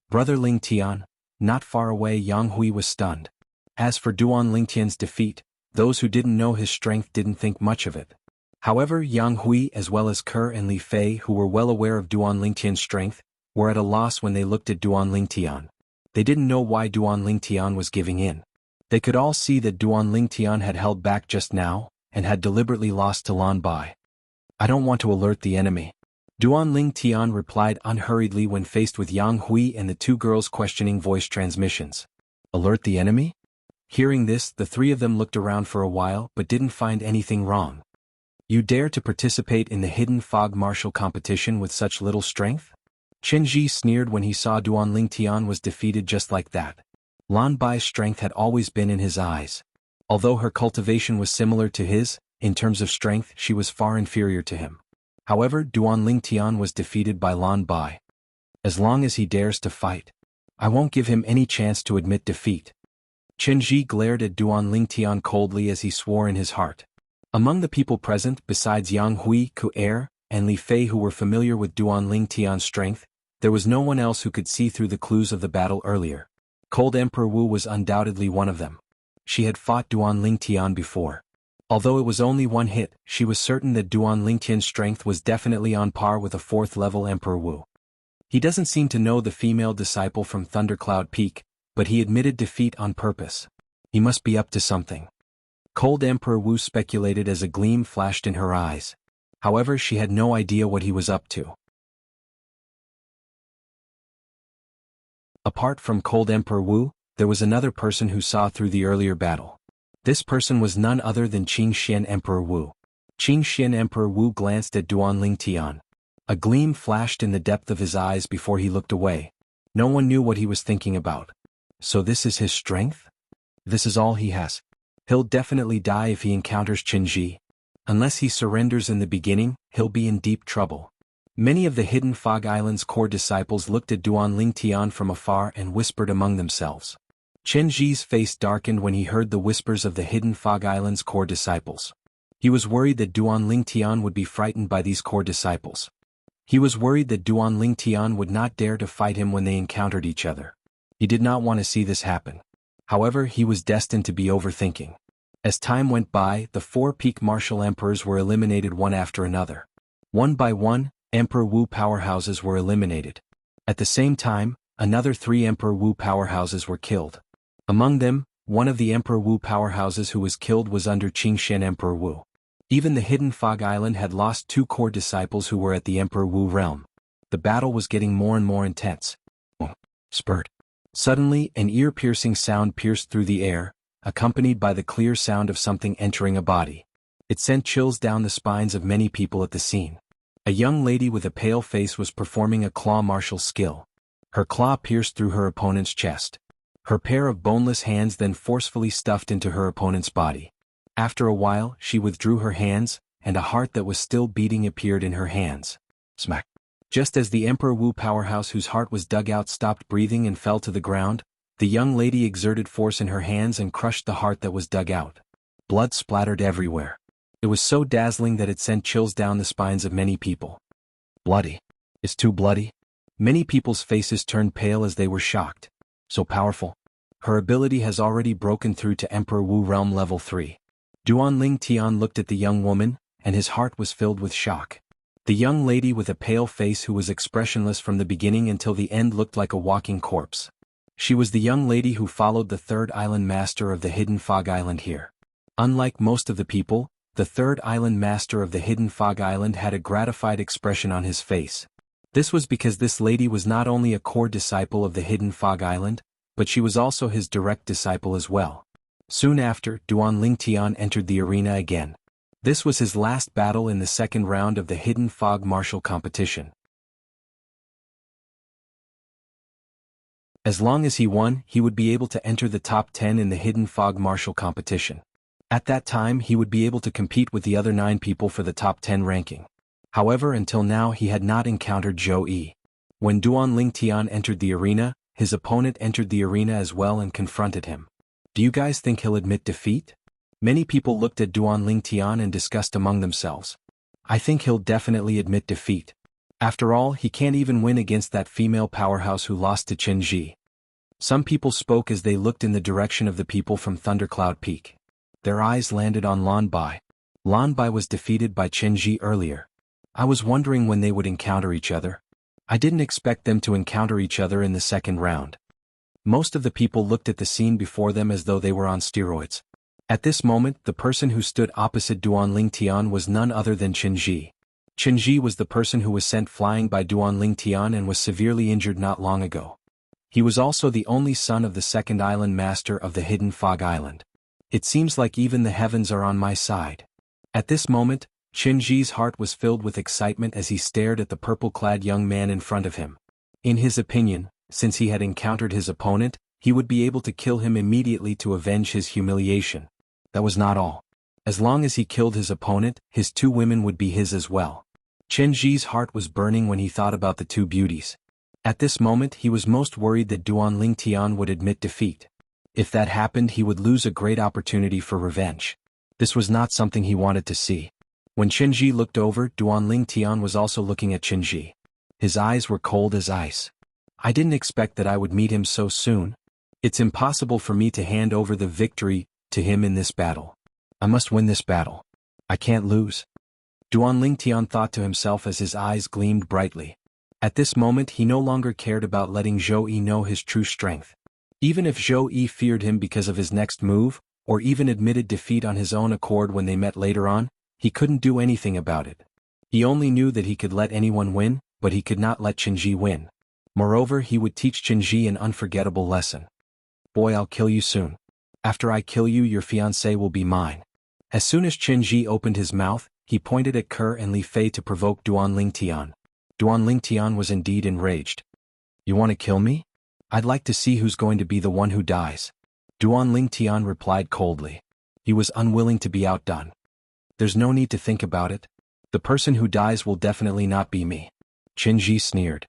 Brother Lingtian, not far away Jianghu was stunned. As for Duan Lingtian's defeat, those who didn't know his strength didn't think much of it. However, Jianghu as well as Ke and Li Fei, who were well aware of Duan Lingtian's strength, were at a loss when they looked at Duan Lingtian. They didn't know why Duan Lingtian was giving in. They could all see that Duan Lingtian had held back just now, and had deliberately lost to Lan Bai. I don't want to alert the enemy. Duan Lingtian replied unhurriedly when faced with Yang Hui and the two girls' questioning voice transmissions. Alert the enemy? Hearing this, the three of them looked around for a while but didn't find anything wrong. You dare to participate in the Hidden Fog martial competition with such little strength? Chen Ji sneered when he saw Duan Lingtian was defeated just like that. Lan Bai's strength had always been in his eyes. Although her cultivation was similar to his, in terms of strength she was far inferior to him. However, Duan Lingtian was defeated by Lan Bai. As long as he dares to fight, I won't give him any chance to admit defeat. Chen Ji glared at Duan Lingtian coldly as he swore in his heart. Among the people present, besides Yang Hui, Ku and Li Fei who were familiar with Duan Lingtian's strength, there was no one else who could see through the clues of the battle earlier. Cold Emperor Wu was undoubtedly one of them. She had fought Duan Lingtian before. Although it was only one hit, she was certain that Duan Lingtian's strength was definitely on par with a 4th-level Emperor Wu. He doesn't seem to know the female disciple from Thundercloud Peak, but he admitted defeat on purpose. He must be up to something. Cold Emperor Wu speculated as a gleam flashed in her eyes. However, she had no idea what he was up to. Apart from Cold Emperor Wu, there was another person who saw through the earlier battle. This person was none other than Qingxian Emperor Wu. Qingxian Emperor Wu glanced at Duan Lingtian. A gleam flashed in the depth of his eyes before he looked away. No one knew what he was thinking about. So this is his strength? This is all he has. He'll definitely die if he encounters Qinji. Unless he surrenders in the beginning, he'll be in deep trouble. Many of the Hidden Fog Island's core disciples looked at Duanling Tian from afar and whispered among themselves. Qinji's face darkened when he heard the whispers of the Hidden Fog Island's core disciples. He was worried that Duanling Tian would be frightened by these core disciples. He was worried that Duanling Tian would not dare to fight him when they encountered each other. He did not want to see this happen. However, he was destined to be overthinking. As time went by, the 4 peak martial emperors were eliminated one after another. One by one, Emperor Wu powerhouses were eliminated. At the same time, another 3 Emperor Wu powerhouses were killed. Among them, one of the Emperor Wu powerhouses who was killed was under Qingshen Emperor Wu. Even the Hidden Fog Island had lost 2 core disciples who were at the Emperor Wu realm. The battle was getting more and more intense. Spurt. Suddenly, an ear-piercing sound pierced through the air, accompanied by the clear sound of something entering a body. It sent chills down the spines of many people at the scene. A young lady with a pale face was performing a claw martial skill. Her claw pierced through her opponent's chest. Her pair of boneless hands then forcefully stuffed into her opponent's body. After a while, she withdrew her hands, and a heart that was still beating appeared in her hands. Smack. Just as the Emperor Wu powerhouse whose heart was dug out stopped breathing and fell to the ground, the young lady exerted force in her hands and crushed the heart that was dug out. Blood splattered everywhere. It was so dazzling that it sent chills down the spines of many people. Bloody. It's too bloody? Many people's faces turned pale as they were shocked. So powerful. Her ability has already broken through to Emperor Wu Realm Level 3. Duanling Tian looked at the young woman, and his heart was filled with shock. The young lady with a pale face who was expressionless from the beginning until the end looked like a walking corpse. She was the young lady who followed the 3rd Island Master of the Hidden Fog Island here. Unlike most of the people, the 3rd Island Master of the Hidden Fog Island had a gratified expression on his face. This was because this lady was not only a core disciple of the Hidden Fog Island, but she was also his direct disciple as well. Soon after, Duanling Tian entered the arena again. This was his last battle in the 2nd round of the Hidden Fog Martial Competition. As long as he won, he would be able to enter the top 10 in the Hidden Fog Martial Competition. At that time, he would be able to compete with the other 9 people for the top 10 ranking. However, until now he had not encountered Zhou Yi. When Duanling Tian entered the arena, his opponent entered the arena as well and confronted him. Do you guys think he'll admit defeat? Many people looked at Duanling Tian and discussed among themselves. I think he'll definitely admit defeat. After all, he can't even win against that female powerhouse who lost to Qinji. Some people spoke as they looked in the direction of the people from Thundercloud Peak. Their eyes landed on Lan Bai. Lan Bai was defeated by Qinji earlier. I was wondering when they would encounter each other. I didn't expect them to encounter each other in the 2nd round. Most of the people looked at the scene before them as though they were on steroids. At this moment, the person who stood opposite Duanling Tian was none other than Qinji. Qinji was the person who was sent flying by Duanling Tian and was severely injured not long ago. He was also the only son of the 2nd Island Master of the Hidden Fog Island. It seems like even the heavens are on my side. At this moment, Qinji's heart was filled with excitement as he stared at the purple-clad young man in front of him. In his opinion, since he had encountered his opponent, he would be able to kill him immediately to avenge his humiliation. That was not all. As long as he killed his opponent, his 2 women would be his as well. Qinji's heart was burning when he thought about the 2 beauties. At this moment he was most worried that Duanling Tian would admit defeat. If that happened, he would lose a great opportunity for revenge. This was not something he wanted to see. When Qinji looked over, Duanling Tian was also looking at Qinji. His eyes were cold as ice. I didn't expect that I would meet him so soon. It's impossible for me to hand over the victory to him in this battle. I must win this battle. I can't lose. Duanling Tian thought to himself as his eyes gleamed brightly. At this moment he no longer cared about letting Zhou Yi know his true strength. Even if Zhou Yi feared him because of his next move, or even admitted defeat on his own accord when they met later on, he couldn't do anything about it. He only knew that he could let anyone win, but he could not let Qinji win. Moreover, he would teach Qinji an unforgettable lesson. Boy, I'll kill you soon. After I kill you, your fiancé will be mine. As soon as Qinji opened his mouth, he pointed at Ke and Li Fei to provoke Duanling Tian. Duanling Tian was indeed enraged. You want to kill me? I'd like to see who's going to be the one who dies. Duanling Tian replied coldly. He was unwilling to be outdone. There's no need to think about it. The person who dies will definitely not be me. Qinji sneered.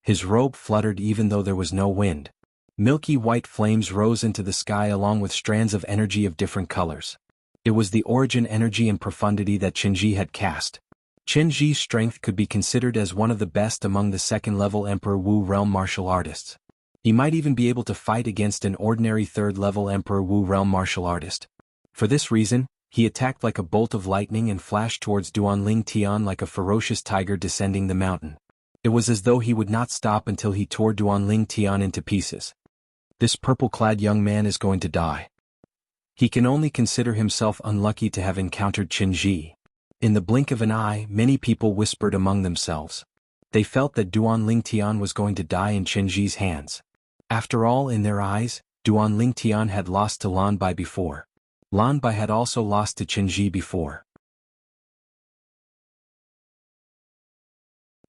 His robe fluttered even though there was no wind. Milky white flames rose into the sky along with strands of energy of different colors. It was the origin energy and profundity that Qinji had cast. Qinji's strength could be considered as one of the best among the second-level Emperor Wu realm martial artists. He might even be able to fight against an ordinary third-level Emperor Wu realm martial artist. For this reason, he attacked like a bolt of lightning and flashed towards Duanling Tian like a ferocious tiger descending the mountain. It was as though he would not stop until he tore Duanling Tian into pieces. This purple-clad young man is going to die. He can only consider himself unlucky to have encountered Qinji. In the blink of an eye, many people whispered among themselves. They felt that Duanling Tian was going to die in Qinji's hands. After all, in their eyes, Duanling Tian had lost to Lan Bai before. Lan Bai had also lost to Qinji before.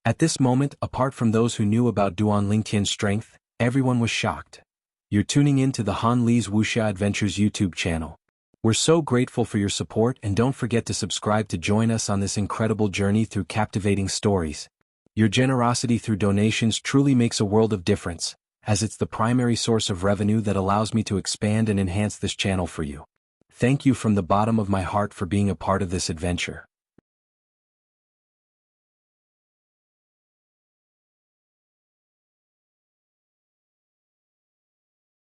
At this moment, apart from those who knew about Duanling Tian's strength, everyone was shocked. You're tuning in to the Han Li's Wuxia Adventures YouTube channel. We're so grateful for your support, and don't forget to subscribe to join us on this incredible journey through captivating stories. Your generosity through donations truly makes a world of difference, as it's the primary source of revenue that allows me to expand and enhance this channel for you. Thank you from the bottom of my heart for being a part of this adventure.